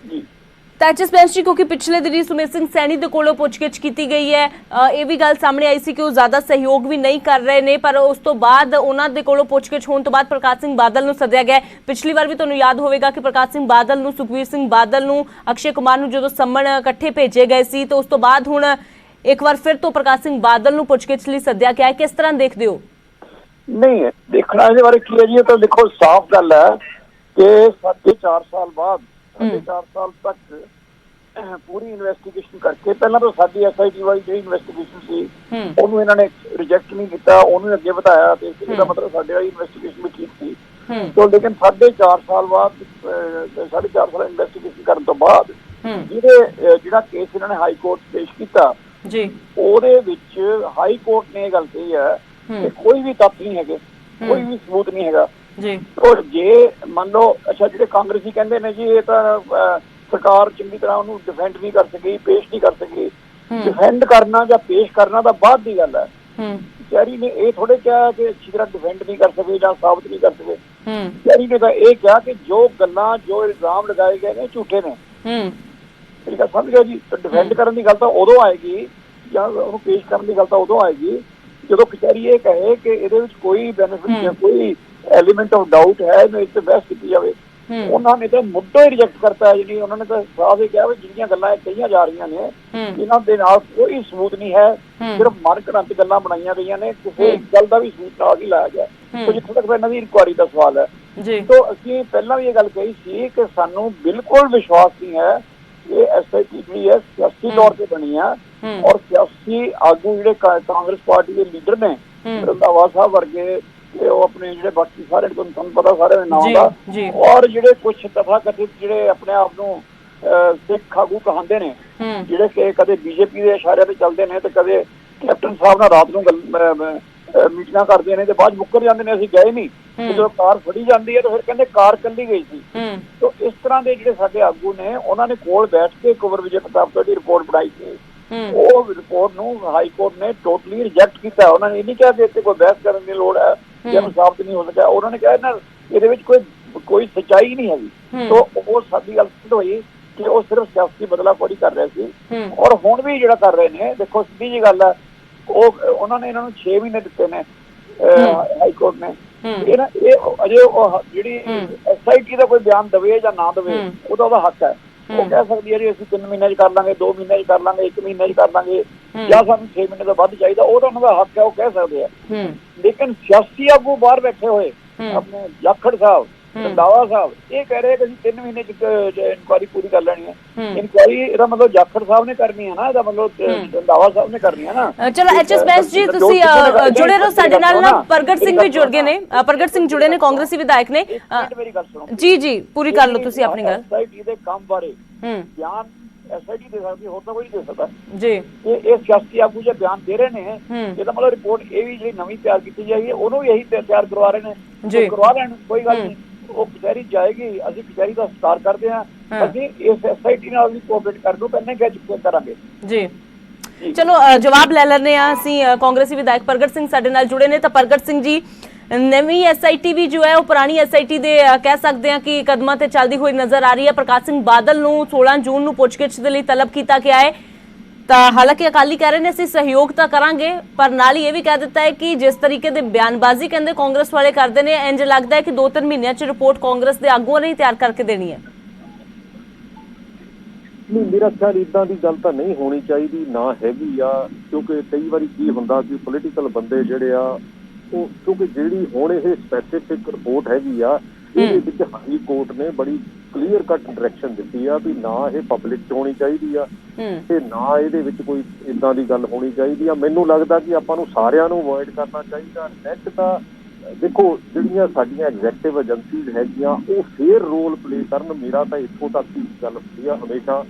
ਜੀ। ਤਾਂ ਐਚਐਸ ਜੀ, ਕਿਉਂਕਿ ਪਿਛਲੇ ਦਿਨੀ ਸੁਮੇਧ ਸਿੰਘ ਸੈਣੀ ਦੇ ਕੋਲੋਂ ਪੁੱਛਗਿੱਛ ਕੀਤੀ ਗਈ ਹੈ, ਇਹ ਵੀ ਗੱਲ ਸਾਹਮਣੇ ਆਈ ਸੀ ਕਿ ਉਹ ਜ਼ਿਆਦਾ ਸਹਿਯੋਗ ਵੀ ਨਹੀਂ ਕਰ ਰਹੇ ਨੇ, ਪਰ ਉਸ ਤੋਂ ਬਾਅਦ ਉਹਨਾਂ ਦੇ ਕੋਲੋਂ ਪੁੱਛਗਿੱਛ ਹੋਣ ਤੋਂ ਬਾਅਦ ਪ੍ਰਕਾਸ਼ ਸਿੰਘ ਬਾਦਲ ਨੂੰ ਸੱਦਿਆ ਗਿਆ। ਪਿਛਲੀ ਵਾਰ ਵੀ ਤੁਹਾਨੂੰ ਯਾਦ ਹੋਵੇਗਾ ਕਿ ਪ੍ਰਕਾਸ਼ ਸਿੰਘ ਬਾਦਲ ਨੂੰ, ਸੁਖਬੀਰ ਸਿੰਘ ਬਾਦਲ ਨੂੰ, ਅਕਸ਼ੇ ਕੁਮਾਰ ਨੂੰ ਜਦੋਂ ਸੰਮਣ ਇਕੱਠੇ ਭੇਜੇ ਗਏ ਸੀ, ਤਾਂ ਉਸ ਤੋਂ ਬਾਅਦ ਹੁਣ ਇੱਕ ਵਾਰ ਫਿਰ ਤੋਂ ਪ੍ਰਕਾਸ਼ ਸਿੰਘ ਬਾਦਲ ਨੂੰ ਪੁੱਛਗਿੱਛ ਲਈ ਸੱਦਿਆ ਗਿਆ ਹੈ। ਕਿਸ ਤਰ੍ਹਾਂ ਦੇਖਦੇ ਹੋ? ਨਹੀਂ, ਦੇਖਣਾ ਇਹਦੇ ਬਾਰੇ ਕੀ ਹੈ ਜੀ, ਇਹ ਤਾਂ ਦੇਖੋ ਸਾਫ਼ ਗੱਲ ਹੈ ਕਿ 4.5 ਸਾਲ ਬਾਅਦ 4.5 ਸਾਲ ਤੱਕ ਪੂਰੀ ਇਨਵੈਸਟੀਗੇਸ਼ਨ ਕਰਕੇ, ਪਹਿਲਾਂ ਤਾਂ ਸਾਡੀ SIT ਵਾਲੀ ਜਿਹੜੀ ਇਨਵੈਸਟੀਗੇਸ਼ਨ ਸੀ ਉਹਨੂੰ ਇਹਨਾਂ ਨੇ ਰਿਜੈਕਟ ਨਹੀਂ ਕੀਤਾ, ਉਹਨੂੰ ਅੱਗੇ ਵਧਾਇਆ, ਤੇ ਇਹਦਾ ਮਤਲਬ ਸਾਡੇ ਵਾਲੀ ਇਨਵੈਸਟੀਗੇਸ਼ਨ ਵੀ ਠੀਕ ਸੀ। तो लेकिन 4.5 साल बाद 4.5 साल इन्वेस्टिगेशन करने तो बाद ਜਿਹੜਾ ਕੇਸ ਇਹਨਾਂ ਨੇ ਹਾਈ ਕੋਰਟ ਪੇਸ਼ ਕੀਤਾ ਜੀ, ਉਹਦੇ ਵਿੱਚ ਹਾਈ ਕੋਰਟ ਨੇ ਇਹ ਗੱਲ ਕਹੀ ਹੈ ਕਿ ਕੋਈ ਵੀ ਤੱਥ ਨਹੀਂ ਹੈਗੇ, ਕੋਈ ਵੀ ਸਬੂਤ ਨਹੀਂ ਹੈਗਾ ਜੀ। ਔਰ ਜੇ ਮੰਨ ਲਓ ਅੱਛਾ ਜਿਹੜੇ ਕਾਂਗਰਸੀ ਕਹਿੰਦੇ ਨੇ ਜੀ ਇਹ ਤਾਂ ਸਰਕਾਰ ਚੰਗੀ ਤਰ੍ਹਾਂ ਉਹਨੂੰ ਡਿਫੈਂਡ ਨਹੀਂ ਕਰ ਸਕੀ, ਪੇਸ਼ ਨਹੀਂ ਕਰ ਸਕੀ, ਡਿਫੈਂਡ ਕਰਨਾ ਜਾਂ ਪੇਸ਼ ਕਰਨਾ ਤਾਂ ਬਾਅਦ ਦੀ ਗੱਲ ਹੈ। ਕਚਹਿਰੀ ਨੇ ਇਹ ਥੋੜੇ ਕਿਹਾ ਕਿ ਅੱਛੀ ਤਰ੍ਹਾਂ ਡਿਫੈਂਡ ਨਹੀਂ ਕਰ ਸਕੇ ਜਾਂ ਸਾਬਤ ਨਹੀਂ ਕਰ ਸਕੇ, ਕਚਹਿਰੀ ਨੇ ਤਾਂ ਇਹ ਕਿਹਾ ਕਿ ਜੋ ਗੱਲਾਂ ਜੋ ਇਲਜ਼ਾਮ ਲਗਾਏ ਗਏ ਨੇ ਝੂਠੇ ਨੇ। ਠੀਕ ਹੈ, ਸਮਝ ਗਿਆ ਜੀ। ਡਿਫੈਂਡ ਕਰਨ ਦੀ ਗੱਲ ਤਾਂ ਉਦੋਂ ਆਏਗੀ ਜਾਂ ਉਹਨੂੰ ਪੇਸ਼ ਕਰਨ ਦੀ ਗੱਲ ਤਾਂ ਉਦੋਂ ਆਏਗੀ ਜਦੋਂ ਕਚਹਿਰੀ ਇਹ ਕਹੇ ਕਿ ਇਹਦੇ ਵਿੱਚ ਕੋਈ ਬੈਨੀਫਿਟ ਜਾਂ ਕੋਈ ਐਲੀਮੈਂਟ ਆਫ ਡਾਊਟ ਹੈ, ਇਹਨੂੰ ਇਸ ਤੇ ਬਹਿਸ ਕੀਤੀ ਜਾਵੇ। ਉਹਨਾਂ ਨੇ ਤਾਂ ਮੁੱਦਾ ਹੀ ਰਿਜੈਕਟ ਕਰਤਾ, ਜਿਹੜੀ ਉਹਨਾਂ ਨੇ ਤਾਂ ਸਾਫ਼ ਇਹ ਕਿਹਾ ਵੀ ਜਿਹੜੀਆਂ ਗੱਲਾਂ ਕਹੀਆਂ ਜਾ ਰਹੀਆਂ ਨੇ ਇਹਨਾਂ ਦੇ ਨਾਲ ਕੋਈ ਸਬੂਤ ਨਹੀਂ ਹੈ, ਸਿਰਫ ਮਨ ਘੜੰਤ ਗੱਲਾਂ ਬਣਾਈਆਂ ਗਈਆਂ ਨੇ, ਕਿਸੇ ਗੱਲ ਦਾ ਵੀ ਸਬੂਤ ਨਾਲ ਹੀ ਲਾਇਆ ਗਿਆ। ਸੋ ਜਿੱਥੇ ਤੱਕ ਇਹਨਾਂ ਦੀ ਇਨਕੁਆਇਰੀ ਦਾ ਸਵਾਲ ਹੈ, ਤੋਂ ਅਸੀਂ ਪਹਿਲਾਂ ਵੀ ਇਹ ਗੱਲ ਕਹੀ ਸੀ ਕਿ ਸਾਨੂੰ ਬਿਲਕੁਲ ਵਿਸ਼ਵਾਸ ਨਹੀਂ ਹੈ ਇਹ SIT ਜਿਹੜੀ ਹੈ ਸਿਆਸੀ ਤੌਰ ਤੇ ਬਣੀ ਆ, ਔਰ ਸਿਆਸੀ ਆਗੂ ਜਿਹੜੇ ਕਾਂਗਰਸ ਪਾਰਟੀ ਦੇ ਲੀਡਰ ਨੇ ਰੰਧਾਵਾ ਸਾਹਿਬ ਵਰਗੇ, ਉਹ ਆਪਣੇ ਜਿਹੜੇ ਬਾਕੀ ਸਾਰੇ ਤੁਹਾਨੂੰ ਪਤਾ ਸਾਰੇ ਦੇ ਨਾਮ ਦਾ, ਔਰ ਜਿਹੜੇ ਕੁਝ ਦਫਾ ਕਥਿਤ ਜਿਹੜੇ ਆਪਣੇ ਆਪ ਨੂੰ ਸਿੱਖ ਆਗੂ ਕਹਾਂਦੇ ਨੇ, ਜਿਹੜੇ ਕਿ ਕਦੇ BJP ਦੇ ਇਸ਼ਾਰਿਆਂ ਤੇ ਚੱਲਦੇ ਨੇ ਤੇ ਕਦੇ ਕੈਪਟਨ ਸਾਹਿਬ ਨਾਲ ਰਾਤ ਨੂੰ ਮੀਟਿੰਗਾਂ ਕਰਦੇ ਨੇ ਤੇ ਬਾਅਦ ਮੁੱਕਰ ਜਾਂਦੇ ਨੇ ਅਸੀਂ ਗਏ ਨਹੀਂ, ਜਦੋਂ ਕਾਰ ਫੜੀ ਜਾਂਦੀ ਹੈ ਤਾਂ ਫਿਰ ਕਹਿੰਦੇ ਕਾਰ ਕੱਲੀ ਗਈ ਸੀ। ਤਾਂ ਇਸ ਤਰ੍ਹਾਂ ਦੇ ਜਿਹੜੇ ਸਾਡੇ ਆਗੂ ਨੇ ਉਹਨਾਂ ਨੇ ਕੋਲ ਬੈਠ ਕੇ ਕੁੰਵਰ ਵਿਜੇ ਪ੍ਰਤਾਪ ਸਿੰਘ ਦੀ ਰਿਪੋਰਟ ਬਣਾਈ ਸੀ, ਉਹ ਰਿਪੋਰਟ ਨੂੰ ਹਾਈ ਕੋਰਟ ਨੇ ਟੋਟਲੀ ਰਿਜੈਕਟ ਕੀਤਾ। ਉਹਨਾਂ ਨੇ ਇਹ ਨਹੀਂ ਕਿਹਾ ਕਿ ਇੱਥੇ ਕੋਈ ਬਹਿਸ ਕਰਨ ਦੀ ਲੋੜ ਹੈ ਜਾਂ ਸਾਬਤ ਨਹੀਂ ਹੋ ਸਕਿਆ, ਉਹਨਾਂ ਨੇ ਕਿਹਾ ਨਾ ਇਹਦੇ ਵਿੱਚ ਕੋਈ ਸੱਚਾਈ ਨਹੀਂ ਹੈਗੀ। ਤਾਂ ਉਹ ਸਾਡੀ ਗੱਲ ਸਿੱਧ ਹੋਈ ਕਿ ਉਹ ਸਿਰਫ ਸਿਆਸੀ ਬਦਲਾਖੋਰੀ ਕਰ ਰਹੇ ਸੀ, ਔਰ ਹੁਣ ਵੀ ਜਿਹੜਾ ਕਰ ਰਹੇ ਨੇ। ਦੇਖੋ ਸਿੱਧੀ ਜੀ ਗੱਲ ਹੈ, ਉਹਨਾਂ ਨੇ ਇਹਨਾਂ ਨੂੰ 6 ਮਹੀਨੇ ਦਿੱਤੇ ਨੇ ਹਾਈ ਕੋਰਟ ਨੇ। ਇਹ ਅਜੇ ਉਹ ਜਿਹੜੀ SIT ਦਾ ਕੋਈ ਬਿਆਨ ਦੇਵੇ ਜਾਂ ਨਾ ਦੇਵੇ ਉਹਦਾ ਹੱਕ ਹੈ, ਉਹ ਕਹਿ ਸਕਦੀ ਹੈ ਜੀ ਅਸੀਂ 3 ਮਹੀਨੇ 'ਚ ਕਰ ਲਾਂਗੇ, 2 ਮਹੀਨੇ 'ਚ ਕਰ ਲਾਂਗੇ, 1 ਮਹੀਨੇ 'ਚ ਕਰ ਲਾਂਗੇ, ਜਾਂ ਸਾਨੂੰ 6 ਮਹੀਨੇ ਤੋਂ ਵੱਧ ਚਾਹੀਦਾ, ਉਹ ਤਾਂ ਉਹਨਾਂ ਦਾ ਹੱਕ ਹੈ, ਉਹ ਕਹਿ ਸਕਦੇ ਆ। ਲੇਕਿਨ ਸਿਆਸੀ ਆਗੂ ਬਾਹਰ ਬੈਠੇ ਹੋਏ ਆਪਣੇ ਜਾਖੜ ਸਾਹਿਬ, ਰੰਧਾਵਾ ਸਾਹਿਬ, ਇਹ ਕਹਿ ਰਹੇ ਕਿ ਅਸੀਂ 3 ਮਹੀਨੇ 'ਚ ਇਨਕੁਆਇਰੀ ਪੂਰੀ ਕਰ ਲੈਣੀ ਹੈ। ਇਨਕੁਆਇਰੀ ਇਹਦਾ ਮਤਲਬ ਜਾਖੜ ਸਾਹਿਬ ਨੇ ਕਰਨੀ ਹੈ ਨਾ, ਇਹਦਾ ਮਤਲਬ ਰੰਧਾਵਾ ਸਾਹਿਬ ਨੇ ਕਰਨੀ ਹੈ ਨਾ। ਚਲੋ HS ਬੈਂਸ ਜੀ ਤੁਸੀਂ ਜੁੜੇ ਰਹੋ ਸਾਡੇ ਨਾਲ। ਨਾ ਪ੍ਰਗਟ ਸਿੰਘ ਵੀ ਜੁੜ ਗਏ ਨੇ, ਪ੍ਰਗਟ ਸਿੰਘ ਜੁੜੇ ਨੇ, ਕਾਂਗਰਸੀ ਵਿਧਾਇਕ ਨੇ। ਮੇਰੀ ਗੱਲ ਸੁਣੋ ਜੀ ਪੂਰੀ ਕਰ ਲਓ ਤੁਸੀਂ ਆਪਣੀ ਗੱਲ। SIT ਦੇ ਕੰਮ ਬਾਰੇ ਬਿਆਨ SIT ਦੇ ਸਕਦੀ, ਹੋਰ ਤਾਂ ਕੋਈ ਨਹੀਂ ਦੇ ਸਕਦਾ ਜੀ। ਇਹ ਸਿਆਸੀ ਆਗੂ ਜੇ ਬਿਆਨ ਦੇ ਰਹੇ ਨੇ, ਇਹਦਾ ਮਤਲਬ ਰਿਪੋਰਟ ਇਹ ਵੀ ਜਿਹੜੀ ਨਵੀਂ ਤਿਆਰ ਕੀਤੀ ਜਾਏਗੀ ਉਹਨੂੰ ਵੀ ਇਹੀ ਤਿਆਰ ਕਰਵਾ ਰਹੇ ਨੇ, ਕਰਵਾ ਲੈਣ, ਕੋਈ ਗੱਲ ਨਹੀਂ। ਉਹ ਕਚਹਿਰੀ ਜਾਏਗੀ, ਅਸੀਂ ਕਚਹਿਰੀ ਦਾ ਸਤਿਕਾਰ ਕਰਦੇ ਹਾਂ, ਅਸੀਂ ਇਸ SIT ਨਾਲ ਵੀ ਕੋਆਪਰੇਟ ਕਰ ਲਓ, ਪਹਿਲਾਂ ਕਹਿ ਚੁੱਕੇ ਕਰਾਂਗੇ ਜੀ। ਚਲੋ ਜਵਾਬ ਲੈ ਲੈਣੇ ਆ ਅਸੀਂ। ਕਾਂਗਰਸੀ ਵਿਧਾਇਕ ਪ੍ਰਗਟ ਸਿੰਘ ਸਾਡੇ ਨਾਲ ਜੁੜੇ ਨੇ। ਤਾਂ ਪ੍ਰਗਟ ਸਿੰਘ ਜੀ, ਨਵੀਂ SIT ਵੀ ਜੋ ਹੈ ਉਹ ਪੁਰਾਣੀ SIT ਦੇ ਕਹਿ ਸਕਦੇ ਹਾਂ ਕਿ ਕਦਮਾਂ ਤੇ ਚੱਲਦੀ ਹੋਈ ਨਜ਼ਰ ਆ ਰਹੀ ਹੈ। ਪ੍ਰਕਾਸ਼ ਸਿੰਘ ਬਾਦਲ ਨੂੰ 16 ਜੂਨ ਨੂੰ ਪੁੱਛਗਿੱਛ ਦੇ ਲਈ ਤਲਬ ਕੀਤਾ ਗਿਆ ਹੈ। ਤਾਂ ਹਾਲਾਂਕਿ ਅਕਾਲੀ ਕਹਿ ਰਹੇ ਨੇ ਅਸੀਂ ਸਹਿਯੋਗ ਤਾਂ ਕਰਾਂਗੇ, ਪਰ ਨਾਲ ਹੀ ਇਹ ਵੀ ਕਹਿ ਦਿੱਤਾ ਹੈ ਕਿ ਜਿਸ ਤਰੀਕੇ ਦੇ ਬਿਆਨਬਾਜ਼ੀ ਕਹਿੰਦੇ ਕਾਂਗਰਸ ਵਾਲੇ ਕਰਦੇ ਨੇ, ਇੰਜ ਲੱਗਦਾ ਹੈ ਕਿ 2-3 ਮਹੀਨਿਆਂ 'ਚ ਰਿਪੋਰਟ ਕਾਂਗਰਸ ਦੇ ਆਗੂਆਂ ਨੇ ਤਿਆਰ ਕਰਕੇ ਦੇਣੀ ਹੈ। ਨਹੀਂ, ਮੇਰਾ ਖਿਆਲ ਇੱਦਾਂ ਦੀ ਗੱਲ ਤਾਂ ਨਹੀਂ ਹੋਣੀ ਚਾਹੀਦੀ, ਨਾ ਹੈਗੀ ਆ, ਕਿਉਂਕਿ ਕਈ ਵਾਰੀ ਕੀ ਹੁੰਦਾ ਕਿ ਪੋਲੀਟੀਕਲ ਬੰਦੇ ਜਿਹੜੇ ਆ ਉਹ ਕਿਉਂਕਿ ਜਿਹੜੀ ਹੁਣ ਇਹ ਸਪੈਸੀਫਿਕ ਰਿਪੋਰਟ ਹੈਗੀ ਆ, ਇਹਦੇ ਵਿੱਚ ਹਾਈ ਕੋਰਟ ਨੇ ਬੜੀ ਕਲੀਅਰ ਕੱਟ ਡਾਇਰੈਕਸ਼ਨ ਦਿੱਤੀ ਆ ਵੀ ਨਾ ਇਹ ਪਬਲਿਕ 'ਚ ਹੋਣੀ ਚਾਹੀਦੀ ਆ ਤੇ ਨਾ ਇਹਦੇ ਵਿੱਚ ਕੋਈ ਇਦਾਂ ਦੀ ਗੱਲ ਹੋਣੀ ਚਾਹੀਦੀ ਆ। ਮੈਨੂੰ ਲੱਗਦਾ ਕਿ ਆਪਾਂ ਨੂੰ ਸਾਰਿਆਂ ਨੂੰ ਅਵੋਇਡ ਕਰਨਾ ਚਾਹੀਦਾ। ਨੈਕਸਟ ਤਾਂ ਦੇਖੋ, ਜਿਹੜੀਆਂ ਸਾਡੀਆਂ ਐਗਜ਼ੈਕਟਿਵ ਏਜੰਸੀਜ਼ ਹੈਗੀਆਂ ਉਹ ਫੇਅਰ ਰੋਲ ਪਲੇ ਕਰਨ। ਮੇਰਾ ਤਾਂ ਇੱਥੋਂ ਤੱਕ ਦੀ ਗੱਲ ਹੁੰਦੀ ਆ ਹਮੇਸ਼ਾ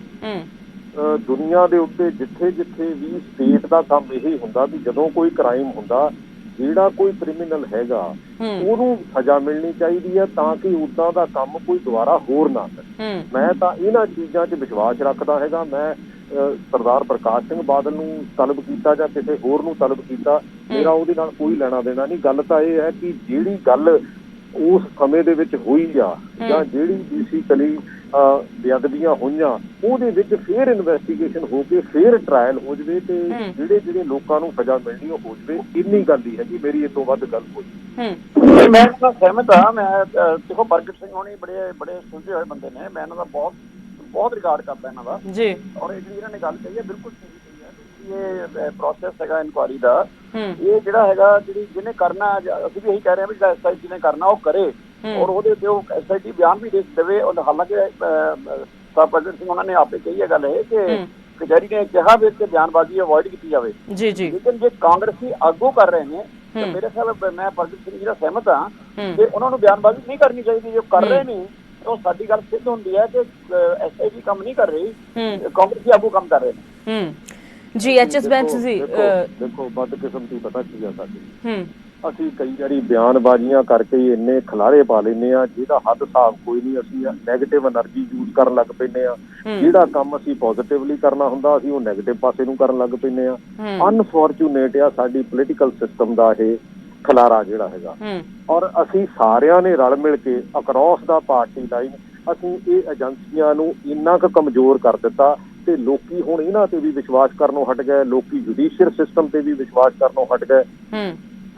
ਦੁਨੀਆ ਦੇ ਉੱਤੇ ਜਿੱਥੇ ਜਿੱਥੇ ਵੀ ਸਟੇਟ ਦਾ ਕੰਮ ਇਹ ਹੁੰਦਾ ਵੀ ਜਦੋਂ ਕੋਈ ਕ੍ਰਾਈਮ ਹੁੰਦਾ, ਜਿਹੜਾ ਕੋਈ ਕ੍ਰਿਮੀਨਲ ਹੈਗਾ ਉਹਨੂੰ ਸਜ਼ਾ ਮਿਲਣੀ ਚਾਹੀਦੀ ਹੈ ਤਾਂ ਕਿ ਉੱਦਾਂ ਦਾ ਕੰਮ ਕੋਈ ਦੁਬਾਰਾ ਹੋਰ ਨਾ ਕਰੇ। ਮੈਂ ਤਾਂ ਇਹਨਾਂ ਚੀਜ਼ਾਂ 'ਚ ਵਿਸ਼ਵਾਸ ਰੱਖਦਾ ਹੈਗਾ। ਮੈਂ ਸਰਦਾਰ ਪ੍ਰਕਾਸ਼ ਸਿੰਘ ਬਾਦਲ ਨੂੰ ਤਲਬ ਕੀਤਾ ਜਾਂ ਕਿਸੇ ਹੋਰ ਨੂੰ ਤਲਬ ਕੀਤਾ, ਮੇਰਾ ਉਹਦੇ ਨਾਲ ਕੋਈ ਲੈਣਾ ਦੇਣਾ ਨਹੀਂ। ਗੱਲ ਤਾਂ ਇਹ ਹੈ ਕਿ ਜਿਹੜੀ ਗੱਲ ਉਸ ਸਮੇਂ ਦੇ ਵਿੱਚ ਹੋਈ ਆ ਜਾਂ ਜਿਹੜੀ ਬੇਸਿਕਲੀ ਬੇਅਦਬੀਆਂ ਹੋਈਆਂ ਉਹਦੇ ਵਿੱਚ ਫੇਰ ਇਨਵੈਸਟੀਗੇਸ਼ਨ ਹੋ ਕੇ ਫੇਰ ਟ੍ਰਾਇਲ ਹੋ ਜਾਵੇ ਤੇ ਜਿਹੜੇ ਲੋਕਾਂ ਨੂੰ ਸਜ਼ਾ ਮਿਲਣੀ ਉਹ ਹੋ ਜਾਵੇ। ਇੰਨੀ ਗੱਲ ਹੀ ਹੈਗੀ ਮੇਰੀ, ਇਹ ਤੋਂ ਵੱਧ ਗੱਲ ਕੋਈ। ਮੈਂ ਤਾਂ ਸਹਿਮਤ ਹਾਂ। ਮੈਂ ਦੇਖੋ ਪ੍ਰਗਟ ਸਿੰਘ ਹੋਣੀ ਬੜੇ ਸੁਲਝੇ ਹੋਏ ਬੰਦੇ ਨੇ, ਮੈਂ ਇਹਨਾਂ ਦਾ ਬਹੁਤ ਰਿਗਾਰਡ ਕਰਦਾ ਇਹਨਾਂ ਦਾ ਜੀ। ਔਰ ਇਹ ਜਿਹੜੀ ਇਹਨਾਂ ਨੇ ਗੱਲ ਕਹੀ ਹੈ ਬਿਲਕੁਲ ਸਹੀ ਕਹੀ ਹੈ। ਇਹ ਪ੍ਰੋਸੈਸ ਹੈਗਾ ਇਨਕੁਆਇਰੀ ਦਾ, ਇਹ ਜਿਹੜਾ ਹੈਗਾ ਜਿਹਨੇ ਕਰਨਾ, ਅਸੀਂ ਵੀ ਇਹੀ ਕਹਿ ਰਹੇ ਹਾਂ ਵੀ ਜਿਹੜਾ SIT ਨੇ ਕਰਨਾ ਉਹ ਕਰੇ ਔਰ ਉਹਦੇ ਤੇ ਉਹ SIT ਬਿਆਨ ਵੀ ਦੇ ਦੇਵੇ। ਹਾਲਾਂਕਿ ਪ੍ਰਗਟ ਸਿੰਘ ਉਹਨਾਂ ਨੇ ਆਪੇ ਕਹੀ ਹੈ ਗੱਲ ਇਹ ਕਿ ਕਚਹਿਰੀ ਨੇ ਕਿਹਾ ਵੀ ਕਿ ਬਿਆਨਬਾਜ਼ੀ ਅਵੋਇਡ ਕੀਤੀ ਜਾਵੇ ਜੀ ਜੀ। ਲੇਕਿਨ ਜੇ ਕਾਂਗਰਸੀ ਆਗੂ ਕਰ ਰਹੇ ਨੇ ਤਾਂ ਮੇਰੇ ਖਿਆਲ ਮੈਂ ਪ੍ਰਗਟ ਸਿੰਘ ਜੀ ਦਾ ਸਹਿਮਤ ਹਾਂ ਕਿ ਉਹਨਾਂ ਨੂੰ ਬਿਆਨਬਾਜ਼ੀ ਨਹੀਂ ਕਰਨੀ ਚਾਹੀਦੀ। ਜੋ ਕਰ ਰਹੇ ਨੇ ਉਹ ਸਾਡੀ ਗੱਲ ਸਿੱਧ ਹੁੰਦੀ ਹੈ ਕਿ SIT ਕੰਮ ਨਹੀਂ ਕਰ ਰਹੀ, ਕਾਂਗਰਸੀ ਆਗੂ ਕੰਮ ਕਰ ਰਹੇ ਨੇ ਜੀ। HS ਬੈਂਚ ਜੀ ਦੇਖੋ ਬਦਕਿਸਮਤੀ ਪਤਾ ਕੀ ਆ ਸਾਡੀ, ਅਸੀਂ ਕਈ ਵਾਰੀ ਬਿਆਨਬਾਜ਼ੀਆਂ ਕਰਕੇ ਇੰਨੇ ਖਿਲਾਰੇ ਪਾ ਲੈਂਦੇ ਆ ਜਿਹਦਾ ਹੱਦ ਹਿਸਾਬ ਕੋਈ ਨਹੀਂ। ਅਸੀਂ ਨੈਗੇਟਿਵ એનર્ਜੀ ਯੂਜ਼ ਕਰਨ ਲੱਗ ਪੈਂਦੇ ਆ। ਜਿਹੜਾ ਕੰਮ ਅਸੀਂ ਪੋਜ਼ਿਟਿਵਲੀ ਕਰਨਾ ਹੁੰਦਾ ਅਸੀਂ ਉਹ ਨੈਗੇਟਿਵ ਪਾਸੇ ਨੂੰ ਕਰਨ ਲੱਗ ਪੈਂਦੇ ਆ। ਅਨਫੋਰਚੂਨੇਟ ਆ ਸਾਡੀ ਪੋਲੀਟੀਕਲ ਸਿਸਟਮ ਦਾ ਇਹ ਖਿਲਾਰਾ ਜਿਹੜਾ ਹੈਗਾ। ਔਰ ਅਸੀਂ ਸਾਰਿਆਂ ਨੇ ਰਲ ਮਿਲ ਕੇ ਅਕਰੋਸ ਦਾ ਪਾਰਟੀ ਲਾਈਨ ਅਸੀਂ ਇਹ ਏਜੰਸੀਆਂ ਨੂੰ ਇੰਨਾ ਕੁ ਕਮਜ਼ੋਰ ਕਰ ਦਿੱਤਾ ਤੇ ਲੋਕੀ ਹੁਣ ਇਹਨਾਂ ਤੇ ਵੀ ਵਿਸ਼ਵਾਸ ਕਰਨੋਂ ਹਟ ਗਏ, ਲੋਕੀ ਜੁਡੀਸ਼ੀਅਲ ਸਿਸਟਮ ਤੇ ਵੀ ਵਿਸ਼ਵਾਸ ਕਰਨੋਂ ਹਟ ਗਏ।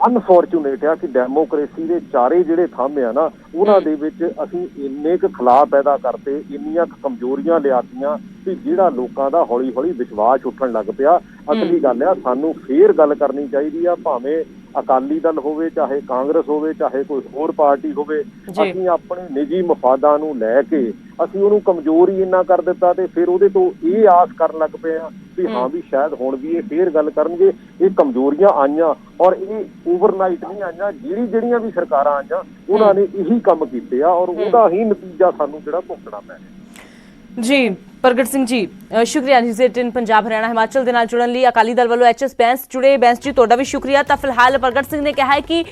ਅਨਫੋਰਚੂਨੇਟ ਆ ਕਿ ਡੈਮੋਕ੍ਰੇਸੀ ਦੇ ਚਾਰੇ ਜਿਹੜੇ ਥੰਮ ਆ ਨਾ ਉਹਨਾਂ ਦੇ ਵਿੱਚ ਅਸੀਂ ਇੰਨੇ ਕੁ ਖਲਾਅ ਪੈਦਾ ਕਰਤੇ, ਇੰਨੀਆਂ ਕੁ ਕਮਜ਼ੋਰੀਆਂ ਲਿਆਤੀਆਂ ਕਿ ਜਿਹੜਾ ਲੋਕਾਂ ਦਾ ਹੌਲੀ ਹੌਲੀ ਵਿਸ਼ਵਾਸ ਉੱਠਣ ਲੱਗ ਪਿਆ। ਅਸਲੀ ਗੱਲ ਆ ਸਾਨੂੰ ਫੇਰ ਗੱਲ ਕਰਨੀ ਚਾਹੀਦੀ ਆ, ਭਾਵੇਂ ਅਕਾਲੀ ਦਲ ਹੋਵੇ, ਚਾਹੇ ਕਾਂਗਰਸ ਹੋਵੇ, ਚਾਹੇ ਕੋਈ ਹੋਰ ਪਾਰਟੀ ਹੋਵੇ। ਅਸੀਂ ਆਪਣੇ ਨਿੱਜੀ ਮਫਾਦਾਂ ਨੂੰ ਲੈ ਕੇ ਅਸੀਂ ਉਹਨੂੰ ਕਮਜ਼ੋਰ ਹੀ ਇੰਨਾ ਕਰ ਦਿੱਤਾ ਤੇ ਫਿਰ ਉਹਦੇ ਤੋਂ ਇਹ ਆਸ ਕਰਨ ਲੱਗ ਪਏ ਆ ਵੀ ਹਾਂ ਵੀ ਸ਼ਾਇਦ ਹੁਣ ਵੀ ਇਹ ਫੇਰ ਗੱਲ ਕਰਨਗੇ। ਇਹ ਕਮਜ਼ੋਰੀਆਂ ਆਈਆਂ ਔਰ ਇਹ ਓਵਰਨਾਈਟ ਨਹੀਂ ਆਈਆਂ। ਜਿਹੜੀਆਂ ਵੀ ਸਰਕਾਰਾਂ ਆਈਆਂ ਉਹਨਾਂ ਨੇ ਇਹੀ ਕੰਮ ਕੀਤੇ ਆ ਔਰ ਉਹਦਾ ਹੀ ਨਤੀਜਾ ਸਾਨੂੰ ਜਿਹੜਾ ਭੁਗਤਣਾ ਪੈ ਰਿਹਾ ਜੀ। ਪ੍ਰਗਟ ਸਿੰਘ ਜੀ ਸ਼ੁਕਰੀਆ ਜੀ। ਸਿਟਿਨ ਪੰਜਾਬ ਹਰਿਆਣਾ ਹਿਮਾਚਲ ਦੇ ਨਾਲ ਜੁੜਨ ਲਈ ਅਕਾਲੀ ਦਲ ਵੱਲੋਂ HS ਬੈਂਸ ਜੁੜੇ। ਬੈਂਸ ਜੀ ਤੁਹਾਡਾ ਵੀ ਸ਼ੁਕਰੀਆ। ਤਾਂ ਫਿਲਹਾਲ ਪ੍ਰਗਟ ਸਿੰਘ ਨੇ ਕਿਹਾ ਹੈ ਕਿ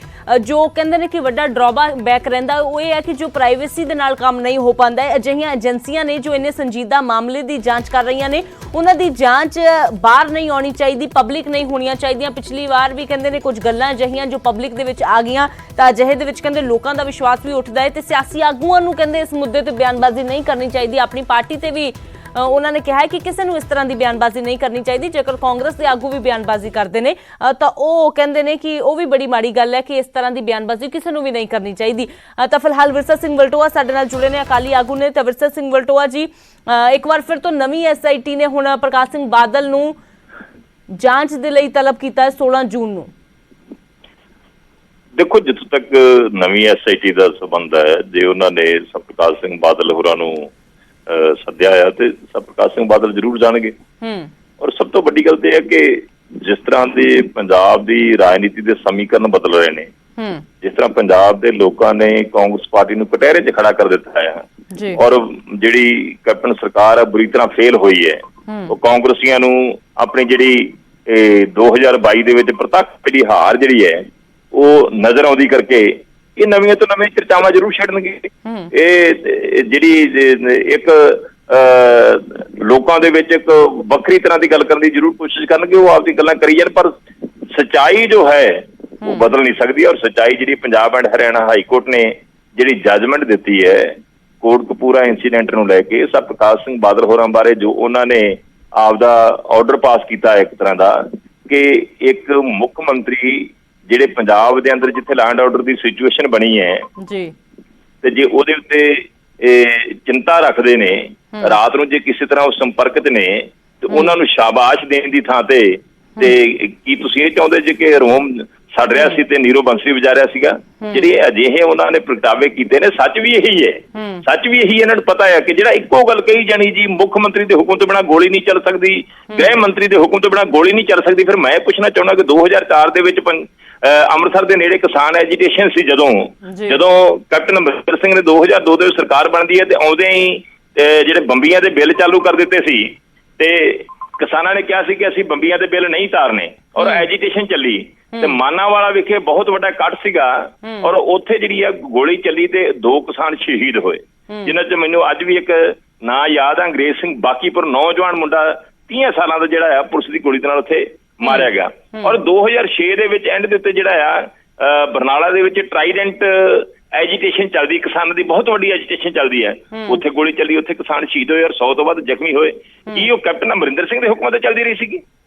ਜੋ ਕਹਿੰਦੇ ਨੇ ਕਿ ਵੱਡਾ ਡਰਾਬੈਕ ਰਹਿੰਦਾ ਉਹ ਇਹ ਹੈ ਕਿ ਜੋ ਪ੍ਰਾਈਵੇਸੀ ਦੇ ਨਾਲ ਕੰਮ ਨਹੀਂ ਹੋ ਪਾਉਂਦਾ ਹੈ। ਅਜਿਹੀਆਂ ਏਜੰਸੀਆਂ ਨੇ ਜੋ ਇੰਨੇ ਸੰਜੀਦਾ ਮਾਮਲੇ ਦੀ ਜਾਂਚ ਕਰ ਰਹੀਆਂ ਨੇ ਉਹਨਾਂ ਦੀ ਜਾਂਚ ਬਾਹਰ ਨਹੀਂ ਆਉਣੀ ਚਾਹੀਦੀ, ਪਬਲਿਕ ਨਹੀਂ ਹੋਣੀਆਂ ਚਾਹੀਦੀਆਂ। ਪਿਛਲੀ ਵਾਰ ਵੀ ਕਹਿੰਦੇ ਨੇ ਕੁਝ ਗੱਲਾਂ ਅਜਿਹੀਆਂ ਜੋ ਪਬਲਿਕ ਦੇ ਵਿੱਚ ਆ ਗਈਆਂ ਤਾਂ ਅਜਿਹੇ ਦੇ ਵਿੱਚ ਕਹਿੰਦੇ ਲੋਕਾਂ ਦਾ ਵਿਸ਼ਵਾਸ ਵੀ ਉੱਠਦਾ ਹੈ ਤੇ ਸਿਆਸੀ ਆਗੂਆਂ ਨੂੰ ਕਹਿੰਦੇ ਇਸ ਮੁੱਦੇ ਤੇ ਬਿਆਨਬਾਜ਼ੀ ਨਹੀਂ ਕਰਨੀ ਚਾਹੀਦੀ। ਆਪਣੀ ਪਾਰਟੀ ਤੇ ਵੀ ਉਹਨਾਂ ਨੇ ਕਿਹਾ ਕਿ ਕਿਸੇ ਨੂੰ ਇਸ ਤਰ੍ਹਾਂ ਦੀ ਬਿਆਨਬਾਜ਼ੀ ਨਹੀਂ ਕਰਨੀ ਚਾਹੀਦੀ। ਜੇਕਰ ਕਾਂਗਰਸ ਦੇ ਆਗੂ ਵੀ ਬਿਆਨਬਾਜ਼ੀ ਕਰਦੇ ਨੇ ਤਾਂ ਉਹ ਕਹਿੰਦੇ ਨੇ ਕਿ ਉਹ ਵੀ ਬੜੀ ਮਾੜੀ ਗੱਲ ਹੈ ਕਿ ਇਸ ਤਰ੍ਹਾਂ ਦੀ ਬਿਆਨਬਾਜ਼ੀ ਕਿਸੇ ਨੂੰ ਵੀ ਨਹੀਂ ਕਰਨੀ ਚਾਹੀਦੀ। ਤਾਂ ਫਿਲਹਾਲ ਵਿਰਸਾ ਸਿੰਘ ਵਲਟੋਆ ਸਾਡੇ ਨਾਲ ਜੁੜੇ ਨੇ, ਅਕਾਲੀ ਆਗੂ ਨੇ। ਤਾਂ ਵਿਰਸਾ ਸਿੰਘ ਵਲਟੋਆ ਜੀ, ਇੱਕ ਵਾਰ ਫਿਰ ਤੋਂ ਨਵੀਂ SIT ਨੇ ਹੁਣ ਪ੍ਰਕਾਸ਼ ਸਿੰਘ ਬਾਦਲ ਨੂੰ ਜਾਂਚ ਦੇ ਲਈ ਤਲਬ ਕੀਤਾ ਹੈ 16 ਜੂਨ ਨੂੰ। ਦੇਖੋ ਜਿੱਥੋਂ ਤੱਕ ਨਵੀਂ SIT ਦਾ ਸੰਬੰਧ ਹੈ, ਜੇ ਉਹਨਾਂ ਨੇ ਪ੍ਰਕਾਸ਼ ਸਿੰਘ ਬਾਦਲ ਹੋਰਾਂ ਨੂੰ ਸੱਦਿਆ ਆ ਤੇ ਪ੍ਰਕਾਸ਼ ਸਿੰਘ ਬਾਦਲ ਜ਼ਰੂਰ ਜਾਣਗੇ। ਔਰ ਸਭ ਤੋਂ ਵੱਡੀ ਗੱਲ ਤੇ ਹੈ ਕਿ ਜਿਸ ਤਰ੍ਹਾਂ ਦੇ ਪੰਜਾਬ ਦੀ ਰਾਜਨੀਤੀ ਦੇ ਸਮੀਕਰਨ ਬਦਲ ਰਹੇ ਨੇ, ਜਿਸ ਤਰ੍ਹਾਂ ਪੰਜਾਬ ਦੇ ਲੋਕਾਂ ਨੇ ਕਾਂਗਰਸ ਪਾਰਟੀ ਨੂੰ ਕਟਹਿਰੇ 'ਚ ਖੜਾ ਕਰ ਦਿੱਤਾ ਹੈ ਔਰ ਜਿਹੜੀ ਕੈਪਟਨ ਸਰਕਾਰ ਹੈ ਬੁਰੀ ਤਰ੍ਹਾਂ ਫੇਲ ਹੋਈ ਹੈ, ਉਹ ਕਾਂਗਰਸੀਆਂ ਨੂੰ ਆਪਣੀ ਜਿਹੜੀ 2022 ਦੇ ਵਿੱਚ ਪ੍ਰਤੱਖ ਜਿਹੜੀ ਹਾਰ ਜਿਹੜੀ ਹੈ ਉਹ ਨਜ਼ਰ ਆਉਂਦੀ ਕਰਕੇ ਇਹ ਨਵੀਆਂ ਤੋਂ ਨਵੀਆਂ ਚਰਚਾਵਾਂ ਜ਼ਰੂਰ ਛੱਡਣਗੇ। ਇਹ ਜਿਹੜੀ ਇੱਕ ਲੋਕਾਂ ਦੇ ਵਿੱਚ ਇੱਕ ਵੱਖਰੀ ਤਰ੍ਹਾਂ ਦੀ ਗੱਲ ਕਰਨ ਦੀ ਜ਼ਰੂਰ ਕੋਸ਼ਿਸ਼ ਕਰਨਗੇ। ਉਹ ਆਪਦੀ ਗੱਲਾਂ ਕਰੀ ਜਾਣ ਪਰ ਸੱਚਾਈ ਜੋ ਹੈ ਉਹ ਬਦਲ ਨਹੀਂ ਸਕਦੀ। ਔਰ ਸੱਚਾਈ ਜਿਹੜੀ Punjab and Haryana high court ਨੇ ਜਿਹੜੀ ਜੱਜਮੈਂਟ ਦਿੱਤੀ ਹੈ ਕੋਟਕਪੂਰਾ ਇੰਸੀਡੈਂਟ ਨੂੰ ਲੈ ਕੇ, ਪ੍ਰਕਾਸ਼ ਸਿੰਘ ਬਾਦਲ ਹੋਰਾਂ ਬਾਰੇ ਜੋ ਉਹਨਾਂ ਨੇ ਆਪਦਾ ਆਰਡਰ ਪਾਸ ਕੀਤਾ ਇੱਕ ਤਰ੍ਹਾਂ ਦਾ ਕਿ ਇੱਕ ਮੁੱਖ ਮੰਤਰੀ ਜਿਹੜੇ ਪੰਜਾਬ ਦੇ ਅੰਦਰ ਜਿੱਥੇ ਲੈਂਡ ਆਰਡਰ ਦੀ ਸਿਚੁਏਸ਼ਨ ਬਣੀ ਹੈ ਜੀ ਤੇ ਜੇ ਉਹਦੇ ਉੱਤੇ ਚਿੰਤਾ ਰੱਖਦੇ ਨੇ, ਰਾਤ ਨੂੰ ਜੇ ਕਿਸੇ ਤਰ੍ਹਾਂ ਉਹ ਸੰਪਰਕ 'ਚ ਨੇ ਤੇ ਉਹਨਾਂ ਨੂੰ ਸ਼ਾਬਾਸ਼ ਦੇਣ ਦੀ ਥਾਂ ਤੇ ਕੀ ਤੁਸੀਂ ਇਹ ਚਾਹੁੰਦੇ ਜੇ ਕਿ ਰੋਮ ਛੱਡ ਰਿਹਾ ਸੀ ਤੇ ਨੀਰੋ ਬੰਸੀ ਵਜਾ ਰਿਹਾ ਸੀਗਾ। ਜਿਹੜੇ ਅਜਿਹੇ ਉਹਨਾਂ ਨੇ ਪ੍ਰਗਟਾਵੇ ਕੀਤੇ ਨੇ, ਸੱਚ ਵੀ ਇਹੀ ਹੈ, ਸੱਚ ਵੀ ਇਹੀ ਇਹਨਾਂ ਨੂੰ ਪਤਾ ਹੈ ਕਿ ਜਿਹੜਾ ਇੱਕੋ ਗੱਲ ਕਹੀ ਜਾਣੀ ਜੀ, ਮੁੱਖ ਮੰਤਰੀ ਦੇ ਹੁਕਮ ਤੋਂ ਬਿਨਾਂ ਗੋਲੀ ਨਹੀਂ ਚੱਲ ਸਕਦੀ, ਗ੍ਰਹਿ ਮੰਤਰੀ ਦੇ ਹੁਕਮ ਤੋਂ ਬਿਨਾਂ ਗੋਲੀ ਨਹੀਂ ਚੱਲ ਸਕਦੀ। ਫਿਰ ਮੈਂ ਪੁੱਛਣਾ ਚਾਹੁੰਦਾ ਕਿ 2004 ਦੇ ਵਿੱਚ ਅੰਮ੍ਰਿਤਸਰ ਦੇ ਨੇੜੇ ਕਿਸਾਨ ਐਜੀਟੇਸ਼ਨ ਸੀ, ਜਦੋਂ ਕੈਪਟਨ ਅਮਰਿੰਦਰ ਸਿੰਘ ਨੇ 2002 ਦੇ ਵਿੱਚ ਸਰਕਾਰ ਬਣਦੀ ਹੈ ਤੇ ਆਉਂਦੇ ਹੀ ਜਿਹੜੇ ਬੰਬੀਆਂ ਦੇ ਬਿੱਲ ਚਾਲੂ ਕਰ ਦਿੱਤੇ ਸੀ ਤੇ ਕਿਸਾਨਾਂ ਨੇ ਕਿਹਾ ਸੀ ਕਿ ਅਸੀਂ ਬੰਬੀਆਂ ਦੇ ਬਿੱਲ ਨਹੀਂ ਤਾਰਨੇ, ਔਰ ਐਜੀਟੇਸ਼ਨ ਚੱਲੀ ਤੇ ਮਾਨਾਵਾਲਾ ਵਿਖੇ ਬਹੁਤ ਵੱਡਾ ਇਕੱਠ ਸੀਗਾ ਔਰ ਉੱਥੇ ਜਿਹੜੀ ਆ ਗੋਲੀ ਚੱਲੀ ਤੇ 2 ਕਿਸਾਨ ਸ਼ਹੀਦ ਹੋਏ, ਜਿਨ੍ਹਾਂ 'ਚ ਮੈਨੂੰ ਅੱਜ ਵੀ ਇੱਕ ਨਾਂ ਯਾਦ ਆ, ਅੰਗਰੇਜ਼ ਸਿੰਘ ਬਾਕੀਪੁਰ, ਨੌਜਵਾਨ ਮੁੰਡਾ 30 ਸਾਲਾਂ ਦਾ ਜਿਹੜਾ ਆ ਪੁਲਿਸ ਦੀ ਗੋਲੀ ਦੇ ਨਾਲ ਉੱਥੇ ਮਾਰਿਆ ਗਿਆ। ਔਰ 2006 ਦੇ ਵਿੱਚ ਐਂਡ ਦੇ ਉੱਤੇ ਜਿਹੜਾ ਆ ਬਰਨਾਲਾ ਦੇ ਵਿੱਚ ਟਰਾਈਡੈਂਟ ਐਜੀਟੇਸ਼ਨ ਚੱਲਦੀ, ਕਿਸਾਨਾਂ ਦੀ ਬਹੁਤ ਵੱਡੀ ਐਜੀਟੇਸ਼ਨ ਚੱਲਦੀ ਹੈ, ਉੱਥੇ ਗੋਲੀ ਚੱਲੀ, ਉੱਥੇ ਕਿਸਾਨ ਸ਼ਹੀਦ ਹੋਏ ਔਰ 100 ਤੋਂ ਵੱਧ ਜ਼ਖਮੀ ਹੋਏ। ਕੀ ਉਹ ਕੈਪਟਨ ਅਮਰਿੰਦਰ ਸਿੰਘ ਦੇ ਹੁਕਮਾਂ ਤੇ ਚੱਲਦੀ ਰਹੀ ਸੀਗੀ?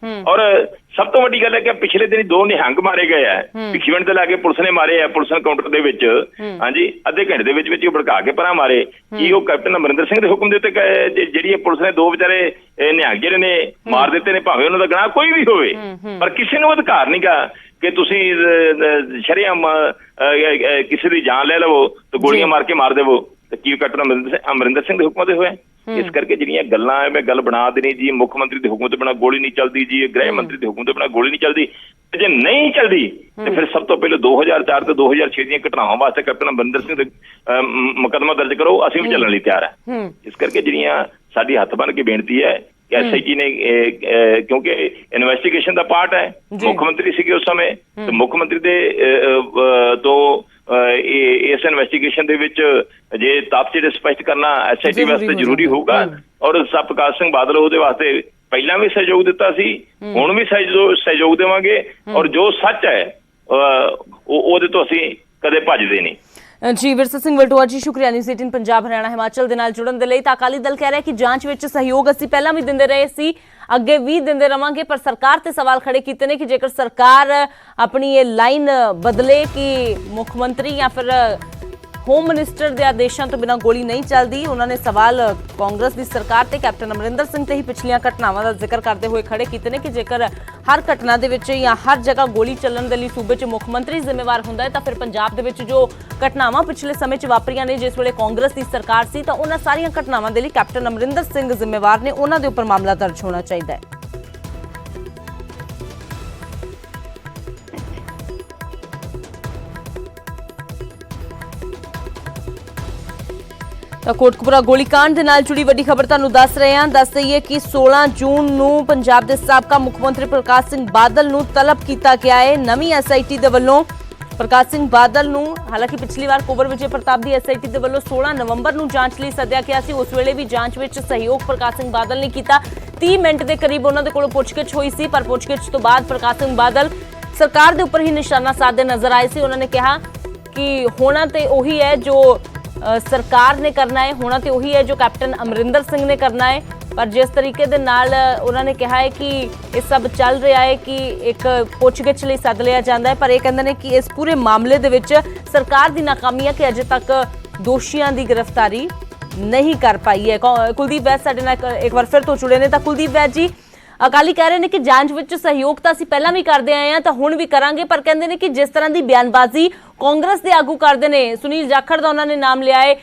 ਔਰ ਸਭ ਤੋਂ ਵੱਡੀ ਗੱਲ ਹੈ ਕਿ ਪਿਛਲੇ ਦਿਨ 2 ਨਿਹੰਗ ਮਾਰੇ ਗਏ ਆ, ਭਿੱਖੀਵਿੰਡ ਤੇ ਲਾ ਕੇ ਪੁਲਿਸ ਨੇ ਮਾਰੇ ਆ, ਪੁਲਿਸ ਐਨਕਾਊਂਟਰ ਦੇ ਵਿੱਚ, ਹਾਂਜੀ, ਅੱਧੇ ਘੰਟੇ ਦੇ ਵਿੱਚ ਹੀ ਭੜਕਾ ਕੇ ਪਰਾਂ ਮਾਰੇ। ਕੀ ਉਹ ਕੈਪਟਨ ਅਮਰਿੰਦਰ ਸਿੰਘ ਦੇ ਹੁਕਮ ਦੇ ਉੱਤੇ ਜਿਹੜੀ ਪੁਲਿਸ ਨੇ 2 ਵਿਚਾਰੇ ਨਿਹੰਗ ਜਿਹੜੇ ਨੇ ਮਾਰ ਦਿੱਤੇ ਨੇ, ਭਾਵੇਂ ਉਹਨਾਂ ਦਾ ਗੁਨਾਹ ਕੋਈ ਵੀ ਹੋਵੇ, ਪਰ ਕਿਸੇ ਨੂੰ ਅਧਿਕਾਰ ਨਹੀਂ ਗਾ ਕਿ ਤੁਸੀਂ ਸ਼ਰੇਆਮ ਕਿਸੇ ਦੀ ਜਾਨ ਲੈ ਲਵੋ ਤੇ ਗੋਲੀਆਂ ਮਾਰ ਕੇ ਮਾਰ ਦੇਵੋ। ਤੇ ਕੀ ਕੈਪਟਨ ਅਮਰਿੰਦਰ ਸਿੰਘ ਦੇ ਹੁਕਮਾਂ ਤੇ ਹੋਇਆ? ਇਸ ਕਰਕੇ ਜਿਹੜੀਆਂ ਗੱਲਾਂ ਐਵੇਂ ਗੱਲ ਬਣਾ ਦੇਣੀ ਜੀ, ਮੁੱਖ ਮੰਤਰੀ ਦੇ ਹੁਕਮ ਤੋਂ ਬਿਨਾਂ ਗੋਲੀ ਨਹੀਂ ਚੱਲਦੀ ਜੀ, ਗ੍ਰਹਿ ਮੰਤਰੀ ਦੇ ਹੁਕਮ ਤੋਂ ਬਿਨਾਂ ਗੋਲੀ ਨਹੀਂ ਚੱਲਦੀ, ਜੇ ਨਹੀਂ ਚੱਲਦੀ ਤੇ ਫਿਰ ਸਭ ਤੋਂ ਪਹਿਲਾਂ 2004 ਤੇ 2006 ਦੀਆਂ ਘਟਨਾਵਾਂ ਵਾਸਤੇ ਕੈਪਟਨ ਅਮਰਿੰਦਰ ਸਿੰਘ ਦੇ ਮੁਕੱਦਮਾ ਦਰਜ ਕਰੋ, ਅਸੀਂ ਵੀ ਚੱਲਣ ਲਈ ਤਿਆਰ ਹੈ। ਇਸ ਕਰਕੇ ਜਿਹੜੀਆਂ ਸਾਡੀ ਹੱਥ ਬੰਨ੍ਹ ਕੇ ਬੇਨਤੀ ਹੈ ਕਿ SIT ਨੇ, ਕਿਉਂਕਿ ਇਨਵੈਸਟੀਗੇਸ਼ਨ ਦਾ ਪਾਰਟ ਹੈ, ਮੁੱਖ ਮੰਤਰੀ ਸੀਗੇ ਉਸ ਸਮੇਂ ਤੇ ਮੁੱਖ ਮੰਤਰੀ ਦੇ ਤੋਂ ਇਸ ਇਨਵੈਸਟੀਗੇਸ਼ਨ ਦੇ ਵਿੱਚ ਜੇ ਤੱਥ ਜਿਹੜੇ ਸਪਸ਼ਟ ਕਰਨਾ SIT ਵਾਸਤੇ ਜ਼ਰੂਰੀ ਹੋਊਗਾ। ਔਰ ਪ੍ਰਕਾਸ਼ ਸਿੰਘ ਬਾਦਲ ਉਹਦੇ ਵਾਸਤੇ ਪਹਿਲਾਂ ਵੀ ਸਹਿਯੋਗ ਦਿੱਤਾ ਸੀ, ਹੁਣ ਵੀ ਸਹਿਯੋਗ ਦੇਵਾਂਗੇ ਔਰ ਜੋ ਸੱਚ ਹੈ ਉਹਦੇ ਤੋਂ ਅਸੀਂ ਕਦੇ ਭੱਜਦੇ ਨਹੀਂ। ਜੀ ਵਿਰਸਾ ਸਿੰਘ ਵਲਟੋਆ ਜੀ, ਸ਼ੁਕਰੀਆ ਨਿਊਜ਼ 18 ਪੰਜਾਬ ਹਰਿਆਣਾ ਹਿਮਾਚਲ ਦੇ ਨਾਲ ਜੁੜਨ ਦੇ ਲਈ। ਤਾਂ ਅਕਾਲੀ ਦਲ ਕਹਿ ਰਿਹਾ ਕਿ ਜਾਂਚ ਵਿੱਚ ਸਹਿਯੋਗ ਅਸੀਂ ਪਹਿਲਾਂ ਵੀ ਦਿੰਦੇ ਰਹੇ ਸੀ, ਅੱਗੇ ਵੀ ਦਿੰਦੇ ਰਵਾਂਗੇ, ਪਰ ਸਰਕਾਰ ਤੇ ਸਵਾਲ ਖੜੇ ਕੀਤੇ ਨੇ ਕਿ ਜੇਕਰ ਸਰਕਾਰ ਆਪਣੀ ਇਹ ਲਾਈਨ ਬਦਲੇ ਕਿ ਮੁੱਖ ਮੰਤਰੀ ਜਾਂ ਫਿਰ ਹੋਮ ਮਿਨਿਸਟਰ ਦੇ ਆਦੇਸ਼ਾਂ ਤੋਂ ਬਿਨਾਂ ਗੋਲੀ ਨਹੀਂ ਚੱਲਦੀ। ਉਹਨਾਂ ਨੇ ਸਵਾਲ ਕਾਂਗਰਸ ਦੀ ਸਰਕਾਰ ਤੇ ਕੈਪਟਨ ਅਮਰਿੰਦਰ ਸਿੰਘ ਤੇ ਹੀ ਪਿਛਲੀਆਂ ਘਟਨਾਵਾਂ ਦਾ ਜ਼ਿਕਰ ਕਰਦੇ ਹੋਏ ਖੜੇ ਕੀਤੇ ਨੇ ਕਿ ਜੇਕਰ ਹਰ ਘਟਨਾ ਦੇ ਵਿੱਚ ਜਾਂ ਹਰ ਜਗ੍ਹਾ ਗੋਲੀ ਚੱਲਣ ਦੇ ਲਈ ਸੂਬੇ 'ਚ ਮੁੱਖ ਮੰਤਰੀ ਜ਼ਿੰਮੇਵਾਰ ਹੁੰਦਾ ਹੈ ਤਾਂ ਫਿਰ ਪੰਜਾਬ ਦੇ ਵਿੱਚ ਜੋ ਘਟਨਾਵਾਂ ਪਿਛਲੇ ਸਮੇਂ 'ਚ ਵਾਪਰੀਆਂ ਨੇ, ਜਿਸ ਵੇਲੇ ਕਾਂਗਰਸ ਦੀ ਸਰਕਾਰ ਸੀ, ਤਾਂ ਉਹਨਾਂ ਸਾਰੀਆਂ ਘਟਨਾਵਾਂ ਦੇ ਲਈ ਕੈਪਟਨ ਅਮਰਿੰਦਰ ਸਿੰਘ ਜ਼ਿੰਮੇਵਾਰ ਨੇ, ਉਹਨਾਂ ਦੇ ਉੱਪਰ ਮਾਮਲਾ ਦਰਜ ਹੋਣਾ ਚਾਹੀਦਾ ਹੈ। ਤਾਂ ਕੋਟਕਪੂਰਾ ਗੋਲੀकांड ਦੇ ਨਾਲ ਜੁੜੀ ਵੱਡੀ ਖਬਰ ਤੁਹਾਨੂੰ ਦੱਸ ਰਹੇ ਹਾਂ। ਦੱਸ ਦਈਏ ਕਿ 16 ਜੂਨ ਨੂੰ ਪੰਜਾਬ ਦੇ ਸਾਬਕਾ ਮੁੱਖ ਮੰਤਰੀ ਪ੍ਰਕਾਸ਼ ਸਿੰਘ ਬਾਦਲ ਨੂੰ ਤਲਬ ਕੀਤਾ ਗਿਆ ਹੈ ਨਵੀਂ SIT ਦੇ ਵੱਲੋਂ। ਪ੍ਰਕਾਸ਼ ਸਿੰਘ ਬਾਦਲ ਨੂੰ ਹਾਲਾਂਕਿ ਪਿਛਲੀ ਵਾਰ ਕੁੰਵਰ ਵਿਜੇ ਪ੍ਰਤਾਪ ਦੀ SIT ਦੇ ਵੱਲੋਂ 16 ਨਵੰਬਰ ਨੂੰ ਜਾਂਚ ਲਈ ਸੱਦਿਆ ਗਿਆ ਸੀ। ਉਸ ਵੇਲੇ ਵੀ ਜਾਂਚ ਵਿੱਚ ਸਹਿਯੋਗ ਪ੍ਰਕਾਸ਼ ਸਿੰਘ ਬਾਦਲ ਨੇ ਕੀਤਾ। 30 ਮਿੰਟ ਦੇ ਕਰੀਬ ਉਹਨਾਂ ਦੇ ਕੋਲੋਂ ਪੁੱਛਗਿੱਛ ਹੋਈ ਸੀ, ਪਰ ਪੁੱਛਗਿੱਛ ਤੋਂ ਬਾਅਦ ਪ੍ਰਕਾਸ਼ ਸਿੰਘ ਬਾਦਲ ਸਰਕਾਰ ਦੇ ਉੱਪਰ ਹੀ ਨਿਸ਼ਾਨਾ ਸਾਧਦੇ ਨਜ਼ਰ ਆਏ ਸੀ। ਉਹਨਾਂ ਨੇ ਕਿਹਾ ਕਿ ਹੋਣਾ ਤੇ ਉਹੀ ਹੈ ਜੋ ਸਰਕਾਰ ਨੇ ਕਰਨਾ ਹੈ, ਹੋਣਾ ਤੇ ਉਹੀ ਹੈ ਜੋ ਕੈਪਟਨ ਅਮਰਿੰਦਰ ਸਿੰਘ ਨੇ ਕਰਨਾ ਹੈ। ਪਰ ਜਿਸ ਤਰੀਕੇ ਦੇ ਨਾਲ ਉਹਨਾਂ ਨੇ ਕਿਹਾ ਹੈ ਕਿ ਇਹ ਸਭ ਚੱਲ ਰਿਹਾ ਹੈ ਕਿ ਇੱਕ ਪੁੱਛਗਿੱਛ ਲਈ ਸੱਦ ਲਿਆ ਜਾਂਦਾ ਹੈ, ਪਰ ਇਹ ਕਹਿੰਦੇ ਨੇ ਕਿ ਇਸ ਪੂਰੇ ਮਾਮਲੇ ਦੇ ਵਿੱਚ ਸਰਕਾਰ ਦੀ ਨਾਕਾਮੀ ਹੈ ਕਿ ਅਜੇ ਤੱਕ ਦੋਸ਼ੀਆਂ ਦੀ ਗ੍ਰਿਫਤਾਰੀ ਨਹੀਂ ਕਰ ਪਾਈ ਹੈ। ਕੁਲਦੀਪ ਵੈਦ ਸਾਡੇ ਨਾਲ ਇੱਕ ਵਾਰ ਫਿਰ ਤੋਂ ਜੁੜੇ ਨੇ। ਤਾਂ ਕੁਲਦੀਪ ਵੈਦ ਜੀ, ਅਕਾਲੀ ਕਹਿ ਰਹੇ ਨੇ ਕਿ ਜਾਂਚ ਵਿੱਚ ਸਹਿਯੋਗ ਤਾਂ ਅਸੀਂ ਪਹਿਲਾਂ ਵੀ ਕਰਦੇ ਆਏ ਹਾਂ ਤਾਂ ਹੁਣ ਵੀ ਕਰਾਂਗੇ, ਪਰ ਕਹਿੰਦੇ ਨੇ ਕਿ ਜਿਸ ਤਰ੍ਹਾਂ ਦੀ ਬਿਆਨਬਾਜ਼ੀ ਕਾਂਗਰਸ ਦੇ ਆਗੂ ਕਰਦੇ ਨੇ, ਸੁਨੀਲ ਜਾਖੜ ਦਾ ਉਹਨਾਂ ਨੇ ਨਾਮ ਲਿਆ ਹੈ,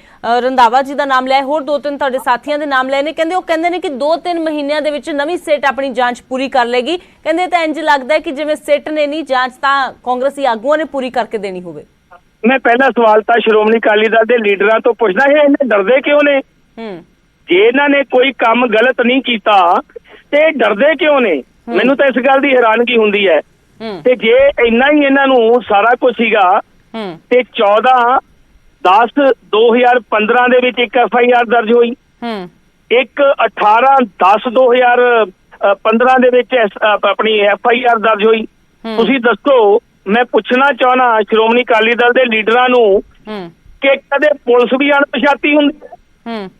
ਰੰਧਾਵਾ ਜੀ ਦਾ ਨਾਮ ਲਿਆ ਹੈ, ਹੋਰ 2-3 ਤੁਹਾਡੇ ਸਾਥੀਆਂ ਦੇ ਨਾਮ ਲਏ ਨੇ। ਕਹਿੰਦੇ ਨੇ ਕਿ 2-3 ਮਹੀਨਿਆਂ ਦੇ ਵਿੱਚ ਨਵੀਂ ਸਿੱਟ ਆਪਣੀ ਜਾਂਚ ਪੂਰੀ ਕਰ ਲੇਗੀ। ਕਹਿੰਦੇ ਤਾਂ ਇੰਜ ਲੱਗਦਾ ਹੈ ਕਿ ਜਿਵੇਂ ਸਿੱਟ ਨੇ ਨਹੀਂ, ਜਾਂਚ ਤਾਂ ਕਾਂਗਰਸੀ ਆਗੂਆਂ ਨੇ ਪੂਰੀ ਕਰਕੇ ਦੇਣੀ ਹੋਵੇ। ਮੈਂ ਪਹਿਲਾ ਸਵਾਲ ਤਾਂ ਸ਼੍ਰੋਮਣੀ ਅਕਾਲੀ ਦਲ ਦੇ ਲੀਡਰਾਂ ਤੋਂ ਪੁੱਛਦਾ ਹੈ, ਇਹਨੇ ਡਰਦੇ ਕਿਉਂ ਨੇ? ਜੇ ਇਹਨਾਂ ਨੇ ਕੋਈ ਕੰਮ ਗਲਤ ਨਹੀਂ ਕੀਤਾ ਤੇ ਡਰਦੇ ਕਿਉਂ ਨੇ? ਮੈਨੂੰ ਤਾਂ ਇਸ ਗੱਲ ਦੀ ਹੈਰਾਨਗੀ ਹੁੰਦੀ ਹੈ। ਤੇ ਜੇ ਇੰਨਾ ਹੀ ਇਹਨਾਂ ਨੂੰ ਸਾਰਾ ਕੁਝ ਸੀਗਾ ਤੇ 14/10/2015 ਦੇ ਵਿੱਚ ਇੱਕ FIR ਦਰਜ ਹੋਈ, ਇੱਕ 18/10/2015 ਦੇ ਵਿੱਚ ਆਪਣੀ FIR ਦਰਜ ਹੋਈ। ਤੁਸੀਂ ਦੱਸੋ, ਮੈਂ ਪੁੱਛਣਾ ਚਾਹਣਾ ਸ਼੍ਰੋਮਣੀ ਅਕਾਲੀ ਦਲ ਦੇ ਲੀਡਰਾਂ ਨੂੰ ਕਿ ਕਦੇ ਪੁਲਿਸ ਵੀ ਅਣਪਛਾਤੀ ਹੁੰਦੀ ਹੈ?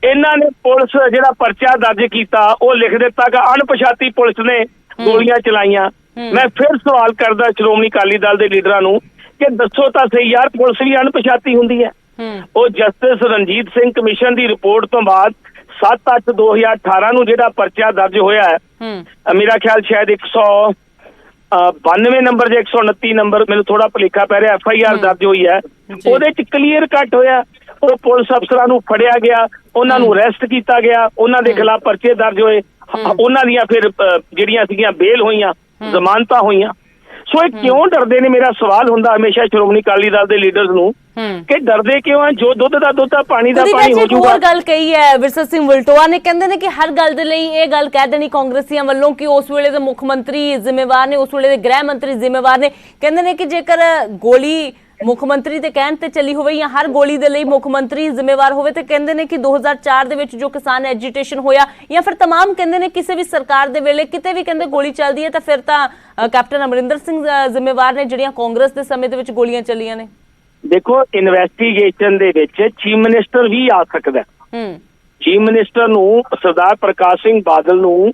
ਇਹਨਾਂ ਨੇ ਪੁਲਿਸ ਜਿਹੜਾ ਪਰਚਾ ਦਰਜ ਕੀਤਾ ਉਹ ਲਿਖ ਦਿੱਤਾ ਕਿ ਅਣਪਛਾਤੀ ਪੁਲਿਸ ਨੇ ਗੋਲੀਆਂ ਚਲਾਈਆਂ। ਮੈਂ ਫਿਰ ਸਵਾਲ ਕਰਦਾ ਸ਼੍ਰੋਮਣੀ ਅਕਾਲੀ ਦਲ ਦੇ ਲੀਡਰਾਂ ਨੂੰ ਕਿ ਦੱਸੋ ਤਾਂ ਸਹੀ ਯਾਰ, ਪੁਲਿਸ ਵੀ ਅਣਪਛਾਤੀ ਹੁੰਦੀ ਹੈ? ਉਹ ਜਸਟਿਸ ਰਣਜੀਤ ਸਿੰਘ ਕਮਿਸ਼ਨ ਦੀ ਰਿਪੋਰਟ ਤੋਂ ਬਾਅਦ 7/8/2018 ਨੂੰ ਜਿਹੜਾ ਪਰਚਾ ਦਰਜ ਹੋਇਆ ਹੈ, ਮੇਰਾ ਖਿਆਲ ਸ਼ਾਇਦ 100 92 ਨੰਬਰ ਜਾਂ 129 ਨੰਬਰ, ਮੈਨੂੰ ਥੋੜਾ ਭੁਲੇਖਾ ਪੈ ਰਿਹਾ, FIR ਦਰਜ ਹੋਈ ਹੈ, ਉਹਦੇ ਚ ਕਲੀਅਰ ਕੱਟ ਹੋਇਆ ਉਹ ਪੁਲਿਸ ਅਫਸਰਾਂ ਨੂੰ ਫੜਿਆ ਗਿਆ, ਉਹਨਾਂ ਨੂੰ ਅਰੈਸਟ ਕੀਤਾ ਗਿਆ, ਉਹਨਾਂ ਦੇ ਖਿਲਾਫ ਪਰਚੇ ਦਰਜ ਹੋਏ, ਉਹਨਾਂ ਦੀਆਂ ਫਿਰ ਜਿਹੜੀਆਂ ਸੀਗੀਆਂ ਬੇਲ ਹੋਈਆਂ, ਜ਼ਮਾਨਤਾਂ ਹੋਈਆਂ। ਸੋ ਇਹ ਕਿਉਂ ਡਰਦੇ ਨੇ, ਮੇਰਾ ਸਵਾਲ ਹੁੰਦਾ ਹਮੇਸ਼ਾ ਸ਼੍ਰੋਮਣੀ ਅਕਾਲੀ ਦਲ ਦੇ ਲੀਡਰਸ ਨੂੰ ਕਿ ਡਰਦੇ ਕਿਉਂ ਆ? ਜੋ ਦੁੱਧ ਦਾ ਦੁੱਧ ਆ, ਪਾਣੀ ਦਾ ਪਾਣੀ ਹੋ ਜਾਊਗਾ। ਹੋਰ ਗੱਲ ਕਹੀ ਹੈ ਵਿਰਸਾ ਸਿੰਘ ਵਲਟੋਆ ਨੇ, ਕਹਿੰਦੇ ਨੇ ਕਿ ਹਰ ਗੱਲ ਦੇ ਲਈ ਇਹ ਗੱਲ ਕਹਿ ਦੇਣੀ ਕਾਂਗਰਸੀਆਂ ਵੱਲੋਂ ਕਿ ਉਸ ਵੇਲੇ ਦੇ ਮੁੱਖ ਮੰਤਰੀ ਜ਼ਿੰਮੇਵਾਰ ਨੇ, ਉਸ ਵੇਲੇ ਦੇ ਗ੍ਰਹਿ ਮੰਤਰੀ ਜ਼ਿੰਮੇਵਾਰ ਨੇ। ਕਹਿੰਦੇ ਨੇ ਕਿ ਜੇਕਰ ਗੋਲੀ ਮੁੱਖ ਮੰਤਰੀ ਦੇ ਕਹਿਣ ਤੇ ਚੱਲੀ ਹੋਵੇ ਜਾਂ ਹਰ ਗੋਲੀ ਦੇ ਲਈ ਮੁੱਖ ਮੰਤਰੀ ਜ਼ਿੰਮੇਵਾਰ ਹੋਵੇ, ਤੇ ਕਹਿੰਦੇ ਨੇ ਕਿ 2004 ਦੇ ਵਿੱਚ ਜੋ ਕਿਸਾਨ ਐਜੀਟੇਸ਼ਨ ਹੋਇਆ ਜਾਂ ਫਿਰ तमाम ਕਹਿੰਦੇ ਨੇ ਕਿਸੇ ਵੀ ਸਰਕਾਰ ਦੇ ਵੇਲੇ ਕਿਤੇ ਵੀ ਕਹਿੰਦੇ ਗੋਲੀ ਚੱਲਦੀ ਹੈ ਤਾਂ ਫਿਰ ਤਾਂ ਕੈਪਟਨ ਅਮਰਿੰਦਰ ਸਿੰਘ ਜ਼ਿੰਮੇਵਾਰ ਨੇ, ਜਿਹੜੀਆਂ ਕਾਂਗਰਸ ਦੇ ਸਮੇਂ ਦੇ ਵਿੱਚ ਗੋਲੀਆਂ ਚੱਲੀਆਂ ਨੇ। ਦੇਖੋ, ਇਨਵੈਸਟੀਗੇਸ਼ਨ ਦੇ ਵਿੱਚ ਚੀਫ ਮਿਨਿਸਟਰ ਵੀ ਆ ਸਕਦਾ। ਚੀਫ ਮਿਨਿਸਟਰ ਨੂੰ, ਸਰਦਾਰ ਪ੍ਰਕਾਸ਼ ਸਿੰਘ ਬਾਦਲ ਨੂੰ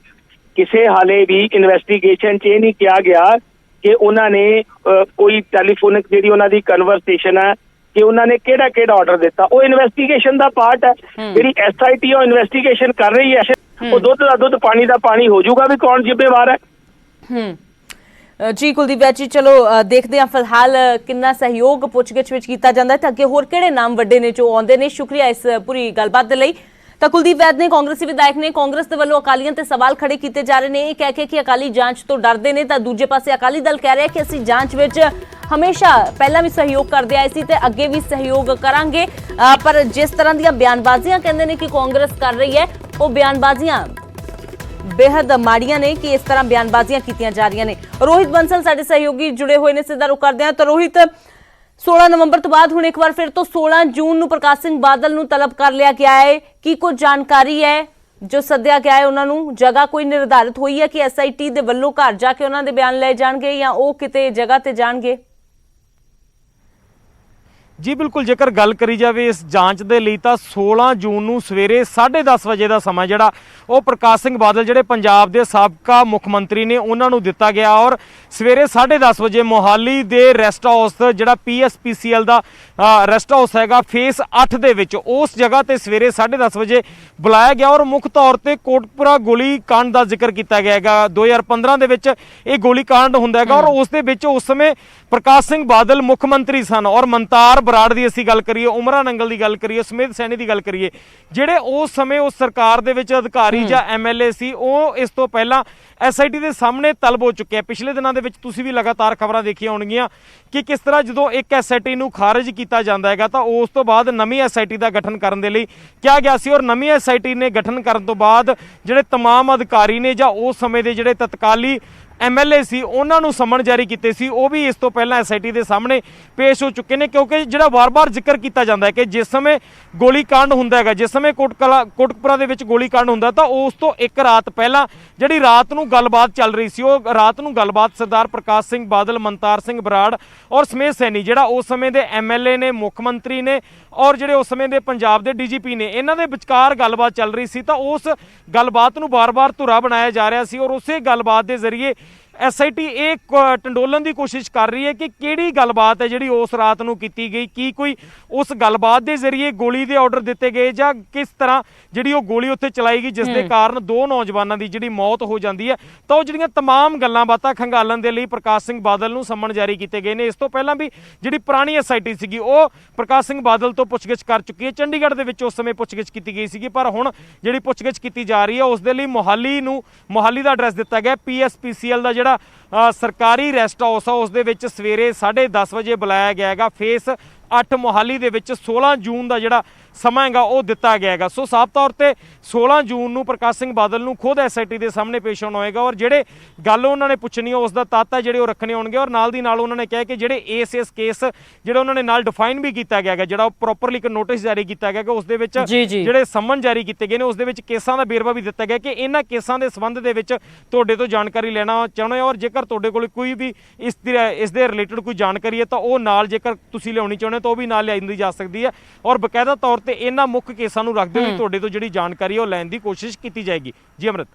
ਕਿਸੇ ਹਾਲੇ ਵੀ ਇਨਵੈਸਟੀਗੇਸ਼ਨ 'ਚ ਇਹ ਨਹੀਂ ਕਿਹਾ ਗਿਆ ਕਿ ਉਹਨਾਂ ਨੇ ਕੋਈ ਟੈਲੀਫੋਨਿਕ ਜਿਹੜੀ ਉਹਨਾਂ ਦੀ ਕਨਵਰਸੇਸ਼ਨ ਹੈ ਕਿ ਉਹਨਾਂ ਨੇ ਕਿਹੜਾ ਕਿਹੜਾ ਆਰਡਰ ਦਿੱਤਾ। ਉਹ ਇਨਵੈਸਟੀਗੇਸ਼ਨ ਦਾ ਪਾਰਟ ਹੈ। ਜਿਹੜੀ SIT ਉਹ ਇਨਵੈਸਟੀਗੇਸ਼ਨ ਕਰ ਰਹੀ ਹੈ, ਉਹ ਦੁੱਧ ਦਾ ਦੁੱਧ ਪਾਣੀ ਦਾ ਪਾਣੀ ਹੋ ਜਾਊਗਾ ਵੀ ਕੌਣ ਜ਼ਿੰਮੇਵਾਰ ਹੈ। ਜੀ ਕੁਲਦੀਪ ਜੀ, ਚਲੋ ਦੇਖਦੇ ਹਾਂ ਫਿਲਹਾਲ ਕਿੰਨਾ ਸਹਿਯੋਗ ਪੁੱਛਗਿੱਛ ਵਿੱਚ ਕੀਤਾ ਜਾਂਦਾ ਹੈ ਤੇ ਅੱਗੇ ਹੋਰ ਕਿਹੜੇ ਨਾਮ ਵੱਡੇ ਨੇ ਜੋ ਆਉਂਦੇ ਨੇ। ਸ਼ੁਕਰੀਆ ਇਸ ਪੂਰੀ ਗੱਲਬਾਤ ਦੇ ਲਈ। ਤਾਂ ਕੁਲਦੀਪ ਵੈਦ ਨੇ, ਕਾਂਗਰਸੀ ਵਿਧਾਇਕ ਨੇ, ਕਾਂਗਰਸ ਦੇ ਵੱਲੋਂ ਅਕਾਲੀਆਂ ਤੇ ਸਵਾਲ ਖੜੇ ਕੀਤੇ ਜਾ ਰਹੇ ਨੇ ਇਹ ਕਹਿ ਕੇ ਕਿ ਅਕਾਲੀ ਜਾਂਚ ਤੋਂ ਡਰਦੇ ਨੇ, ਤਾਂ ਦੂਜੇ ਪਾਸੇ ਅਕਾਲੀ ਦਲ ਕਹਿ ਰਿਹਾ ਕਿ ਅਸੀਂ ਜਾਂਚ ਵਿੱਚ ਹਮੇਸ਼ਾ ਪਹਿਲਾਂ ਵੀ ਸਹਿਯੋਗ ਕਰਦੇ ਆਏ ਸੀ ਤੇ ਅੱਗੇ ਵੀ ਸਹਿਯੋਗ ਕਰਾਂਗੇ। ਪਰ ਜਿਸ ਤਰ੍ਹਾਂ ਦੀਆਂ ਬਿਆਨਬਾਜ਼ੀਆਂ ਕਹਿੰਦੇ ਨੇ ਕਿ ਕਾਂਗਰਸ ਕਰ ਰਹੀ ਹੈ, ਉਹ ਬਿਆਨਬਾਜ਼ੀਆਂ बेहद माड़ियां ने कि इस तरह बयानबाजियां कीतियां जा रही ने। रोहित बंसल साडे सहयोगी जुड़े हुए ने, सीधा रुख करते हैं। तो रोहित, 16 नवंबर तो बाद हुण एक बार फिर तो 16 जून नूं प्रकाश सिंह बादल नूं तलब कर लिया गया है कि कोई जानकारी है जो सद्दिया गया है, उन्हां नूं जगह कोई निर्धारित हुई है कि SIT दे वल्लों घर जाके उन्हां दे बयान लए जाणगे या ओह किते जगह ते जाणगे? जी बिल्कुल, जेकर गल करी जाए इस जांच के लिए तो 16 जून ਨੂੰ ਸਵੇਰੇ 10:30 ਵਜੇ ਦਾ ਸਮਾਂ ਜਿਹੜਾ ਉਹ ਪ੍ਰਕਾਸ਼ ਸਿੰਘ ਬਾਦਲ ਜਿਹੜੇ ਪੰਜਾਬ ਦੇ ਸਾਬਕਾ ਮੁੱਖ ਮੰਤਰੀ ਨੇ ਉਹਨਾਂ ਨੂੰ ਦਿੱਤਾ ਗਿਆ ਔਰ ਸਵੇਰੇ 10:30 ਵਜੇ ਮੋਹਾਲੀ ਦੇ ਰੈਸਟ ਹਾਊਸ ਜਿਹੜਾ PSPCL ਦਾ ਰੈਸਟ ਹਾਊਸ ਹੈਗਾ ਫੇਸ 8 ਦੇ ਵਿੱਚ ਉਸ ਜਗ੍ਹਾ ਤੇ ਸਵੇਰੇ 10:30 ਵਜੇ ਬੁਲਾਇਆ ਗਿਆ ਔਰ ਮੁੱਖ ਤੌਰ ਤੇ ਕੋਟਪੁਰਾ ਗੋਲੀ ਕਾਂਡ ਦਾ ਜ਼ਿਕਰ ਕੀਤਾ ਗਿਆ ਹੈਗਾ। 2015 ਦੇ ਵਿੱਚ ਇਹ ਗੋਲੀ ਕਾਂਡ ਹੁੰਦਾ ਹੈਗਾ ਔਰ ਉਸ ਦੇ ਵਿੱਚ ਉਸ ਸਮੇਂ ਪ੍ਰਕਾਸ਼ ਸਿੰਘ ਬਾਦਲ ਮੁੱਖ ਮੰਤਰੀ ਸਨ ਔਰ ਮੰਤਾਰ ਬਰਾੜ ਦੀ ਅਸੀਂ ਗੱਲ ਕਰੀਏ, ਉਮਰਾ ਨੰਗਲ ਦੀ ਗੱਲ ਕਰੀਏ, ਸੁਮੇਧ ਸੈਣੀ ਦੀ ਗੱਲ ਕਰੀਏ, ਜਿਹੜੇ ਉਸ ਸਮੇਂ ਉਸ ਸਰਕਾਰ ਦੇ ਵਿੱਚ ਅਧਿਕਾਰੀ ਜਾਂ MLA ਸੀ, ਉਹ ਇਸ ਤੋਂ ਪਹਿਲਾਂ SIT ਦੇ ਸਾਹਮਣੇ ਤਲਬ ਹੋ ਚੁੱਕੇ ਆ। ਪਿਛਲੇ ਦਿਨਾਂ ਦੇ ਵਿੱਚ ਤੁਸੀਂ ਵੀ ਲਗਾਤਾਰ ਖਬਰਾਂ ਦੇਖੀਆਂ ਹੋਣਗੀਆਂ ਕਿ ਕਿਸ ਤਰ੍ਹਾਂ ਜਦੋਂ ਇੱਕ SIT ਨੂੰ ਖਾਰਜ ਕੀਤਾ ਜਾਂਦਾ ਹੈਗਾ ਤਾਂ ਉਸ ਤੋਂ ਬਾਅਦ ਨਵੀਂ SIT ਦਾ ਗਠਨ ਕਰਨ ਦੇ ਲਈ ਕਿਹਾ ਗਿਆ ਸੀ ਔਰ ਨਵੀਂ SIT ਨੇ ਗਠਨ ਕਰਨ ਤੋਂ ਬਾਅਦ ਜਿਹੜੇ तमाम ਅਧਿਕਾਰੀ ਨੇ ਜਾਂ ਉਸ ਸਮੇਂ ਦੇ ਜਿਹੜੇ ਤਤਕਾਲੀ MLA ਸੀ ਉਹਨਾਂ ਨੂੰ ਸਮਨ ਜਾਰੀ ਕੀਤੇ ਸੀ, ਉਹ ਵੀ ਇਸ ਤੋਂ ਪਹਿਲਾਂ SIT ਦੇ ਸਾਹਮਣੇ ਪੇਸ਼ ਹੋ ਚੁੱਕੇ ਨੇ। ਕਿਉਂਕਿ ਜਿਹੜਾ ਵਾਰ-ਵਾਰ ਜ਼ਿਕਰ ਕੀਤਾ ਜਾਂਦਾ ਹੈ ਕਿ ਜਿਸ ਸਮੇਂ ਗੋਲੀ ਕਾਂਡ ਹੁੰਦਾ ਹੈਗਾ, ਜਿਸ ਸਮੇਂ ਕੋਟਕਪੁਰਾ ਦੇ ਵਿੱਚ ਗੋਲੀ ਕਾਂਡ ਹੁੰਦਾ ਤਾਂ ਉਸ ਤੋਂ ਇੱਕ ਰਾਤ ਪਹਿਲਾਂ ਜਿਹੜੀ ਰਾਤ ਨੂੰ ਗੱਲਬਾਤ ਚੱਲ ਰਹੀ ਸੀ, ਉਹ ਰਾਤ ਨੂੰ ਗੱਲਬਾਤ ਸਰਦਾਰ ਪ੍ਰਕਾਸ਼ ਸਿੰਘ ਬਾਦਲ, ਮੰਤਾਰ ਸਿੰਘ ਬਰਾੜ ਔਰ ਸੁਮੇਧ ਸੈਣੀ ਜਿਹੜਾ ਉਸ ਸਮੇਂ ਦੇ MLA ਨੇ, ਮੁੱਖ ਮੰਤਰੀ ਨੇ ਔਰ ਜਿਹੜੇ ਉਸ ਸਮੇਂ ਦੇ ਪੰਜਾਬ ਦੇ DGP ਨੇ, ਇਹਨਾਂ ਦੇ ਵਿਚਕਾਰ ਗੱਲਬਾਤ ਚੱਲ ਰਹੀ ਸੀ ਤਾਂ ਉਸ ਗੱਲਬਾਤ ਨੂੰ ਬਾਰ-ਬਾਰ ਧੁਰਾ ਬਣਾਇਆ ਜਾ ਰਿਹਾ ਸੀ ਔਰ ਉਸੇ ਗੱਲਬਾਤ ਦੇ ਜ਼ਰੀਏ SIT ਇਹ ਟੰਡੋਲਣ ਦੀ ਕੋਸ਼ਿਸ਼ ਕਰ ਰਹੀ ਹੈ ਕਿ ਕਿਹੜੀ ਗੱਲਬਾਤ ਹੈ ਜਿਹੜੀ ਉਸ ਰਾਤ ਨੂੰ ਕੀਤੀ ਗਈ, ਕੀ ਕੋਈ ਉਸ ਗੱਲਬਾਤ ਦੇ ਜ਼ਰੀਏ ਗੋਲੀ ਦੇ ਆਰਡਰ ਦਿੱਤੇ ਗਏ ਜਾਂ ਕਿਸ ਤਰ੍ਹਾਂ ਜਿਹੜੀ ਉਹ ਗੋਲੀ ਉੱਥੇ ਚਲਾਈ ਗਈ ਜਿਸ ਦੇ ਕਾਰਨ 2 ਨੌਜਵਾਨਾਂ ਦੀ ਜਿਹੜੀ ਮੌਤ ਹੋ ਜਾਂਦੀ ਹੈ। ਤਾਂ ਉਹ ਜਿਹੜੀਆਂ तमाम ਗੱਲਾਂ ਬਾਤਾਂ ਖੰਗਾਲਣ ਦੇ ਲਈ ਪ੍ਰਕਾਸ਼ ਸਿੰਘ ਬਾਦਲ ਨੂੰ ਸੰਮਨ ਜਾਰੀ ਕੀਤੇ ਗਏ ਨੇ। ਇਸ ਤੋਂ ਪਹਿਲਾਂ ਵੀ ਜਿਹੜੀ ਪੁਰਾਣੀ SIT ਸੀਗੀ ਉਹ ਪ੍ਰਕਾਸ਼ ਸਿੰਘ ਬਾਦਲ ਤੋਂ ਪੁੱਛਗਿੱਛ ਕਰ ਚੁੱਕੀ ਹੈ। ਚੰਡੀਗੜ੍ਹ ਦੇ ਵਿੱਚ ਉਸ ਸਮੇਂ ਪੁੱਛਗਿੱਛ ਕੀਤੀ ਗਈ ਸੀਗੀ, ਪਰ ਹੁਣ ਜਿਹੜੀ ਪੁੱਛਗਿੱਛ ਕੀਤੀ ਜਾ ਰਹੀ ਹੈ ਉਸ ਦੇ ਲਈ ਮੋਹਾਲੀ ਦਾ ਐਡਰੈਸ ਦਿੱਤਾ ਗਿਆ। PSPCL ਦਾ ਜਿਹੜਾ ਸਰਕਾਰੀ ਰੈਸਟ ਹਾਊਸ ਆ ਉਸ ਦੇ ਵਿੱਚ ਸਵੇਰੇ 10:30 ਵਜੇ ਬੁਲਾਇਆ ਗਿਆ ਹੈਗਾ। ਫੇਸ 8 ਮੋਹਾਲੀ ਦੇ ਵਿੱਚ 16 ਜੂਨ ਦਾ ਜਿਹੜਾ ਸਮਾਂ ਹੈਗਾ ਉਹ ਦਿੱਤਾ ਗਿਆ ਹੈਗਾ। ਸੋ ਸਾਫ਼ ਤੌਰ ਤੇ 16 ਜੂਨ ਨੂੰ ਪ੍ਰਕਾਸ਼ ਸਿੰਘ ਬਾਦਲ ਨੂੰ ਖੁਦ SIT ਦੇ ਸਾਹਮਣੇ ਪੇਸ਼ ਹੋਣਾ ਹੋਏਗਾ ਔਰ ਜਿਹੜੇ ਗੱਲ ਉਹਨਾਂ ਨੇ ਪੁੱਛਣੀ ਹੈ ਉਸ ਦਾ ਤੱਤ ਹੈ ਜਿਹੜੇ ਉਹ ਰੱਖਣੇ ਹੋਣਗੇ ਔਰ ਨਾਲ ਦੀ ਨਾਲ ਉਹਨਾਂ ਨੇ ਕਿਹਾ ਕਿ ਜਿਹੜੇ ਇਸ ਕੇਸ ਜਿਹੜੇ ਉਹਨਾਂ ਨੇ ਨਾਲ ਡਿਫਾਈਨ ਵੀ ਕੀਤਾ ਗਿਆ ਹੈਗਾ, ਜਿਹੜਾ ਉਹ ਪ੍ਰੋਪਰਲੀ ਇੱਕ ਨੋਟਿਸ ਜਾਰੀ ਕੀਤਾ ਗਿਆ ਕਿ ਉਸ ਦੇ ਵਿੱਚ ਜਿਹੜੇ ਸੰਮਨ ਜਾਰੀ ਕੀਤੇ ਗਏ ਨੇ ਉਸ ਦੇ ਵਿੱਚ ਕੇਸਾਂ ਦਾ ਵੇਰਵਾ ਵੀ ਦਿੱਤਾ ਗਿਆ ਕਿ ਇਹਨਾਂ ਕੇਸਾਂ ਦੇ ਸੰਬੰਧ ਦੇ ਵਿੱਚ ਤੁਹਾਡੇ ਤੋਂ ਜਾਣਕਾਰੀ ਲੈਣਾ ਚਾਹੁੰਦੇ ਹੋ ਔਰ ਜੇਕਰ ਤੁਹਾਡੇ ਕੋਲ ਕੋਈ ਵੀ ਇਸ ਦੇ ਰਿਲੇਟਡ ਕੋਈ ਜਾਣਕਾਰੀ ਹੈ ਤਾਂ ਉਹ ਨਾਲ ਜੇਕਰ ਤੁਸੀਂ ਲਿਆਉਣੀ ਚਾਹੁੰਦੇ ਤਾਂ ਉਹ ਵੀ ਨਾਲ ਲਿਆਂਦੀ ਜਾ ਸਕਦੀ ਹੈ ਔਰ ਬਕਾਇਦਾ ਤੌਰ ਤੇ ਇਹਨਾਂ ਮੁੱਖ ਕੇਸਾਂ ਨੂੰ ਰੱਖਦੇ ਹੋਏ ਤੁਹਾਡੇ ਤੋਂ ਜਿਹੜੀ ਜਾਣਕਾਰੀ ਉਹ ਲੈਣ ਦੀ ਕੋਸ਼ਿਸ਼ ਕੀਤੀ ਜਾਏਗੀ। ਜੀ ਅਮृत।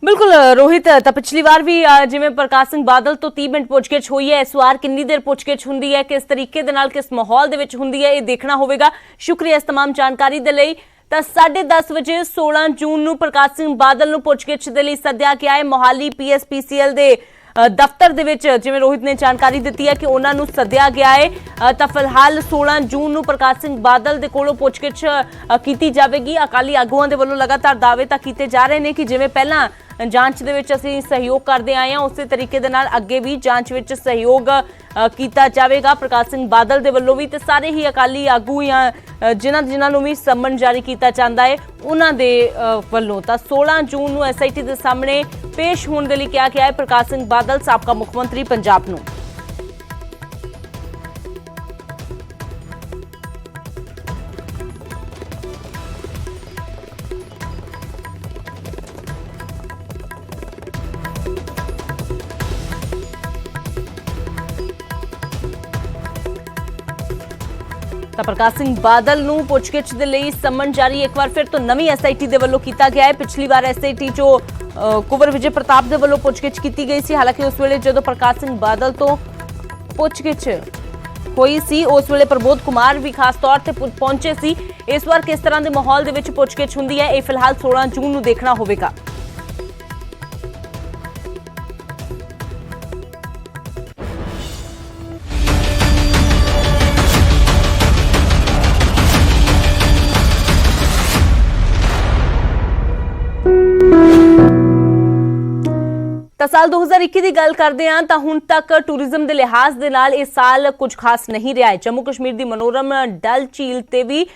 बिल्कुल रोहित, तो पिछली बार भी जिवें प्रकाश सिंह बादल तो 30 मिनट पुछगिछ हुई है, इस वार कितनी देर पुछगिछ हुंदी है, किस तरीके दे नाल किस माहौल दे विच हुंदी है, ये देखना होवेगा। शुक्रिया इस तमाम जानकारी दे लई। ਤਾਂ 10:30 ਵਜੇ 16 ਜੂਨ ਨੂੰ ਪ੍ਰਕਾਸ਼ ਸਿੰਘ ਬਾਦਲ ਨੂੰ ਪੁੱਛਗਿੱਛ ਦੇ ਲਈ ਸੱਦਿਆ ਗਿਆ ਹੈ। ਮੋਹਾਲੀ PSPCL ਦੇ ਦਫ਼ਤਰ ਦੇ ਵਿੱਚ ਜਿਵੇਂ ਰੋਹਿਤ ਨੇ ਜਾਣਕਾਰੀ ਦਿੱਤੀ ਹੈ ਕਿ ਉਹਨਾਂ ਨੂੰ ਸੱਦਿਆ ਗਿਆ ਹੈ। ਤਾਂ ਫਿਲਹਾਲ 16 ਜੂਨ ਨੂੰ ਪ੍ਰਕਾਸ਼ ਸਿੰਘ ਬਾਦਲ ਦੇ ਕੋਲੋਂ ਪੁੱਛਗਿੱਛ ਕੀਤੀ ਜਾਵੇਗੀ। ਅਕਾਲੀ ਆਗੂਆਂ ਦੇ ਵੱਲੋਂ ਲਗਾਤਾਰ ਦਾਅਵੇ ਤਾਂ ਕੀਤੇ ਜਾ ਰਹੇ ਨੇ ਕਿ ਜਿਵੇਂ ਪਹਿਲਾਂ ਜਾਂਚ ਦੇ ਵਿੱਚ ਅਸੀਂ ਸਹਿਯੋਗ ਕਰਦੇ ਆਏ ਹਾਂ ਉਸੇ ਤਰੀਕੇ ਦੇ ਨਾਲ ਅੱਗੇ ਵੀ ਜਾਂਚ ਵਿੱਚ ਸਹਿਯੋਗ ਕੀਤਾ ਜਾਵੇਗਾ ਪ੍ਰਕਾਸ਼ ਸਿੰਘ ਬਾਦਲ ਦੇ ਵੱਲੋਂ ਵੀ ਤੇ ਸਾਰੇ ਹੀ ਅਕਾਲੀ ਆਗੂ ਜਾਂ ਜਿਨ੍ਹਾਂ ਨੂੰ ਵੀ ਸੰਮਨ ਜਾਰੀ ਕੀਤਾ ਜਾਂਦਾ ਹੈ ਉਹਨਾਂ ਦੇ ਵੱਲੋਂ। ਤਾਂ 16 ਜੂਨ ਨੂੰ SIT ਦੇ ਸਾਹਮਣੇ ਪੇਸ਼ ਹੋਣ ਦੇ ਲਈ ਕਿਹਾ ਗਿਆ ਹੈ ਪ੍ਰਕਾਸ਼ ਸਿੰਘ ਬਾਦਲ ਸਾਬਕਾ ਮੁੱਖ ਮੰਤਰੀ ਪੰਜਾਬ ਨੂੰ। ਤਾਂ ਪ੍ਰਕਾਸ਼ ਸਿੰਘ ਬਾਦਲ ਨੂੰ ਪੁੱਛਗਿੱਛ ਦੇ ਲਈ ਸੰਮਨ ਜਾਰੀ ਇੱਕ ਵਾਰ ਫਿਰ ਤੋਂ ਨਵੀਂ SIT ਦੇ ਵੱਲੋਂ ਕੀਤਾ ਗਿਆ ਹੈ। ਪਿਛਲੀ ਵਾਰ SIT ਜੋ ਕੁੰਵਰ ਵਿਜੇ ਪ੍ਰਤਾਪ ਦੇ ਵੱਲੋਂ ਪੁੱਛਗਿੱਛ ਕੀਤੀ ਗਈ ਸੀ। ਹਾਲਾਂਕਿ ਉਸ ਵੇਲੇ ਜਦੋਂ ਪ੍ਰਕਾਸ਼ ਸਿੰਘ ਬਾਦਲ ਤੋਂ ਪੁੱਛਗਿੱਛ ਹੋਈ ਸੀ ਉਸ ਵੇਲੇ ਪ੍ਰਬੋਧ ਕੁਮਾਰ ਵੀ ਖਾਸ ਤੌਰ ਤੇ ਪਹੁੰਚੇ ਸੀ। ਇਸ ਵਾਰ ਕਿਸ ਤਰ੍ਹਾਂ ਦੇ ਮਾਹੌਲ ਦੇ ਵਿੱਚ ਪੁੱਛਗਿੱਛ ਹੁੰਦੀ ਹੈ ਇਹ ਫਿਲਹਾਲ 16 ਜੂਨ ਨੂੰ ਦੇਖਣਾ ਹੋਵੇਗਾ। ਤਾਂ ਸਾਲ 2021 ਦੀ ਗੱਲ ਕਰਦੇ ਹਾਂ ਤਾਂ ਹੁਣ ਤੱਕ ਟੂਰਿਜ਼ਮ ਦੇ ਲਿਹਾਜ਼ ਦੇ ਨਾਲ ਇਹ ਸਾਲ ਕੁਝ ਖਾਸ ਨਹੀਂ ਰਿਹਾ ਹੈ। ਜੰਮੂ ਕਸ਼ਮੀਰ ਦੀ ਮਨੋਰਮ ਡਲ ਝੀਲ ਤੇ ਵੀ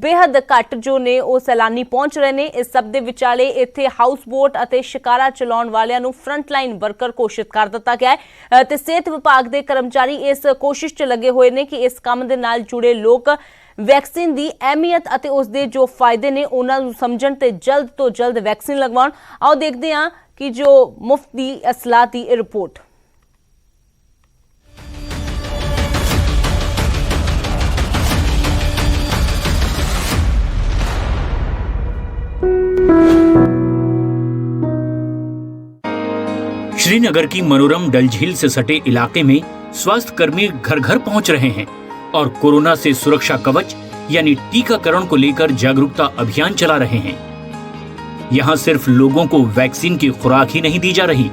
ਬੇहद ਘੱਟ ਜੋ ਨੇ ਉਹ ਸੈਲਾਨੀ ਪਹੁੰਚ ਰਹੇ ਨੇ। ਇਸ ਸਭ ਦੇ ਵਿਚਾਲੇ ਇੱਥੇ ਹਾਊਸ ਬੋਟ ਅਤੇ ਸ਼ਿਕਾਰਾ ਚਲਾਉਣ ਵਾਲਿਆਂ ਨੂੰ ਫਰੰਟ ਲਾਈਨ ਵਰਕਰ ਘੋਸ਼ਿਤ ਕਰ ਦਿੱਤਾ ਗਿਆ ਹੈ ਤੇ ਸਿਹਤ ਵਿਭਾਗ ਦੇ ਕਰਮਚਾਰੀ ਇਸ ਕੋਸ਼ਿਸ਼ 'ਚ ਲੱਗੇ ਹੋਏ ਨੇ ਕਿ ਇਸ ਕੰਮ ਦੇ ਨਾਲ ਜੁੜੇ ਲੋਕ ਵੈਕਸੀਨ ਦੀ ਅਹਿਮੀਅਤ ਅਤੇ ਉਸ ਦੇ ਜੋ ਫਾਇਦੇ ਨੇ ਉਹਨਾਂ ਨੂੰ ਸਮਝਣ ਤੇ ਜਲਦ ਤੋਂ ਜਲਦ ਵੈਕਸੀਨ ਲਗਵਾਉਣ। ਆਓ ਦੇਖਦੇ ਹਾਂ कि जो मुफ्त दी असलाह दी रिपोर्ट। श्रीनगर की मनोरम डल झील से सटे इलाके में स्वास्थ्य कर्मी घर घर पहुंच रहे हैं और कोरोना से सुरक्षा कवच यानी टीकाकरण को लेकर जागरूकता अभियान चला रहे हैं। यहाँ सिर्फ लोगों को वैक्सीन की खुराक ही नहीं दी जा रही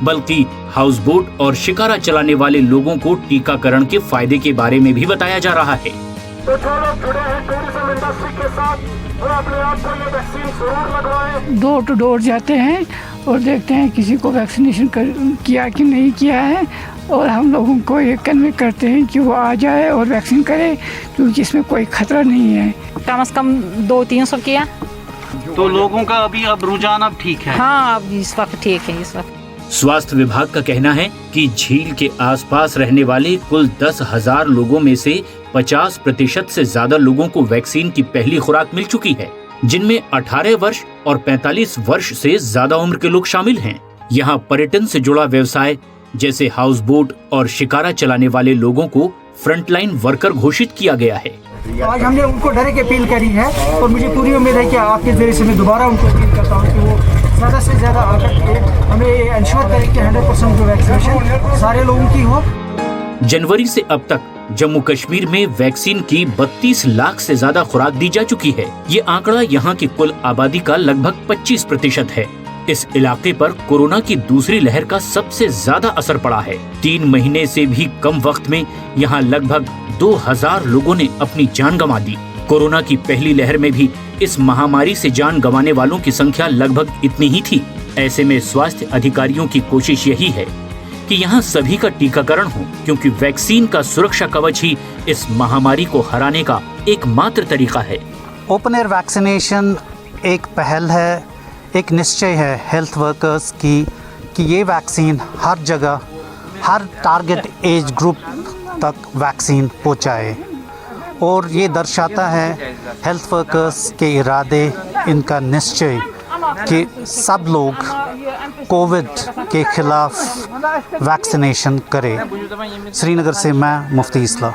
बल्कि हाउस बोट और शिकारा चलाने वाले लोगों को टीकाकरण के फायदे के बारे में भी बताया जा रहा है। तो जो लोग जुड़े हैं टूरिज्म इंडस्ट्री के साथ वो अपने आप को ये वैक्सीन जरूर लगवाएं। डोर टू डोर जाते हैं और देखते हैं किसी को वैक्सीनेशन किया कि नहीं किया है और हम लोगों को ये कन्वे करते हैं कि वो आ जाए और वैक्सीन करे क्योंकि इसमें कोई खतरा नहीं है। कम से कम 200-300 किया तो लोगों का अभी अब रुझान अब ठीक है। हाँ अब इस वक्त ठीक है। इस वक्त स्वास्थ्य विभाग का कहना है कि झील के आसपास रहने वाले कुल 10,000 लोगों में से 50% से ज्यादा लोगों को वैक्सीन की पहली खुराक मिल चुकी है, जिनमें 18 वर्ष और 45 वर्ष से ज्यादा उम्र के लोग शामिल हैं। यहाँ पर्यटन से जुड़ा व्यवसाय जैसे हाउस बोट और शिकारा चलाने वाले लोगों को फ्रंटलाइन वर्कर घोषित किया गया है। आज हमने उनको डायरेक्ट अपील करी है और मुझे पूरी उम्मीद है कि आपके जरिए से मैं दोबारा उनको अपील करता हूँ कि वो ज़्यादा से ज़्यादा आकर के हमें इंश्योर करें कि 100% जो वैक्सीनेशन सारे लोगों की हो। जनवरी से अब तक जम्मू कश्मीर में वैक्सीन की 32 लाख से ज्यादा खुराक दी जा चुकी है। ये आंकड़ा यहाँ की कुल आबादी का लगभग 25% है। इस इलाके पर कोरोना की दूसरी लहर का सबसे ज्यादा असर पड़ा है। 3 महीने से भी कम वक्त में यहाँ लगभग 2000 लोगों ने अपनी जान गंवा दी। कोरोना की पहली लहर में भी इस महामारी से जान गंवाने वालों की संख्या लगभग इतनी ही थी। ऐसे में स्वास्थ्य अधिकारियों की कोशिश यही है कि यहाँ सभी का टीकाकरण हो, क्योंकि वैक्सीन का सुरक्षा कवच ही इस महामारी को हराने का एकमात्र तरीका है। ओपन एयर वैक्सीनेशन एक पहल है, एक निश्चय है हेल्थ वर्कर्स की कि ये वैक्सीन हर जगह हर टारगेट एज ग्रुप तक वैक्सीन पहुँचाए और ये दर्शाता है हेल्थ वर्कर्स के इरादे, इनका निश्चय कि सब लोग कोविड के खिलाफ वैक्सीनेशन करें। श्रीनगर से मैं मुफ्ती इस्लाम।